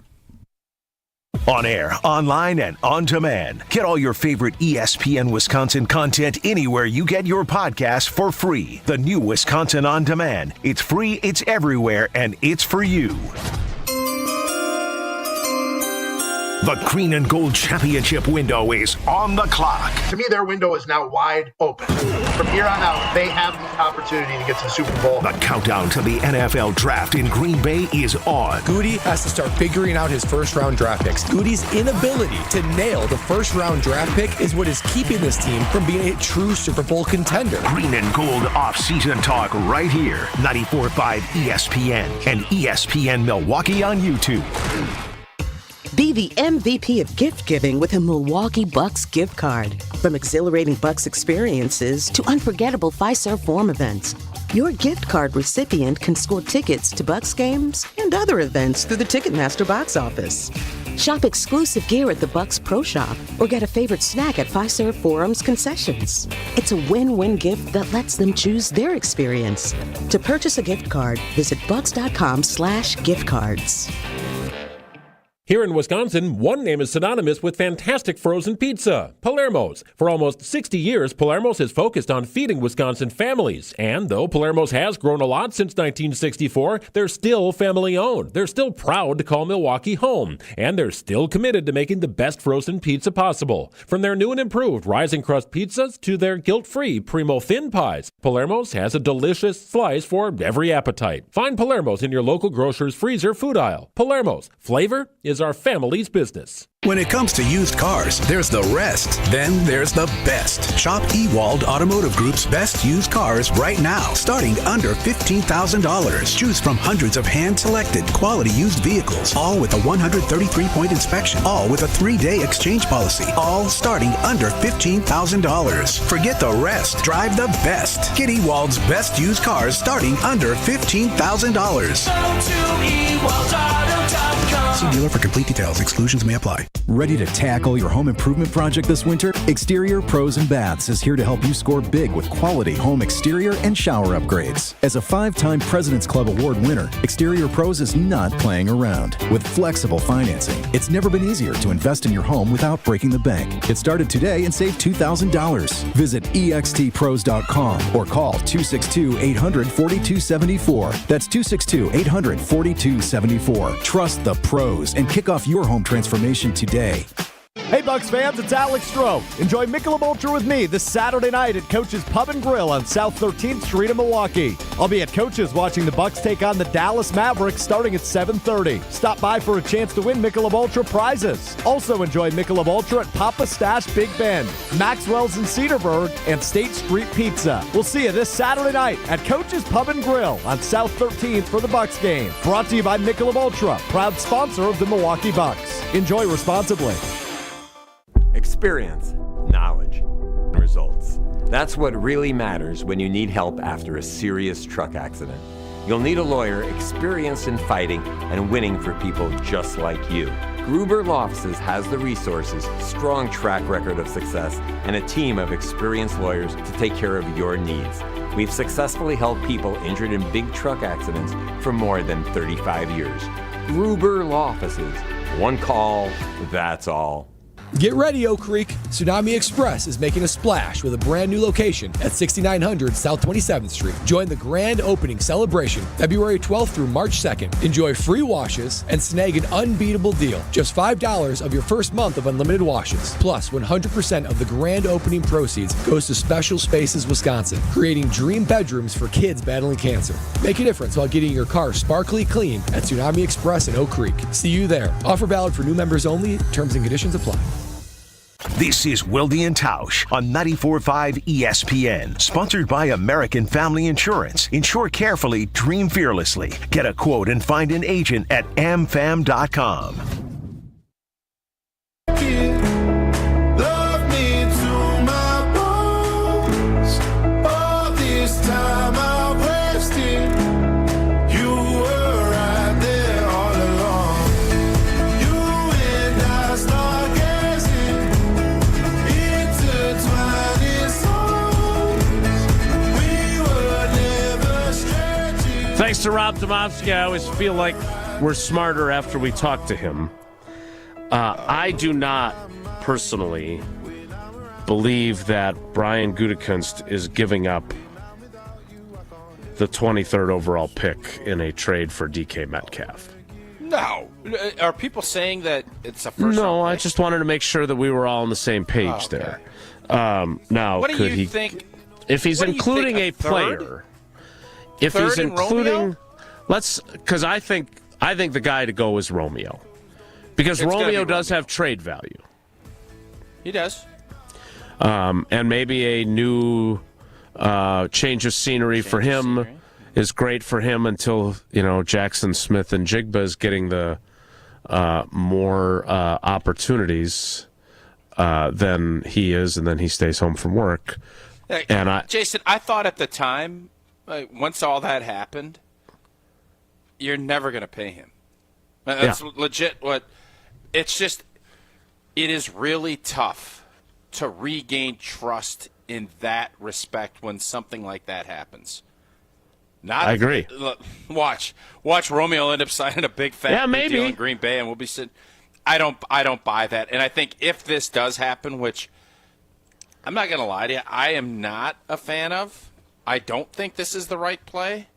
On air, online, and on demand. Get all your favorite ESPN Wisconsin content anywhere you get your podcasts for free. The new Wisconsin On Demand. It's free, it's everywhere, and it's for you. The Green and Gold Championship window is on the clock. To me, their window is now wide open. From here on out, they have the opportunity to get to the Super Bowl. The countdown to the NFL Draft in Green Bay is on. Gutey has to start figuring out his first-round draft picks. Gutey's inability to nail the first-round draft pick is what is keeping this team from being a true Super Bowl contender. Green and Gold off-season talk right here. 94.5 ESPN and ESPN Milwaukee on YouTube. Be the MVP of gift giving with a Milwaukee Bucks gift card. From exhilarating Bucks experiences to unforgettable Fiserv Forum events, your gift card recipient can score tickets to Bucks games and other events through the Ticketmaster box office. Shop exclusive gear at the Bucks Pro Shop or get a favorite snack at Fiserv Forum's concessions. It's a win-win gift that lets them choose their experience. To purchase a gift card, visit bucks.com/giftcards. Here in Wisconsin, one name is synonymous with fantastic frozen pizza, Palermo's. For almost 60 years, Palermo's has focused on feeding Wisconsin families. And though Palermo's has grown a lot since 1964, they're still family-owned. They're still proud to call Milwaukee home. And they're still committed to making the best frozen pizza possible. From their new and improved rising crust pizzas to their guilt-free Primo thin pies, Palermo's has a delicious slice for every appetite. Find Palermo's in your local grocer's freezer food aisle. Palermo's. Flavor is our family's business. When it comes to used cars, there's the rest, then there's the best. Shop Wilde Automotive Group's best used cars right now, starting under $15,000. Choose from hundreds of hand-selected quality used vehicles, all with a 133-point inspection, all with a 3-day exchange policy, all starting under $15,000. Forget the rest. Drive the best. Get Ewald's best used cars starting under $15,000. Go to ewaldauto.com. See dealer for complete details. Exclusions may apply. Ready to tackle your home improvement project this winter? Exterior Pros and Baths is here to help you score big with quality home exterior and shower upgrades. As a 5-time President's Club Award winner, Exterior Pros is not playing around. With flexible financing, it's never been easier to invest in your home without breaking the bank. Get started today and save $2,000. Visit extpros.com or call 262-800-4274. That's 262-800-4274. Trust the pros and kick off your home transformation today. Hey Bucks fans, it's Alex Stroh. Enjoy Michelob Ultra with me this Saturday night at Coach's Pub and Grill on South 13th Street in Milwaukee. I'll be at Coach's watching the Bucks take on the Dallas Mavericks starting at 7:30. Stop by for a chance to win Michelob Ultra prizes. Also enjoy Michelob Ultra at Papa Stash Big Bend, Maxwell's in Cedarburg, and State Street Pizza. We'll see you this Saturday night at Coach's Pub and Grill on South 13th for the Bucks game. Brought to you by Michelob Ultra, proud sponsor of the Milwaukee Bucks. Enjoy responsibly. Experience, knowledge, results. That's what really matters when you need help after a serious truck accident. You'll need a lawyer experienced in fighting and winning for people just like you. Gruber Law Offices has the resources, strong track record of success, and a team of experienced lawyers to take care of your needs. We've successfully helped people injured in big truck accidents for more than 35 years. Gruber Law Offices. One call, that's all. Get ready, Oak Creek. Tsunami Express is making a splash with a brand new location at 6900 South 27th Street. Join the grand opening celebration February 12th through March 2nd. Enjoy free washes and snag an unbeatable deal. Just $5 of your first month of unlimited washes. Plus, 100% of the grand opening proceeds goes to Special Spaces Wisconsin, creating dream bedrooms for kids battling cancer. Make a difference while getting your car sparkly clean at Tsunami Express in Oak Creek. See you there. Offer valid for new members only. Terms and conditions apply. This is Wilde and Tausch on 94.5 ESPN. Sponsored by American Family Insurance. Insure carefully, dream fearlessly. Get a quote and find an agent at amfam.com. Thanks to Rob Domofsky. I always feel like we're smarter after we talk to him. I do not personally believe that Brian Gutekunst is giving up the 23rd overall pick in a trade for DK Metcalf. No. Are people saying that it's a first No, I just wanted to make sure that we were all on the same page there. Now, what do could you he think? If he's including a player, if he's including, because I think the guy to go is Romeo, because Romeo does have trade value. He does. And maybe a new change of scenery for him is great for him until Jackson Smith and Jigba is getting the more opportunities than he is, and then he stays home from work. Jason, I thought at the time, once all that happened, you're never going to pay him. That's legit. It's just, it is really tough to regain trust in that respect when something like that happens. I agree. Watch Romeo end up signing a big fat deal in Green Bay, and we'll be sitting. I don't buy that, and I think if this does happen, which I'm not going to lie to you, I am not a fan of. I don't think this is the right play,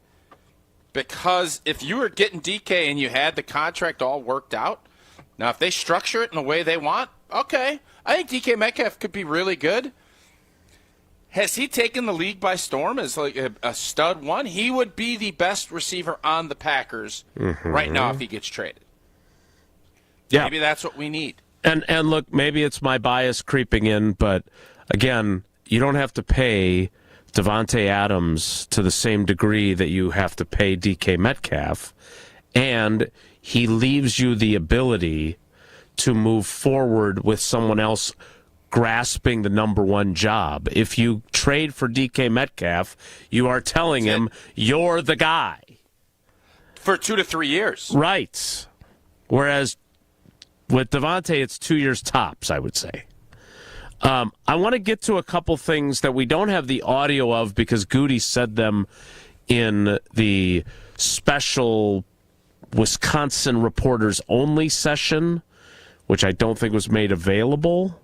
because if you were getting DK and you had the contract all worked out, now if they structure it in the way they want, okay, I think DK Metcalf could be really good. Has he taken the league by storm as like a stud one? He would be the best receiver on the Packers right now if he gets traded. Yeah. Maybe that's what we need. And look, maybe it's my bias creeping in, but again, you don't have to pay Devontae Adams to the same degree that you have to pay DK Metcalf, and he leaves you the ability to move forward with someone else grasping the number one job. If you trade for DK Metcalf, you are telling him you're the guy. For 2 to 3 years. Right. Whereas with Devontae, it's 2 years tops, I would say. I want to get to a couple things that we don't have the audio of because Gutey said them in the special Wisconsin Reporters Only session, which I don't think was made available,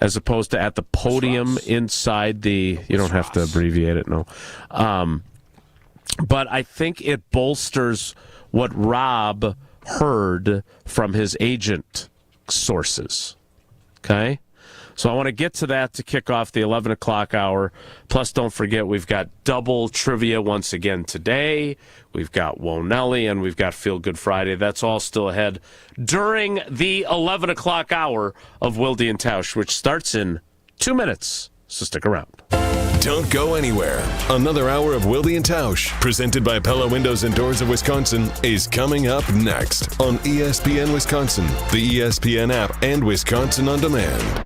as opposed to at the podium inside the... You don't have to abbreviate it, no. But I think it bolsters what Rob heard from his agent sources. Okay? So I want to get to that to kick off the 11 o'clock hour. Plus, don't forget, we've got double trivia once again today. We've got Wonelli, and we've got Feel Good Friday. That's all still ahead during the 11 o'clock hour of Wilde and Tausch, which starts in 2 minutes. So stick around. Don't go anywhere. Another hour of Wilde and Tausch, presented by Pella Windows and Doors of Wisconsin, is coming up next on ESPN Wisconsin, the ESPN app, and Wisconsin On Demand.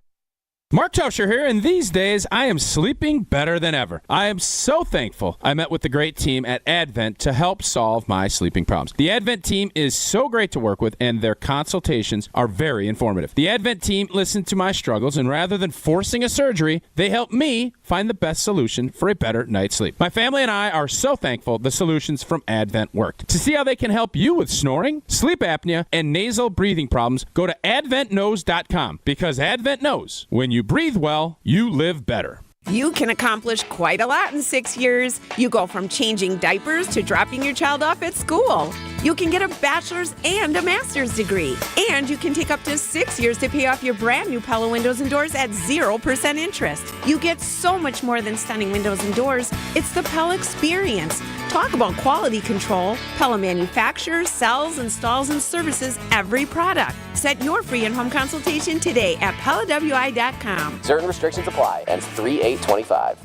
Mark Tauscher here, and these days I am sleeping better than ever. I am so thankful I met with the great team at Advent to help solve my sleeping problems. The Advent team is so great to work with, and their consultations are very informative. The Advent team listened to my struggles, and rather than forcing a surgery, they helped me find the best solution for a better night's sleep. My family and I are so thankful the solutions from Advent worked. To see how they can help you with snoring, sleep apnea, and nasal breathing problems, go to adventknows.com, because Advent knows when you breathe well, you live better. You can accomplish quite a lot in 6 years. You go from changing diapers to dropping your child off at school. You can get a bachelor's and a master's degree. And you can take up to 6 years to pay off your brand new Pella windows and doors at 0% interest. You get so much more than stunning windows and doors. It's the Pella experience. Talk about quality control. Pella manufactures, sells, installs, and services every product. Set your free in-home consultation today at PellaWI.com. Certain restrictions apply. Ends 3/8/25.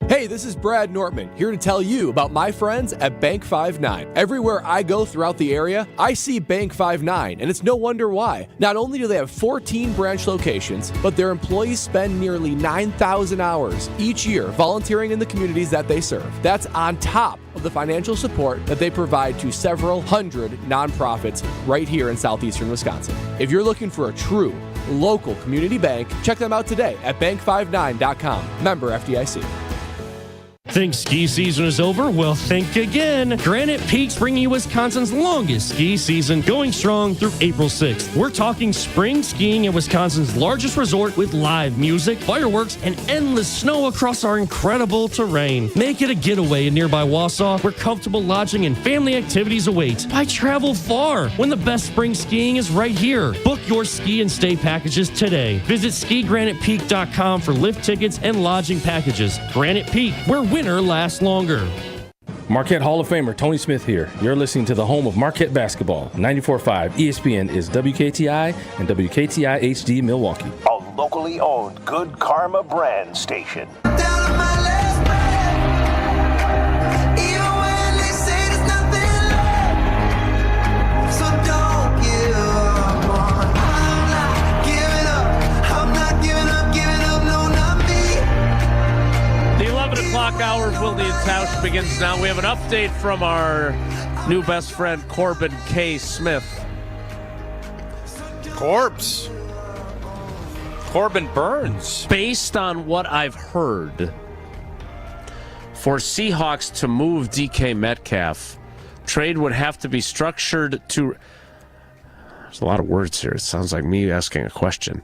Hey, this is Brad Nortman, here to tell you about my friends at Bank 5-9. Everywhere I go throughout the area, I see Bank 5-9, and it's no wonder why. Not only do they have 14 branch locations, but their employees spend nearly 9,000 hours each year volunteering in the communities that they serve. That's on top of the financial support that they provide to several hundred nonprofits right here in southeastern Wisconsin. If you're looking for a true local community bank, check them out today at bank59.com. Member FDIC. Think ski season is over? Well, think again. Granite Peak's bringing you Wisconsin's longest ski season, going strong through April 6th. We're talking spring skiing at Wisconsin's largest resort with live music, fireworks, and endless snow across our incredible terrain. Make it a getaway in nearby Wausau, where comfortable lodging and family activities await. Why travel far when the best spring skiing is right here? Book your ski and stay packages today. Visit skigranitepeak.com for lift tickets and lodging packages. Granite Peak, where winter lasts longer. Marquette Hall of Famer Tony Smith here. You're listening to the home of Marquette basketball. 94.5 ESPN is WKTI and WKTI HD Milwaukee. A locally owned Good Karma brand station. Clock hour of Wilde and Tausch begins now. We have an update from our new best friend, Corbin K. Smith. Corbin Burns. Based on what I've heard, for Seahawks to move DK Metcalf, trade would have to be structured to... There's a lot of words here. It sounds like me asking a question.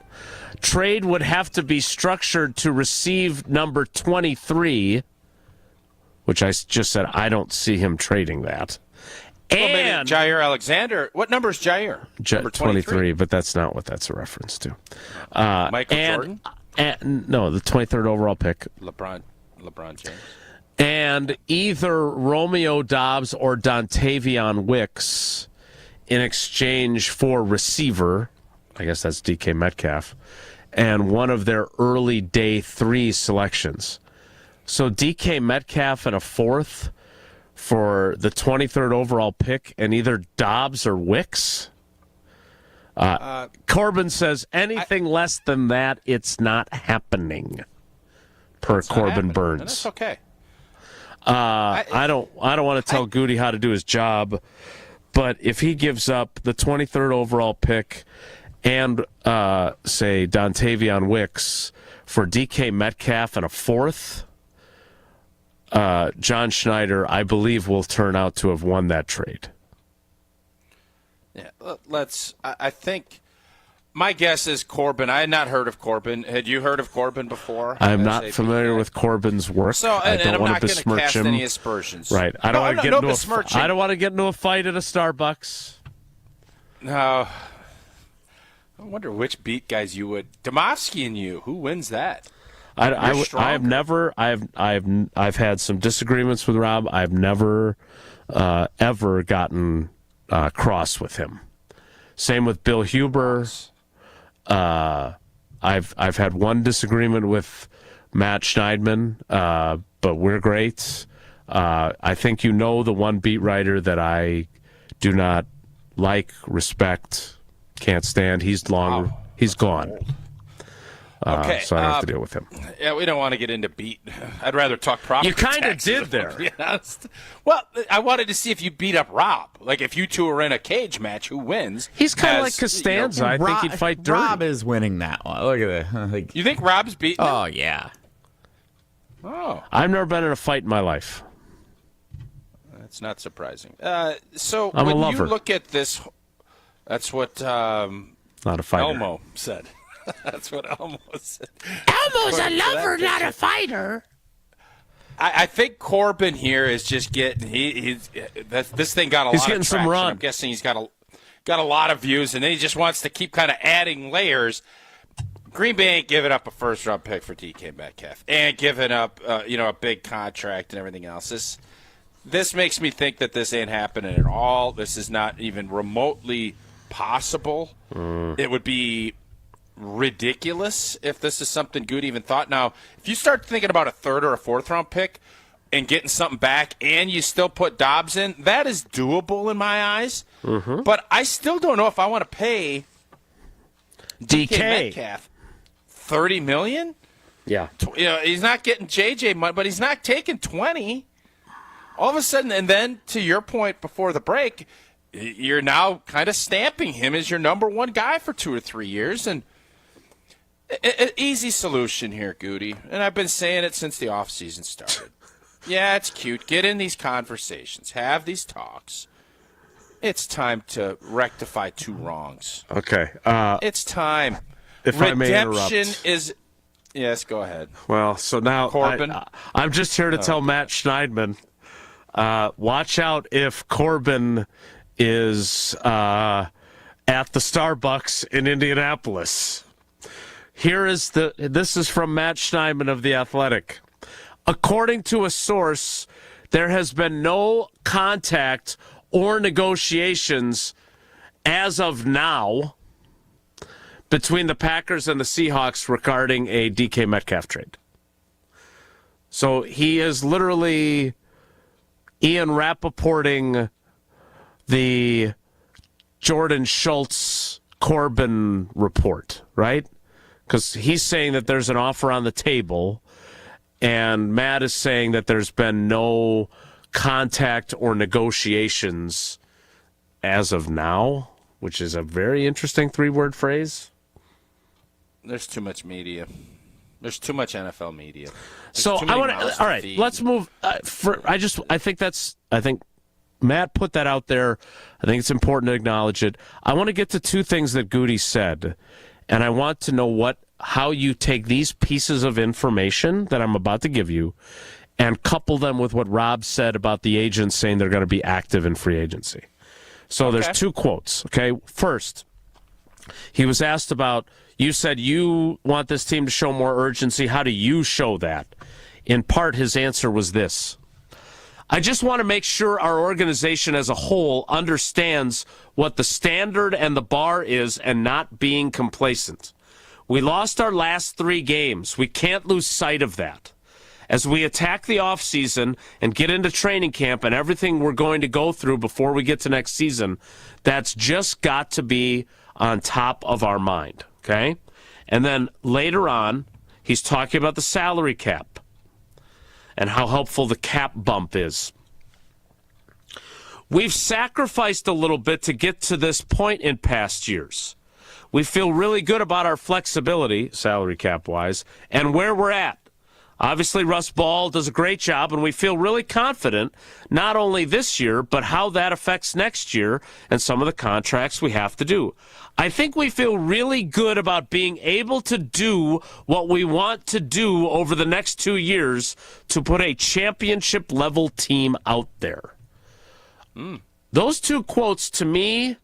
Trade would have to be structured to receive number 23, which I just said I don't see him trading that. And Jair Alexander. What number is Jair? Number 23, but that's not what that's a reference to. Michael Jordan? No, the 23rd overall pick. LeBron James. And either Romeo Doubs or Dontavion Wicks in exchange for receiver. I guess that's DK Metcalf, and one of their early day 3 selections. So DK Metcalf and a 4th for the 23rd overall pick, and either Dobbs or Wicks. Corbin says anything less than that, it's not happening. Per Corbin Burns. And that's okay. I don't want to tell Gutey how to do his job, but if he gives up the 23rd overall pick and, say, Dontavion Wicks for DK Metcalf and a 4th, John Schneider, I believe, will turn out to have won that trade. Yeah, I think my guess is Corbin. I had not heard of Corbin. Had you heard of Corbin before? I'm not familiar with Corbin's work. So, I don't I'm want not to going to besmirch cast him. any aspersions. Right. I don't want to get into a fight at a Starbucks. No. I wonder which beat guys you would. Domofsky and you. Who wins that? I've had some disagreements with Rob. I've never ever gotten cross with him. Same with Bill Huber. I've had one disagreement with Matt Schneidman, but we're great. I think you know the one beat writer that I do not like, respect, can't stand. He's gone. Okay, so I don't have to deal with him. Yeah, we don't want to get into beat. I'd rather talk property. You kind of taxes, did there. to be honest. Well, I wanted to see if you beat up Rob. Like, if you two are in a cage match, who wins? He's kind of like Costanza. I think he'd fight dirty. Rob is winning that one. Look at that. You think Rob's beating him? Oh, yeah. Oh. I've never been in a fight in my life. That's not surprising. So I'm a when lover. you look at this, that's what Not a fighter. Elmo said. That's what Elmo said. Elmo's a lover, not a fighter. I think Corbin here is just getting this thing got a He's lot getting of some traction. run. I'm guessing he's got a lot of views, and then he just wants to keep kind of adding layers. Green Bay ain't giving up a first-round pick for DK Metcalf, and giving up a big contract and everything else. This makes me think that this ain't happening at all. This is not even remotely possible. It would be ridiculous if this is something Gutey even thought. Now, if you start thinking about a third or a fourth-round pick and getting something back and you still put Dobbs in, that is doable in my eyes. Mm-hmm. But I still don't know if I want to pay DK Metcalf $30 million. Yeah. He's not getting JJ money, but he's not taking 20. All of a sudden, and then to your point before the break, you're now kind of stamping him as your number one guy for 2 or 3 years. And an easy solution here, Gutey, and I've been saying it since the offseason started. Yeah, it's cute. Get in these conversations. Have these talks. It's time to rectify 2 wrongs. Okay. It's time. If I may Redemption interrupt. is... Yes, go ahead. Well, so now Corbin? I'm just here to tell Matt Schneidman, watch out if Corbin is at the Starbucks in Indianapolis. This is from Matt Schneidman of The Athletic. According to a source, there has been no contact or negotiations as of now between the Packers and the Seahawks regarding a DK Metcalf trade. So he is literally Ian Rappaporting the Jordan Schultz Corbin report, right? Because he's saying that there's an offer on the table, and Matt is saying that there's been no contact or negotiations as of now, which is a very interesting 3-word phrase. There's too much media. There's too much NFL media. So I want to. All right, let's move. I think Matt put that out there. I think it's important to acknowledge it. I want to get to 2 things that Gutey said, and I want to know how you take these pieces of information that I'm about to give you and couple them with what Rob said about the agents saying they're going to be active in free agency. So there's 2 quotes. Okay, first, he was asked about. You said you want this team to show more urgency. How do you show that? In part, his answer was this. I just want to make sure our organization as a whole understands what the standard and the bar is and not being complacent. We lost our last 3 games. We can't lose sight of that. As we attack the offseason and get into training camp and everything we're going to go through before we get to next season, that's just got to be on top of our mind. Okay? And then later on, he's talking about the salary cap and how helpful the cap bump is. We've sacrificed a little bit to get to this point in past years. We feel really good about our flexibility, salary cap-wise, and where we're at. Obviously, Russ Ball does a great job, and we feel really confident not only this year, but how that affects next year and some of the contracts we have to do. I think we feel really good about being able to do what we want to do over the next 2 years to put a championship-level team out there. Those 2 quotes, to me,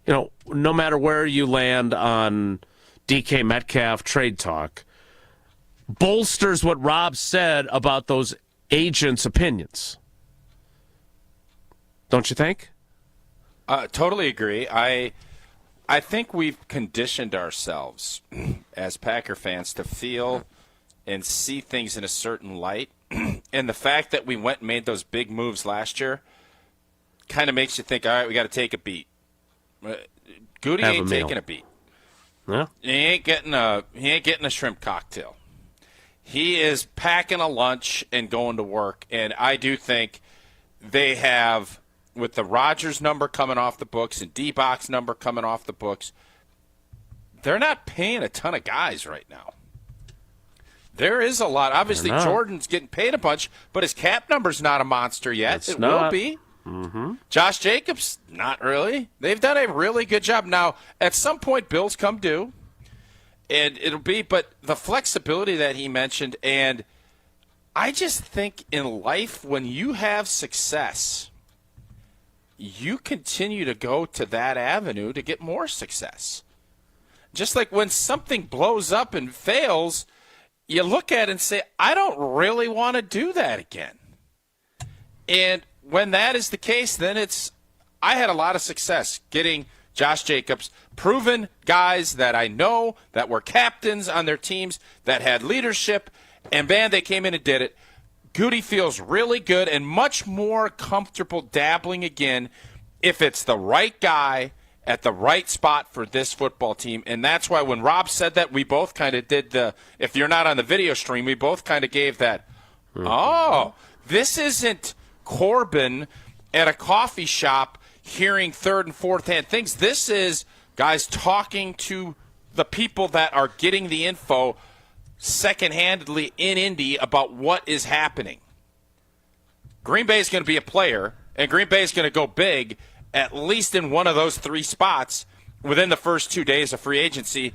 no matter where you land on DK Metcalf trade talk, bolsters what Rob said about those agents' opinions. Don't you think? Totally agree. I think we've conditioned ourselves as Packer fans to feel and see things in a certain light. And the fact that we went and made those big moves last year kind of makes you think, all right, we got to take a beat. Gutey ain't taking a beat. Yeah. He ain't getting a shrimp cocktail. He is packing a lunch and going to work, and I do think they have, with the Rodgers number coming off the books and D-Box number coming off the books, they're not paying a ton of guys right now. There is a lot. Obviously, Jordan's getting paid a bunch, but his cap number's not a monster yet. It will be. Mm-hmm. Josh Jacobs, not really. They've done a really good job. Now, at some point, bills come due, and it'll be, but the flexibility that he mentioned, and I just think in life, when you have success, you continue to go to that avenue to get more success. Just like when something blows up and fails, you look at it and say, I don't really want to do that again. And when that is the case, then I had a lot of success getting Josh Jacobs, proven guys that I know that were captains on their teams, that had leadership, and man, they came in and did it. Gutey feels really good and much more comfortable dabbling again if it's the right guy at the right spot for this football team. And that's why when Rob said that, we both kind of did if you're not on the video stream, we both kind of gave that, this isn't Corbin at a coffee shop hearing third and fourth hand things. This is guys talking to the people that are getting the info second-handedly in Indy about what is happening. Green Bay is going to be a player, and Green Bay is going to go big, at least in one of those three spots within the first 2 days of free agency.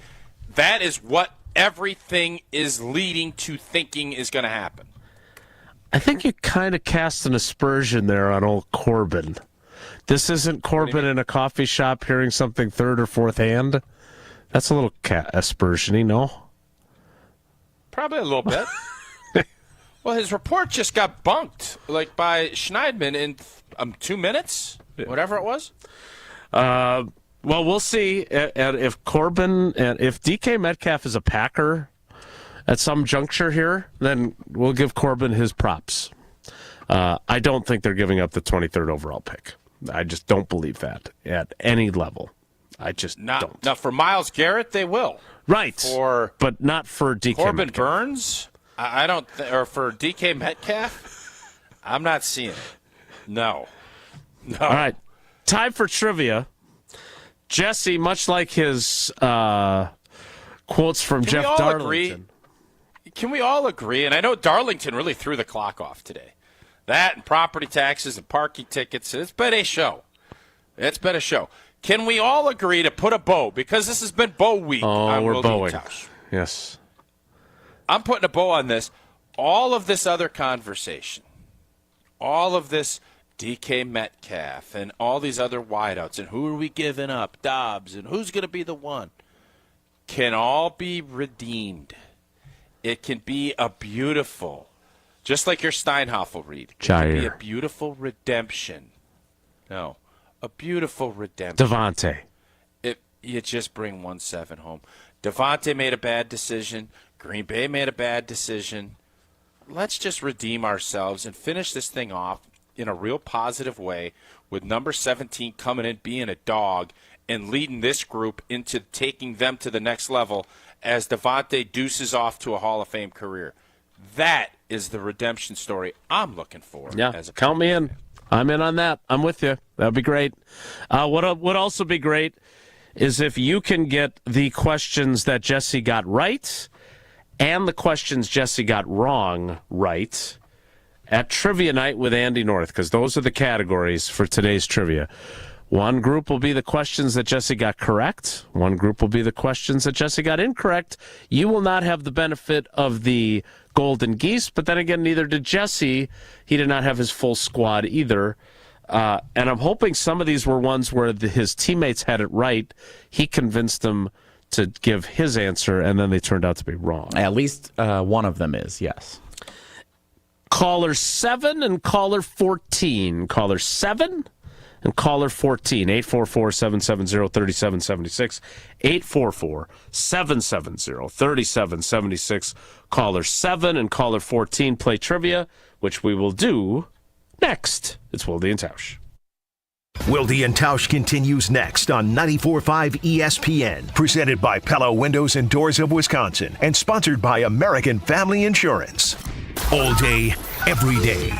That is what everything is leading to thinking is going to happen. I think you kind of cast an aspersion there on old Corbin. This isn't Corbin in a coffee shop hearing something third or fourth hand. That's a little aspersion-y, no? Probably a little bit. Well, his report just got bunked, by Schneidman in 2 minutes, whatever it was. Well, we'll see if Corbin and if DK Metcalf is a Packer at some juncture here, then we'll give Corbin his props. I don't think they're giving up the 23rd overall pick. I just don't believe that at any level. I just don't. Now, for Myles Garrett, they will. Right. But not for DK Corbin Metcalf. Burns, I don't, or for DK Metcalf, I'm not seeing it. No. All right. Time for trivia. Jesse, much like his quotes from Jeff Darlington. Can we all agree? And I know Darlington really threw the clock off today. That and property taxes and parking tickets. It's been a show. Can we all agree to put a bow? Because this has been bow week. Oh, we're bowing. Yes. I'm putting a bow on this. All of this other conversation, all of this DK Metcalf and all these other wideouts and who are we giving up, Dobbs, and who's going to be the one, can all be redeemed. It can be a beautiful, just like your Steinhoffel read, it can be a beautiful redemption. No, a beautiful redemption. Devontae. You just bring 1-7 home. Devontae made a bad decision. Green Bay made a bad decision. Let's just redeem ourselves and finish this thing off in a real positive way with number 17 coming in, being a dog, and leading this group into taking them to the next level as Devontae deuces off to a Hall of Fame career. That is the redemption story I'm looking for. Yeah, count me in. I'm in on that. I'm with you. That would be great. What would also be great is if you can get the questions that Jesse got right and the questions Jesse got wrong right at Trivia Night with Andy North, because those are the categories for today's trivia. One group will be the questions that Jesse got correct. One group will be the questions that Jesse got incorrect. You will not have the benefit of the Golden Geese, but then again, neither did Jesse. He did not have his full squad either. And I'm hoping some of these were ones where his teammates had it right. He convinced them to give his answer, and then they turned out to be wrong. At least one of them is, yes. Caller 7 and caller 14. Caller 7 and caller 14. 844-770-3776. 844-770-3776. Caller 7 and caller 14 play trivia, which we will do next. It's Wilde and Tausch. Wilde and Tausch continues next on 94.5 ESPN, presented by Pella Windows and Doors of Wisconsin, and sponsored by American Family Insurance. All day, every day,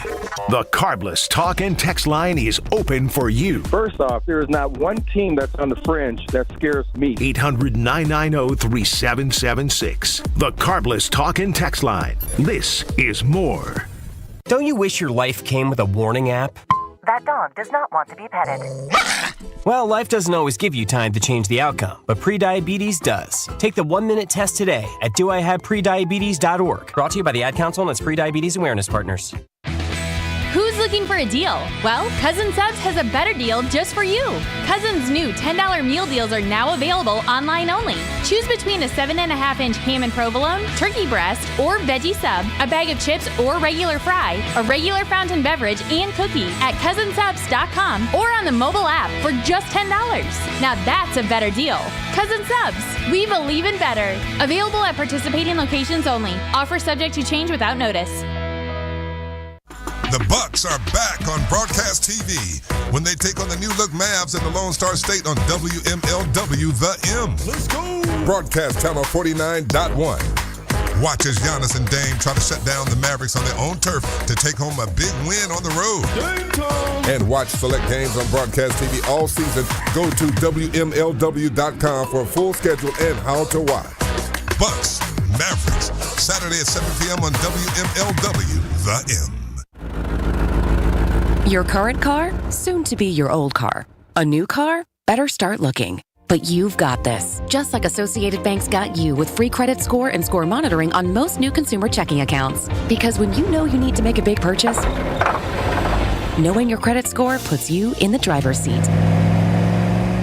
the Carbless talk and text line is open for you. First off, there is not one team that's on the fringe that scares me. 800-990-3776. The Carbless talk and text line. This is more. Don't you wish your life came with a warning app? That dog does not want to be petted. Well, life doesn't always give you time to change the outcome, but prediabetes does. Take the 1-minute test today at doihaveprediabetes.org. Brought to you by the Ad Council and its Prediabetes Awareness Partners. Who's looking for a deal? Well, Cousin Subs has a better deal just for you. Cousin's new $10 meal deals are now available online only. Choose between a 7.5-inch ham and provolone, turkey breast, or veggie sub, a bag of chips or regular fry, a regular fountain beverage, and cookie at cousinsubs.com or on the mobile app for just $10. Now that's a better deal. Cousin Subs, we believe in better. Available at participating locations only. Offer subject to change without notice. The Bucks are back on broadcast TV when they take on the new look Mavs in the Lone Star State on WMLW The M. Let's go! Broadcast channel 49.1. Watch as Giannis and Dame try to shut down the Mavericks on their own turf to take home a big win on the road. And watch select games on broadcast TV all season. Go to WMLW.com for a full schedule and how to watch. Bucks, Mavericks, Saturday at 7 p.m. on WMLW The M. Your current car, soon to be your old car. A new car? Better start looking. But you've got this. Just like Associated Bank's got you with free credit score and score monitoring on most new consumer checking accounts. Because when you know you need to make a big purchase, knowing your credit score puts you in the driver's seat.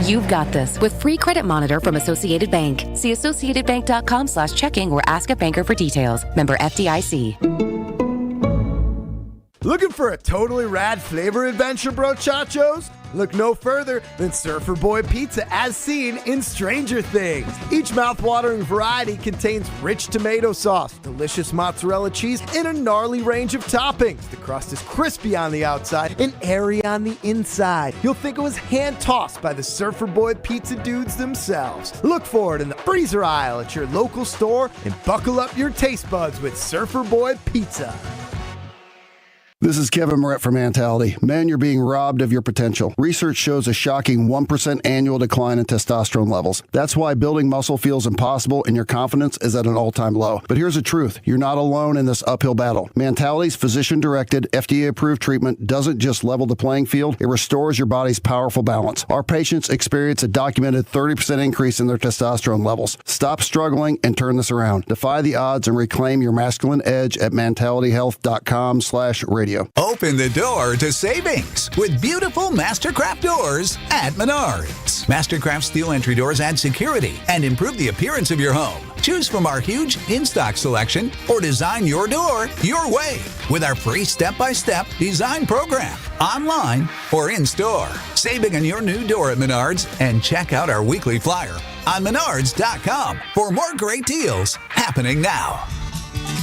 You've got this with free credit monitor from Associated Bank. See associatedbank.com/checking or ask a banker for details. Member FDIC. Looking for a totally rad flavor adventure, brochachos? Look no further than Surfer Boy Pizza as seen in Stranger Things. Each mouth-watering variety contains rich tomato sauce, delicious mozzarella cheese, and a gnarly range of toppings. The crust is crispy on the outside and airy on the inside. You'll think it was hand-tossed by the Surfer Boy Pizza dudes themselves. Look for it in the freezer aisle at your local store and buckle up your taste buds with Surfer Boy Pizza. This is Kevin Moret from Mentality. Men, you're being robbed of your potential. Research shows a shocking 1% annual decline in testosterone levels. That's why building muscle feels impossible and your confidence is at an all-time low. But here's the truth. You're not alone in this uphill battle. Mentality's physician-directed, FDA-approved treatment doesn't just level the playing field, it restores your body's powerful balance. Our patients experience a documented 30% increase in their testosterone levels. Stop struggling and turn this around. Defy the odds and reclaim your masculine edge at mentalityhealth.com/radio. Open the door to savings with beautiful Mastercraft doors at Menards. Mastercraft steel entry doors add security and improve the appearance of your home. Choose from our huge in-stock selection or design your door your way with our free step-by-step design program, online or in-store. Saving on your new door at Menards and check out our weekly flyer on Menards.com for more great deals happening now.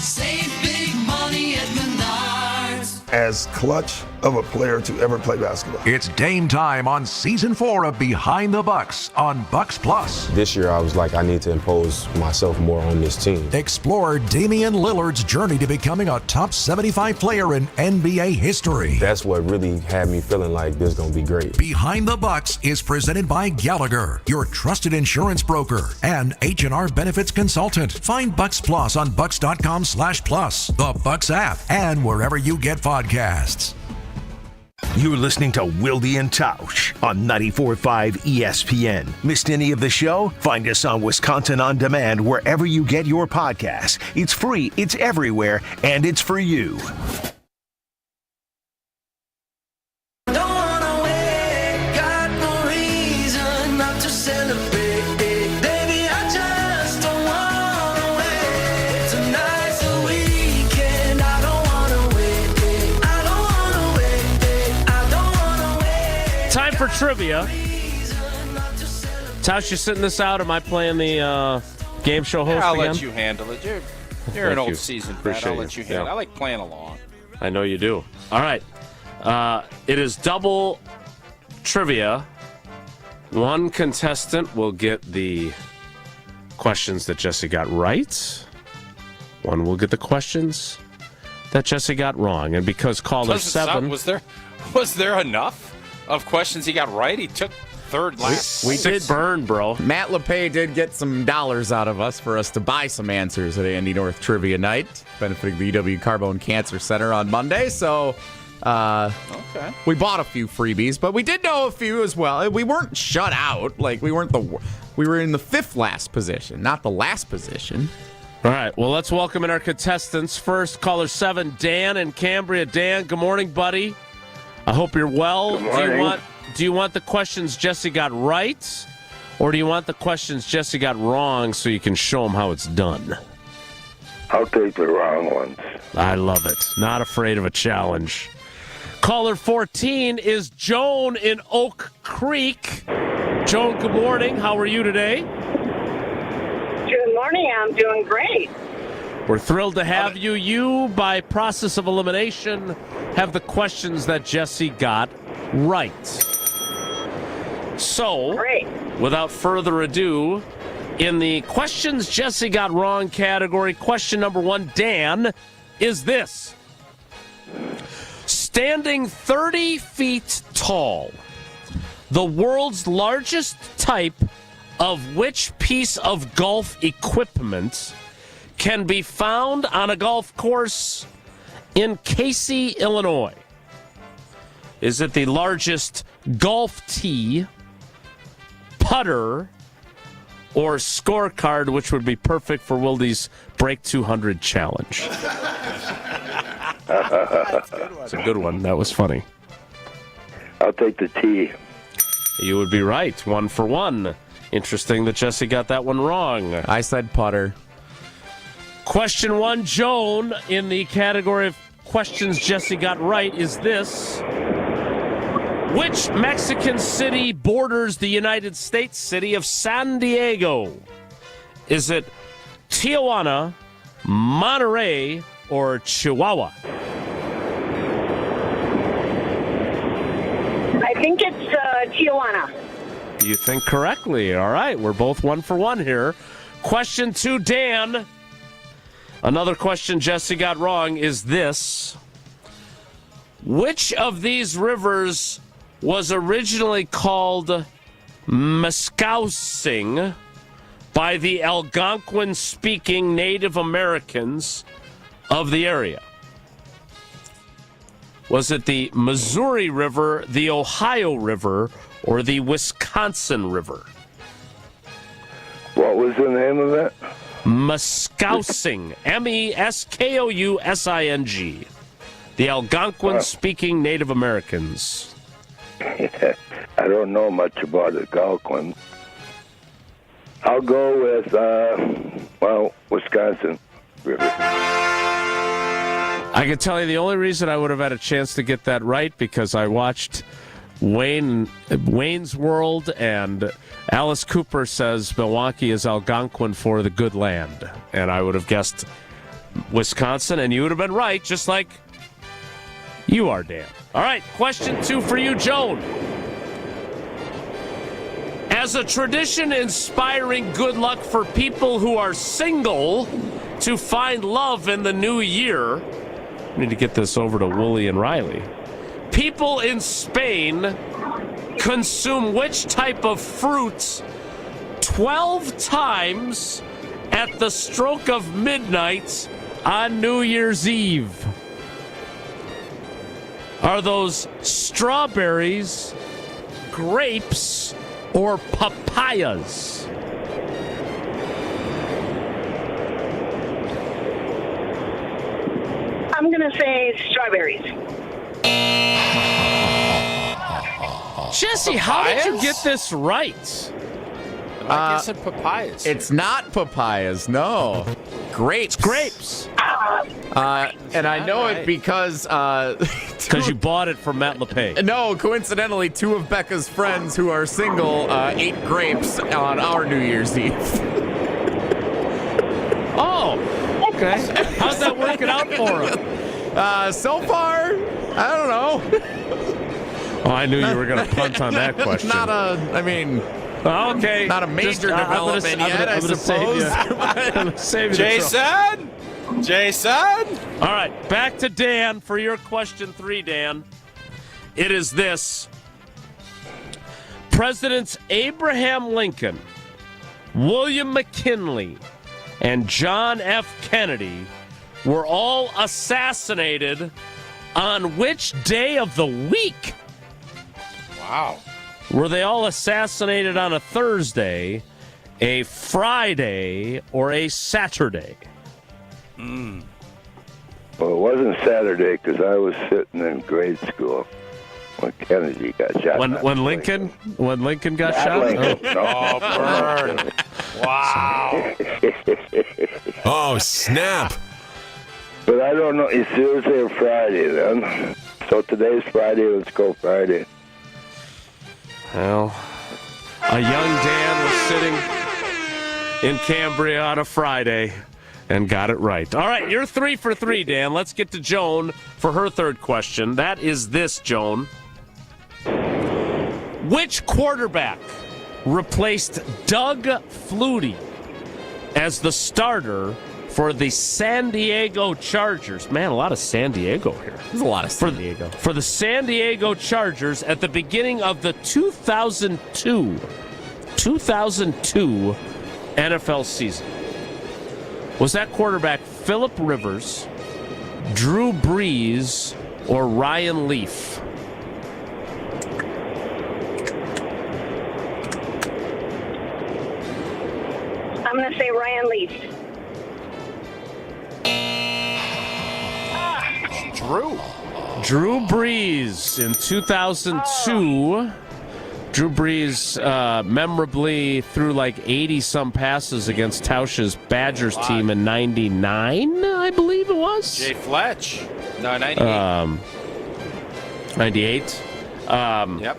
Save big money at Menards. As clutch of a player to ever play basketball. It's Dame time on Season 4 of Behind the Bucks on Bucks Plus. This year I was like, I need to impose myself more on this team. Explore Damian Lillard's journey to becoming a top 75 player in NBA history. That's what really had me feeling like this is going to be great. Behind the Bucks is presented by Gallagher, your trusted insurance broker and H&R benefits consultant. Find Bucks Plus on bucks.com/plus, the Bucks app, and wherever you get podcasts. You're listening to Wilde and Tausch on 94.5 ESPN. Missed any of the show? Find us on Wisconsin On Demand wherever you get your podcasts. It's free, it's everywhere, and it's for you. Time for trivia. Tausch, you sitting this out? Am I playing the game show host I'll again? let you handle it. You're an old seasoned vet. I'll let you handle it. I like playing along. I know you do. All right. It is double trivia. One contestant will get the questions that Jesse got right. One will get the questions that Jesse got wrong. And because caller 7... Was there enough of questions he got right? He took third last. We did burn, bro. Matt LePay did get some dollars out of us for us to buy some answers at Andy North Trivia Night, benefiting the UW Carbone Cancer Center on Monday. So we bought a few freebies, but we did know a few as well. We weren't shut out. Like, we were in the fifth last position, not the last position. All right, well, let's welcome in our contestants. First, caller 7, Dan in Cambria. Dan, good morning, buddy. I hope you're well. Good morning. Do you want the questions Jesse got right, or do you want the questions Jesse got wrong so you can show him how it's done? I'll take the wrong ones. I love it. Not afraid of a challenge. Caller 14 is Joan in Oak Creek. Joan, good morning. How are you today? Good morning. I'm doing great. We're thrilled to have you. You, by process of elimination, have the questions that Jesse got right. So, great. Without further ado, in the questions Jesse got wrong category, question number 1, Dan, is this. Standing 30 feet tall, the world's largest type of which piece of golf equipment can be found on a golf course in Casey, Illinois? Is it the largest golf tee, putter, or scorecard, which would be perfect for Wilde's Break 200 challenge? That's a good one. That was funny. I'll take the tee. You would be right. 1 for 1. Interesting that Jesse got that one wrong. I said putter. Question 1, Joan, in the category of questions Jesse got right, is this. Which Mexican city borders the United States city of San Diego? Is it Tijuana, Monterrey, or Chihuahua? I think it's Tijuana. You think correctly. All right, we're both 1 for 1 here. Question 2, Dan. Another question Jesse got wrong is this. Which of these rivers was originally called Muscowsing by the Algonquin-speaking Native Americans of the area? Was it the Missouri River, the Ohio River, or the Wisconsin River? What was the name of it? Muscowsing. Meskousing. The Algonquin-speaking Native Americans. I don't know much about Algonquin. I'll go with, Wisconsin River. I can tell you the only reason I would have had a chance to get that right because I watched Wayne's World, and Alice Cooper says Milwaukee is Algonquin for the good land. And I would have guessed Wisconsin, and you would have been right, just like you are, Dan. All right, question 2 for you, Joan. As a tradition inspiring good luck for people who are single to find love in the new year, I need to get this over to Wooly and Riley. People in Spain consume which type of fruit 12 times at the stroke of midnight on New Year's Eve? Are those strawberries, grapes, or papayas? I'm going to say strawberries. Jesse, how did you get this right? I guess it's papayas. It's not papayas, no. Grapes. Grapes. And I know it because... Because you bought it from Matt LePay. No, coincidentally, 2 of Becca's friends who are single ate grapes on our New Year's Eve. Oh, okay. How's that working out for him? So far, I don't know. Oh, I knew you were going to punt on that question. Okay. Not a major development yet, I suppose. I'm going to save you Jason! All right, back to Dan for your question 3, Dan. It is this. Presidents Abraham Lincoln, William McKinley, and John F. Kennedy were all assassinated on which day of the week? Wow. Were they all assassinated on a Thursday, a Friday, or a Saturday? Well, it wasn't Saturday because I was sitting in grade school when Kennedy got shot. When Lincoln got Not shot? Lincoln. Oh, burn. Wow. Oh, snap. But I don't know. It's Thursday or Friday then. So today's Friday. Let's go Friday. Well, a young Dan was sitting in Cambria on a Friday and got it right. All right, you're 3 for 3, Dan. Let's get to Joan for her third question. That is this, Joan. Which quarterback replaced Doug Flutie as the starter for the San Diego Chargers? Man, a lot of San Diego here. There's a lot of San Diego. For the San Diego Chargers at the beginning of the 2002 NFL season. Was that quarterback Phillip Rivers, Drew Brees, or Ryan Leaf? I'm going to say Ryan Leaf. Drew Brees in 2002. Drew Brees memorably threw like 80-some passes against Tausch'S Badgers team in 99, I believe it was. Jay Fletch. No, 98. 98. Yep.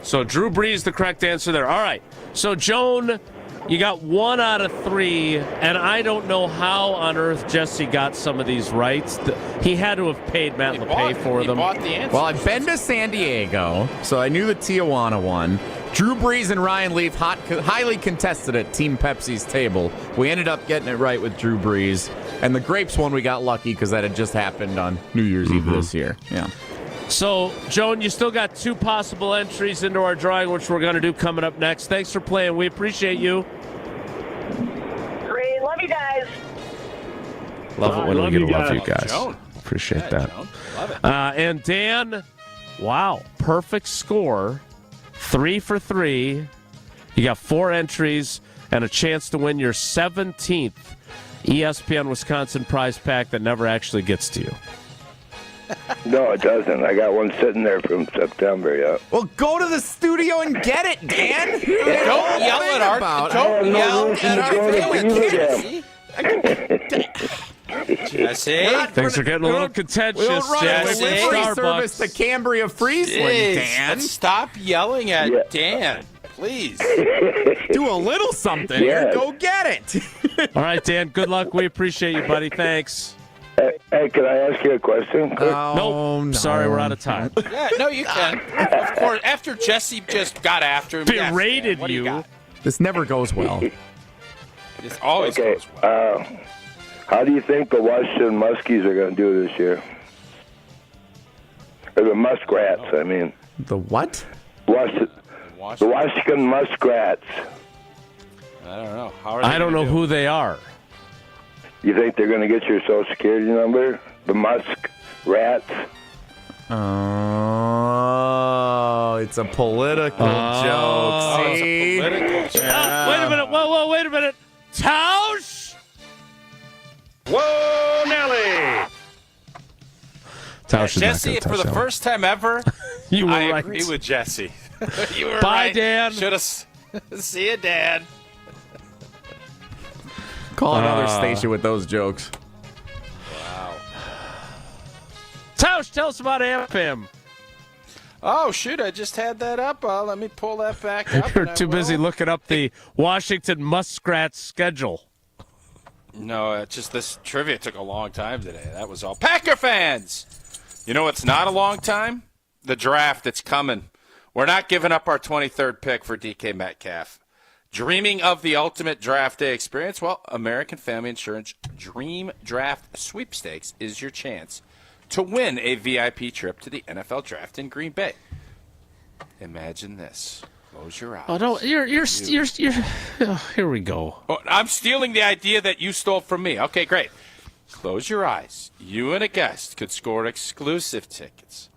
So Drew Brees, the correct answer there. All right. So, Joan, you got 1 out of 3, and I don't know how on earth Jesse got some of these right. He had to have paid Matt LePay for them. He bought the answer. Well, I've been to San Diego, so I knew the Tijuana one. Drew Brees and Ryan Leaf, highly contested at Team Pepsi's table. We ended up getting it right with Drew Brees. And the Grapes one, we got lucky because that had just happened on New Year's Eve this year. Yeah. So, Joan, you still got 2 possible entries into our drawing, which we're going to do coming up next. Thanks for playing. We appreciate you. Great. Love you guys. Love it when we get to love you guys. Joan. Appreciate that. Joan. Love it. And Dan, wow, perfect score. 3 for 3. You got 4 entries and a chance to win your 17th ESPN Wisconsin prize pack that never actually gets to you. No, it doesn't. I got one sitting there from September, yeah. Well, go to the studio and get it, Dan. Don't yell at our Don't yell at our Jesse. Things are getting a little contentious. We don't run Jesse. a delivery service to Cambria Friesland, Dan. Let's stop yelling at Dan, please. Do a little something here. Go get it. All right, Dan, good luck. We appreciate you, buddy. Thanks. Hey, can I ask you a question? Nope. No. Sorry, we're out of time. Yeah, no, you can. Of course, after Jesse just got after him. Berated what do you. This never goes well. This always goes well. How do you think the Washington Muskies are going to do this year? Or the Muskrats, I mean. The what? The Washington Muskrats. I don't know. I don't know who they are. You think they're going to get your Social Security number? The Musk Rats? Oh, it's a political joke. See? It's a political joke. Wait a minute. Whoa, wait a minute. Tausch? Whoa, Nelly! Tausch is Jesse, not for the first time ever, you were I right. agree with Jesse. You were Bye, right. Dan. Should have. See you, Dan. Call another station with those jokes. Wow. Tausch, tell us about AFM. Oh, shoot, I just had that up. Let me pull that back up. You're too busy looking up the Washington Muskrats schedule. No, it's just this trivia took a long time today. That was all. Packer fans! You know what's not a long time? the draft that's coming. We're not giving up our 23rd pick for DK Metcalf. Dreaming of the ultimate draft day experience? Well, American Family Insurance Dream Draft Sweepstakes is your chance to win a VIP trip to the NFL Draft in Green Bay. Imagine this. Close your eyes. Oh no! You're here we go. Oh, I'm stealing the idea that you stole from me. Okay, great. Close your eyes. You and a guest could score exclusive tickets.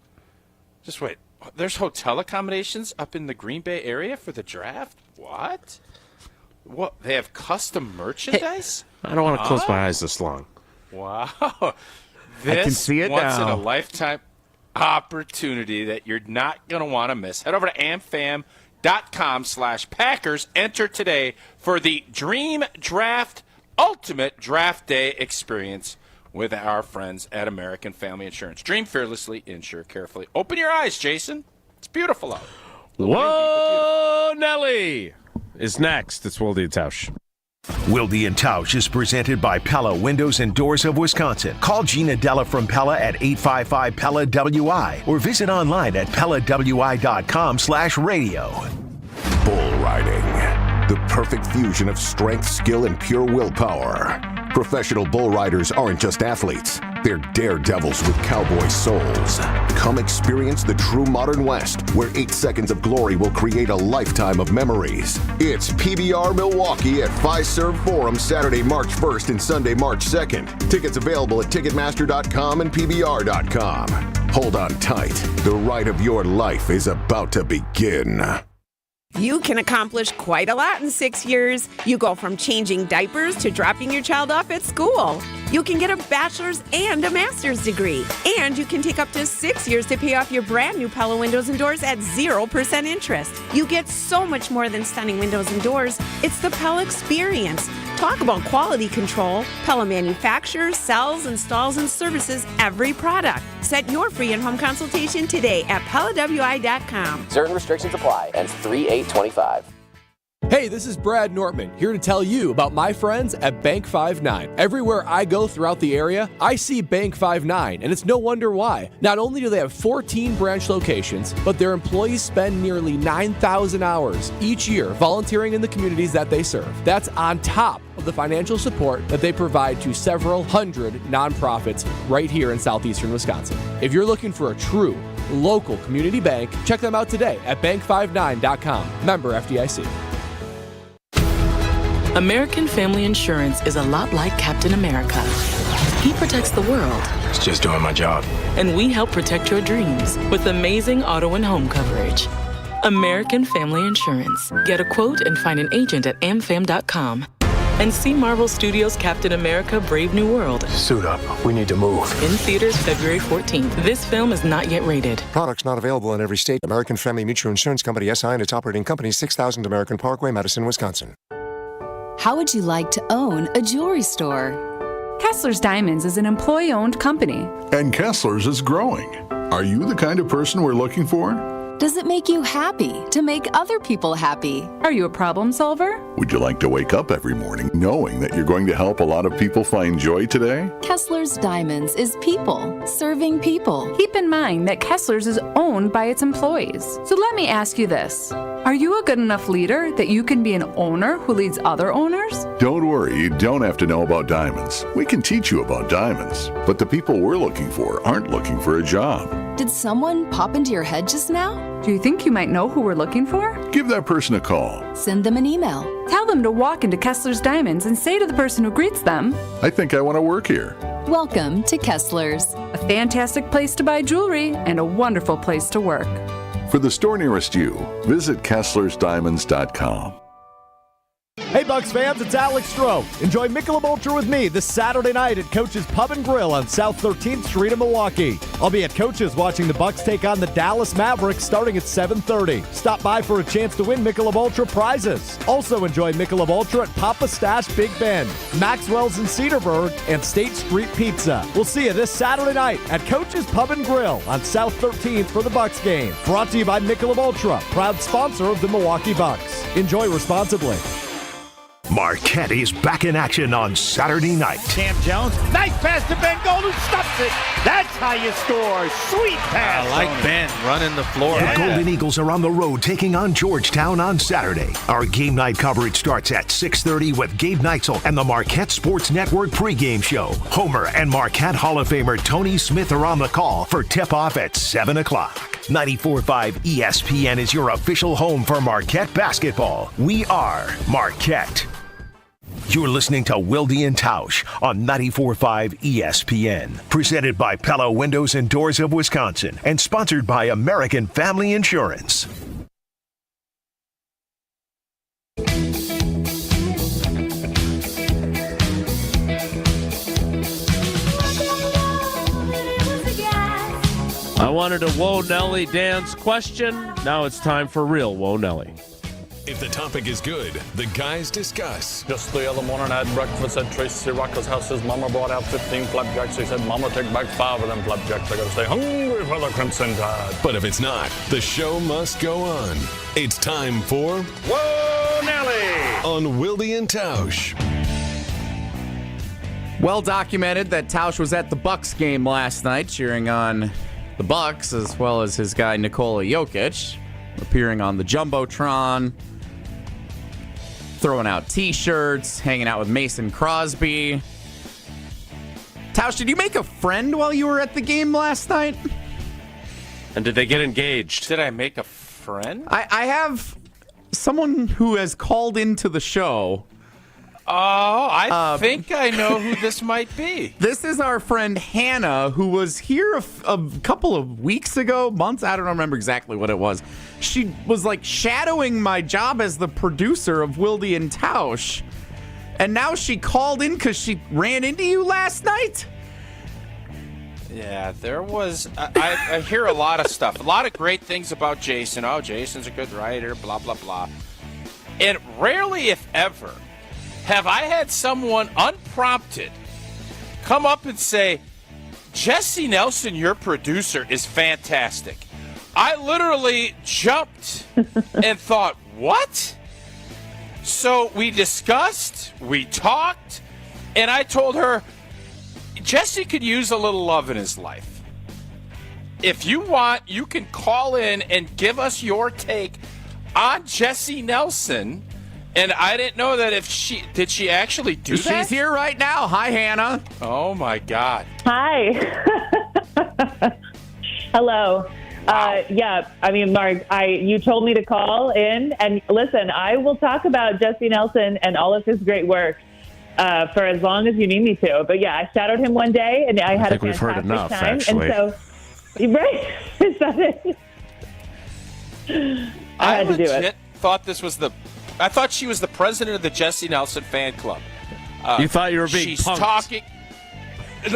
Just wait. There's hotel accommodations up in the Green Bay area for the draft? What? What? They have custom merchandise? I don't want to close my eyes this long. Wow. This I can see it once now. in a lifetime opportunity that you're not going to want to miss. Head over to amfam.com/Packers. Enter today for the Dream Draft Ultimate Draft Day experience with our friends at American Family Insurance. Dream fearlessly, insure carefully. Open your eyes, Jason. It's beautiful out. Whoa, Nelly is next. It's Wilde and Tausch. Wilde and Tausch is presented by Pella Windows and Doors of Wisconsin. Call Gina Della from Pella at 855-PELLA-WI or visit online at PellaWI.com/radio. Bull riding. The perfect fusion of strength, skill, and pure willpower. Professional bull riders aren't just athletes. They're daredevils with cowboy souls. Come experience the true modern West, where 8 seconds of glory will create a lifetime of memories. It's PBR Milwaukee at Fiserv Forum Saturday, March 1st and Sunday, March 2nd. Tickets available at Ticketmaster.com and PBR.com. Hold on tight. The ride of your life is about to begin. You can accomplish quite a lot in 6 years. You go from changing diapers to dropping your child off at school. You can get a bachelor's and a master's degree. And you can take up to 6 years to pay off your brand new Pella windows and doors at 0% interest. You get so much more than stunning windows and doors. It's the Pella experience. Talk about quality control. Pella manufactures, sells, installs, and services every product. Set your free in-home consultation today at PellaWI.com. Certain restrictions apply. Ends 3/8/25. Hey, this is Brad Nortman, here to tell you about my friends at Bank 5-9. Everywhere I go throughout the area, I see Bank 5-9, and it's no wonder why. Not only do they have 14 branch locations, but their employees spend nearly 9,000 hours each year volunteering in the communities that they serve. That's on top of the financial support that they provide to several hundred nonprofits right here in southeastern Wisconsin. If you're looking for a true local community bank, check them out today at bank59.com. Member FDIC. American Family Insurance is a lot like Captain America. He protects the world. It's just doing my job. And we help protect your dreams with amazing auto and home coverage. American Family Insurance. Get a quote and find an agent at amfam.com. And see Marvel Studios' Captain America Brave New World. Suit up. We need to move. In theaters February 14th. This film is not yet rated. Products not available in every state. American Family Mutual Insurance Company, SI, and its operating company, 6000 American Parkway, Madison, Wisconsin. How would you like to own a jewelry store? Kessler's Diamonds is an employee-owned company. And Kessler's is growing. Are you the kind of person we're looking for? Does it make you happy to make other people happy? Are you a problem solver? Would you like to wake up every morning knowing that you're going to help a lot of people find joy today? Kessler's Diamonds is people serving people. Keep in mind that Kessler's is owned by its employees. So let me ask you this. Are you a good enough leader that you can be an owner who leads other owners? Don't worry, you don't have to know about diamonds. We can teach you about diamonds. But the people we're looking for aren't looking for a job. Did someone pop into your head just now? Do you think you might know who we're looking for? Give that person a call. Send them an email. Tell them to walk into Kessler's Diamonds and say to the person who greets them, I think I want to work here. Welcome to Kessler's. A fantastic place to buy jewelry and a wonderful place to work. For the store nearest you, visit KesslersDiamonds.com. Hey, Bucks fans, it's Alex Stroh. Enjoy Michelob Ultra with me this Saturday night at Coach's Pub and Grill on South 13th Street in Milwaukee. I'll be at Coach's watching the Bucks take on the Dallas Mavericks starting at 7:30. Stop by for a chance to win Michelob Ultra prizes. Also enjoy Michelob Ultra at Papa Stash Big Bend, Maxwell's in Cedarburg, and State Street Pizza. We'll see you this Saturday night at Coach's Pub and Grill on South 13th for the Bucks game. Brought to you by Michelob Ultra, proud sponsor of the Milwaukee Bucks. Enjoy responsibly. Marquette is back in action on Saturday night. Cam Jones, nice pass to Ben Golden, stuffs it. That's how you score. Sweet pass. I like Ben running the floor. The Golden Eagles are on the road taking on Georgetown on Saturday. Our game night coverage starts at 6:30 with Gabe Neitzel and the Marquette Sports Network pregame show. Homer and Marquette Hall of Famer Tony Smith are on the call for tip-off at 7 o'clock. 94.5 ESPN is your official home for Marquette basketball. We are Marquette. You're listening to Wilde and Tausch on 94.5 ESPN. Presented by Pella Windows and Doors of Wisconsin and sponsored by American Family Insurance. I wanted a Whoa Nelly dance question. Now it's time for real Whoa Nelly. If the topic is good, the guys discuss. Just the other morning I had breakfast at Tracy Rocker's house. His mama brought out 15 flapjacks. He said, Mama, take back 5 of them flapjacks. I gotta stay hungry for the Crimson Tide. But if it's not, the show must go on. It's time for Whoa, Nelly! On Wilde and Tausch. Well documented that Tausch was at the Bucks game last night, cheering on the Bucks as well as his guy Nikola Jokic, appearing on the Jumbotron, throwing out T-shirts, hanging out with Mason Crosby. Tausch, did you make a friend while you were at the game last night? And did they get engaged? Did I make a friend? I have someone who has called into the show. Oh, I think I know who this might be. This is our friend Hannah, who was here a couple of weeks ago, months. I don't remember exactly what it was. She was like shadowing my job as the producer of Wilde and Tausch. And now she called in because she ran into you last night. Yeah, there was. I hear a lot of stuff. A lot of great things about Jason. Oh, Jason's a good writer, blah, blah, blah. And rarely, if ever, have I had someone unprompted come up and say, Jesse Nelson, your producer, is fantastic. I literally jumped and thought, what? So we discussed, we talked, and I told her, Jesse could use a little love in his life. If you want, you can call in and give us your take on Jesse Nelson. And I didn't know that did she actually do that? She's here right now. Hi, Hannah. Oh, my God. Hi. Hello. Wow. Yeah, I mean, Mark, you told me to call in. And listen, I will talk about Jesse Nelson and all of his great work for as long as you need me to. But, yeah, I shadowed him one day, and I had a fantastic we've heard enough, time. actually. And so, right? Is that it? I had to do it. Thought this was I thought she was the president of the Jesse Nelson fan club. You thought you were being She's punked. talking.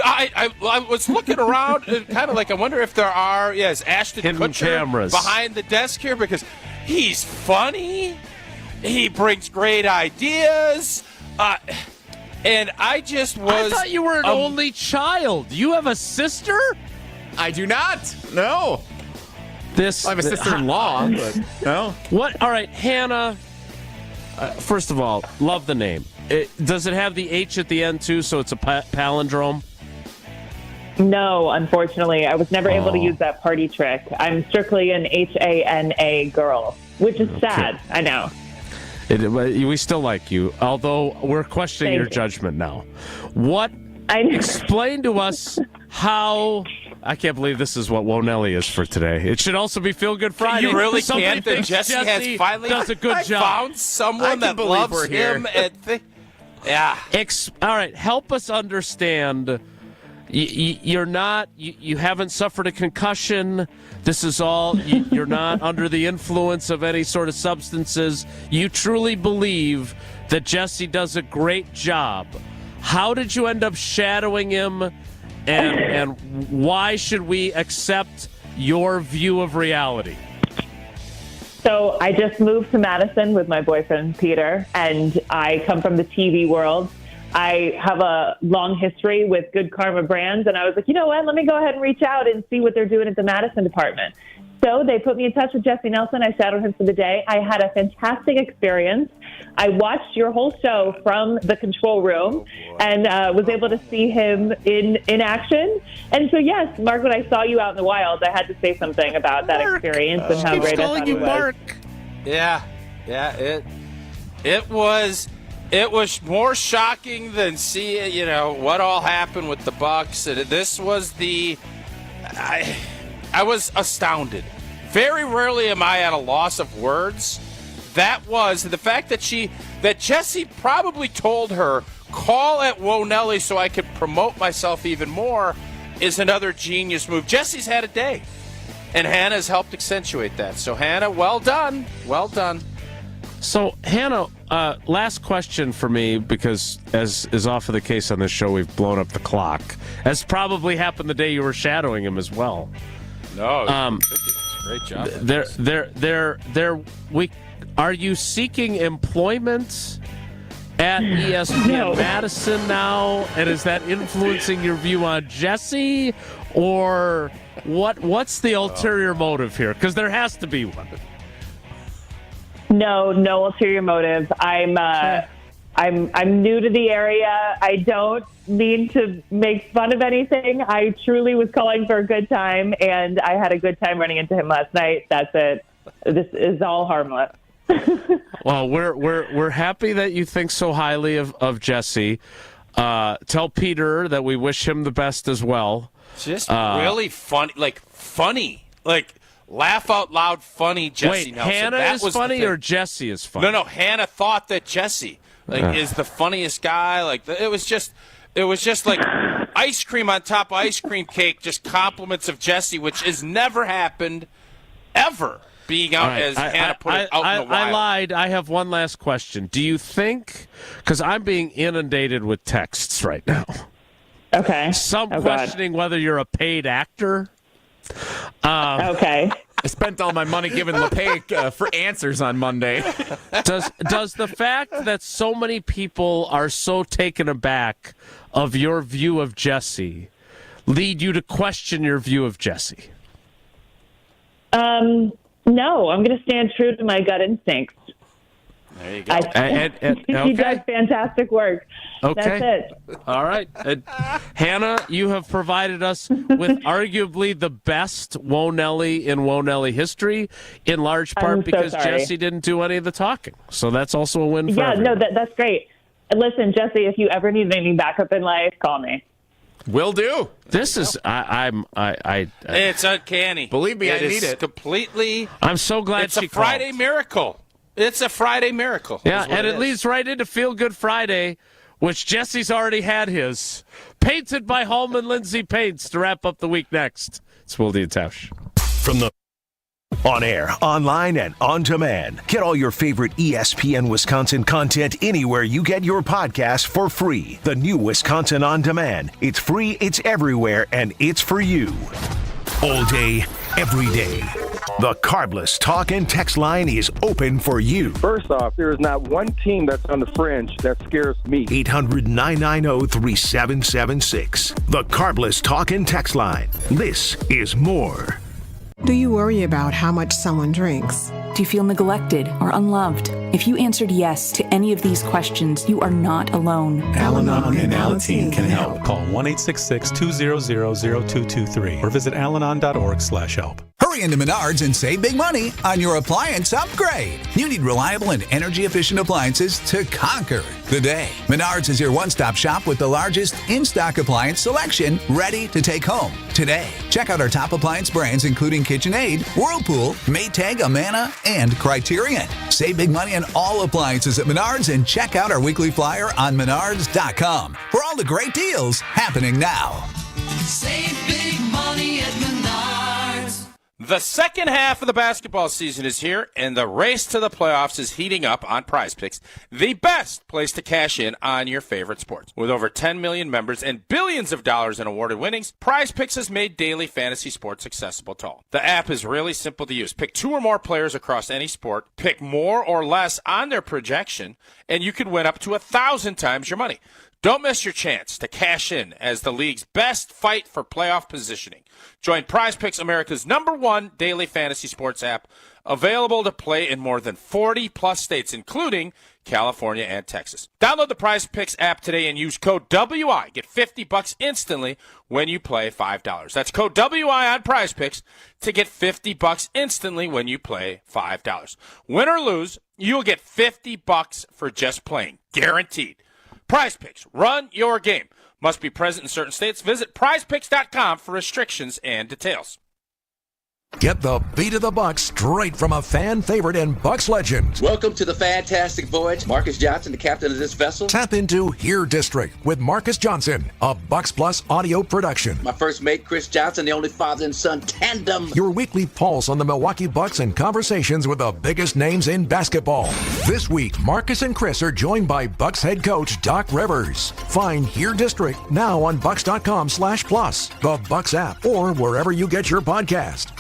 I was looking around, kind of like I wonder if there are, is Ashton hidden Kutcher cameras behind the desk here because he's funny. He brings great ideas. And I just was. I thought you were an only child. You have a sister? I do not. No. I have a sister-in-law, but no. What? All right, Hannah. First of all, love the name. Does it have the H at the end, too, so it's a palindrome? No, unfortunately. I was never able to use that party trick. I'm strictly an HANA girl, which is sad. I know. We still like you, although we're questioning your judgment now. What? Explain to us how... I can't believe this is what Wonelli is for today. It should also be Feel Good Friday. You really Somebody can't? That Jesse has finally does a good job. Found someone that loves him. Yeah. All right, help us understand. You're not. You haven't suffered a concussion. This is all. You're not under the influence of any sort of substances. You truly believe that Jesse does a great job. How did you end up shadowing him? And why should we accept your view of reality? So I just moved to Madison with my boyfriend, Peter, and I come from the TV world. I have a long history with Good Karma Brands, and I was like, you know what? Let me go ahead and reach out and see what they're doing at the Madison department. so they put me in touch with Jesse Nelson. I shadowed him for the day. I had a fantastic experience. I watched your whole show from the control room and was able to see him in action. And so, yes, Mark, when I saw you out in the wild, I had to say something about that experience and how great I thought it was. Mark. Yeah, it was more shocking than seeing, what all happened with the Bucks. And this was I was astounded. Very rarely am I at a loss of words. That was the fact that Jesse probably told her, call at Wonelli so I could promote myself even more, is another genius move. Jesse's had a day, and Hannah's helped accentuate that. So, Hannah, well done. Well done. So, Hannah, last question for me, because as is often the case on this show, we've blown up the clock. As probably happened the day you were shadowing him as well. No, great job. Are you seeking employment at ESPN Madison now? And is that influencing your view on Jesse? Or what's the ulterior motive here? Because there has to be one. No ulterior motive. I'm new to the area. I don't mean to make fun of anything. I truly was calling for a good time, and I had a good time running into him last night. That's it. This is all harmless. Well, we're happy that you think so highly of Jesse. Tell Peter that we wish him the best as well. Just really funny, laugh out loud funny Jesse Nelson. Hannah is funny or Jesse is funny? No, Hannah thought that Jesse is the funniest guy. It was just like ice cream on top of ice cream cake, just compliments of Jesse, which has never happened ever. Being out as Hannah put it out in the wild. I lied. I have one last question. Do you think, because I'm being inundated with texts right now. Okay. Some questioning whether you're a paid actor. Okay. I spent all my money giving LePay for answers on Monday. Does the fact that so many people are so taken aback of your view of Jesse lead you to question your view of Jesse? No, I'm going to stand true to my gut instincts. There you go. He does fantastic work. Okay. That's it. All right. Hannah, you have provided us with arguably the best Wonelli in Wonelli history, in large part because Jesse didn't do any of the talking. So that's also a win for everyone. That's great. And listen, Jesse, if you ever need any backup in life, call me. Will do. This is it's uncanny. Believe me, I need it completely. I'm so glad it's a Friday miracle. It's a Friday miracle. Yeah, and it leads right into Feel Good Friday, which Jesse's already had his. Painted by Hallman Lindsay Paints to wrap up the week next. It's Wilde and Tausch. From the on air, online, and on demand. Get all your favorite ESPN Wisconsin content anywhere you get your podcasts for free. The new Wisconsin On Demand. It's free, it's everywhere, and it's for you. All day, every day. The Carbless Talk and Text line is open for you. First off, there is not one team that's on the fringe that scares me. 800-990-3776. The Carbless Talk and Text line. This is more. Do you worry about how much someone drinks? Do you feel neglected or unloved? If you answered yes to any of these questions, you are not alone. Al-Anon and Alateen can help. Call 1-866-200-0223 or visit alanon.org/help. Hurry into Menards and save big money on your appliance upgrade. You need reliable and energy-efficient appliances to conquer the day. Menards is your one-stop shop with the largest in-stock appliance selection ready to take home today. Check out our top appliance brands including KitchenAid, Whirlpool, Maytag, Amana, and Criterion. Save big money on all appliances at Menards and check out our weekly flyer on menards.com for all the great deals happening now. Save big money at Menards. The second half of the basketball season is here, and the race to the playoffs is heating up on Prize Picks, the best place to cash in on your favorite sports. With over 10 million members and billions of dollars in awarded winnings, Prize Picks has made daily fantasy sports accessible to all. The app is really simple to use. Pick 2 or more players across any sport, pick more or less on their projection, and you can win up to 1,000 times your money. Don't miss your chance to cash in as the league's best fight for playoff positioning. Join Prize Picks, America's #1 #1 daily fantasy sports app, available to play in more than 40-plus states, including California and Texas. Download the Prize Picks app today and use code WI. Get $50 instantly when you play $5. That's code WI on Prize Picks to get $50 instantly when you play $5. Win or lose, you'll get $50 for just playing. Guaranteed. Prize Picks. Run your game. Must be present in certain states. Visit prizepicks.com for restrictions and details. Get the beat of the Bucks straight from a fan favorite and Bucks legend. Welcome to the fantastic voyage. Marcus Johnson, the captain of this vessel. Tap into Here District with Marcus Johnson, a Bucks Plus audio production. My first mate, Chris Johnson, the only father and son tandem. Your weekly pulse on the Milwaukee Bucks and conversations with the biggest names in basketball. This week, Marcus and Chris are joined by Bucks head coach Doc Rivers. Find Here District now on Bucks.com/plus, the Bucks app, or wherever you get your podcast.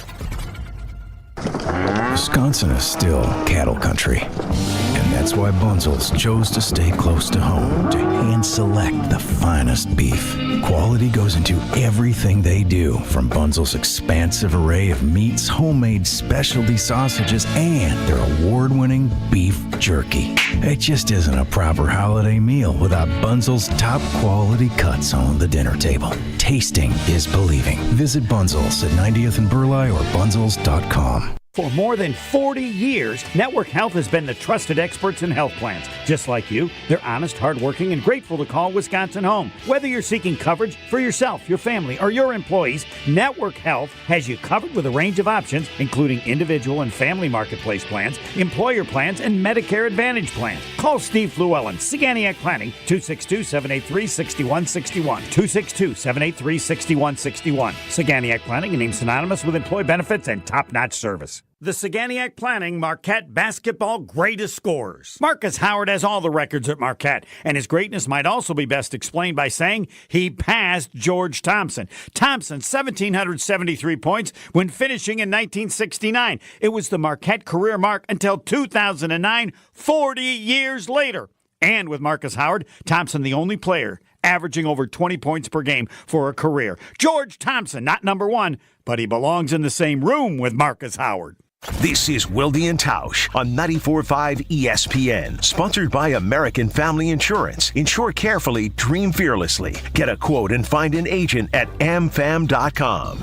Wisconsin is still cattle country, and that's why Bunzel's chose to stay close to home to hand select the finest beef. Quality goes into everything they do, from Bunzel's expansive array of meats, homemade specialty sausages, and their award-winning beef jerky. It just isn't a proper holiday meal without Bunzel's top quality cuts on the dinner table. Tasting is believing. Visit Bunzel's at 90th and Burleigh or bunzels.com. For more than 40 years, Network Health has been the trusted experts in health plans. Just like you, they're honest, hardworking, and grateful to call Wisconsin home. Whether you're seeking coverage for yourself, your family, or your employees, Network Health has you covered with a range of options, including individual and family marketplace plans, employer plans, and Medicare Advantage plans. Call Steve Llewellyn, Saganiac Planning, 262-783-6161. 262-783-6161. Saganiac Planning, a name synonymous with employee benefits and top-notch service. The Saganiac Planning Marquette basketball greatest scorers. Marcus Howard has all the records at Marquette, and his greatness might also be best explained by saying he passed George Thompson. Thompson, 1,773 points when finishing in 1969. It was the Marquette career mark until 2009, 40 years later. And with Marcus Howard, Thompson the only player averaging over 20 points per game for a career. George Thompson, not number one, but he belongs in the same room with Marcus Howard. This is Wilde and Tausch on 94.5 ESPN, sponsored by American Family Insurance. Insure carefully, dream fearlessly. Get a quote and find an agent at amfam.com.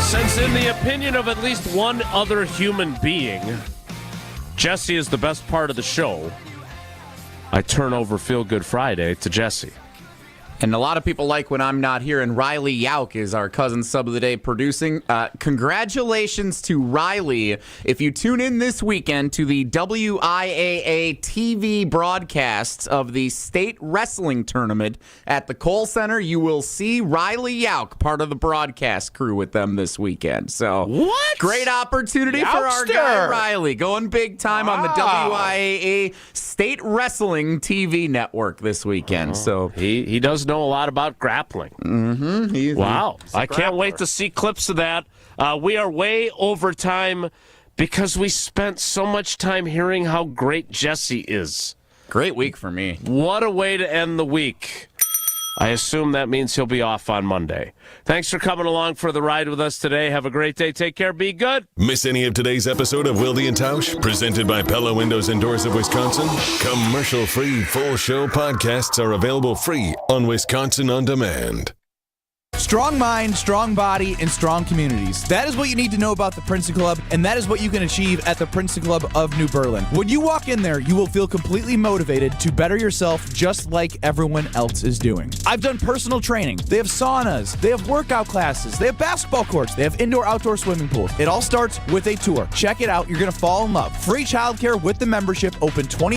Since in the opinion of at least one other human being, Jesse is the best part of the show, I turn over Feel Good Friday to Jesse. And a lot of people like when I'm not here, and Riley Yauk is our cousin sub of the day producing. Congratulations to Riley. If you tune in this weekend to the WIAA TV broadcasts of the state wrestling tournament at the Kohl Center, you will see Riley Yauk, part of the broadcast crew with them this weekend. So, what? Great opportunity for our guy Riley, going big time on the WIAA State Wrestling TV network this weekend. So he does know a lot about grappling. Mm-hmm. Wow. I can't wait to see clips of that. We are way over time because we spent so much time hearing how great Jesse is. Great week for me. What a way to end the week. I assume that means he'll be off on Monday. Thanks for coming along for the ride with us today. Have a great day. Take care. Be good. Miss any of today's episode of Wilde and Tausch, presented by Pella Windows and Doors of Wisconsin? Commercial-free full show podcasts are available free on Wisconsin On Demand. Strong mind, strong body, and strong communities. That is what you need to know about the Princeton Club, and that is what you can achieve at the Princeton Club of New Berlin. When you walk in there, you will feel completely motivated to better yourself just like everyone else is doing. I've done personal training. They have saunas. They have workout classes. They have basketball courts. They have indoor-outdoor swimming pools. It all starts with a tour. Check it out. You're going to fall in love. Free childcare with the membership, open 20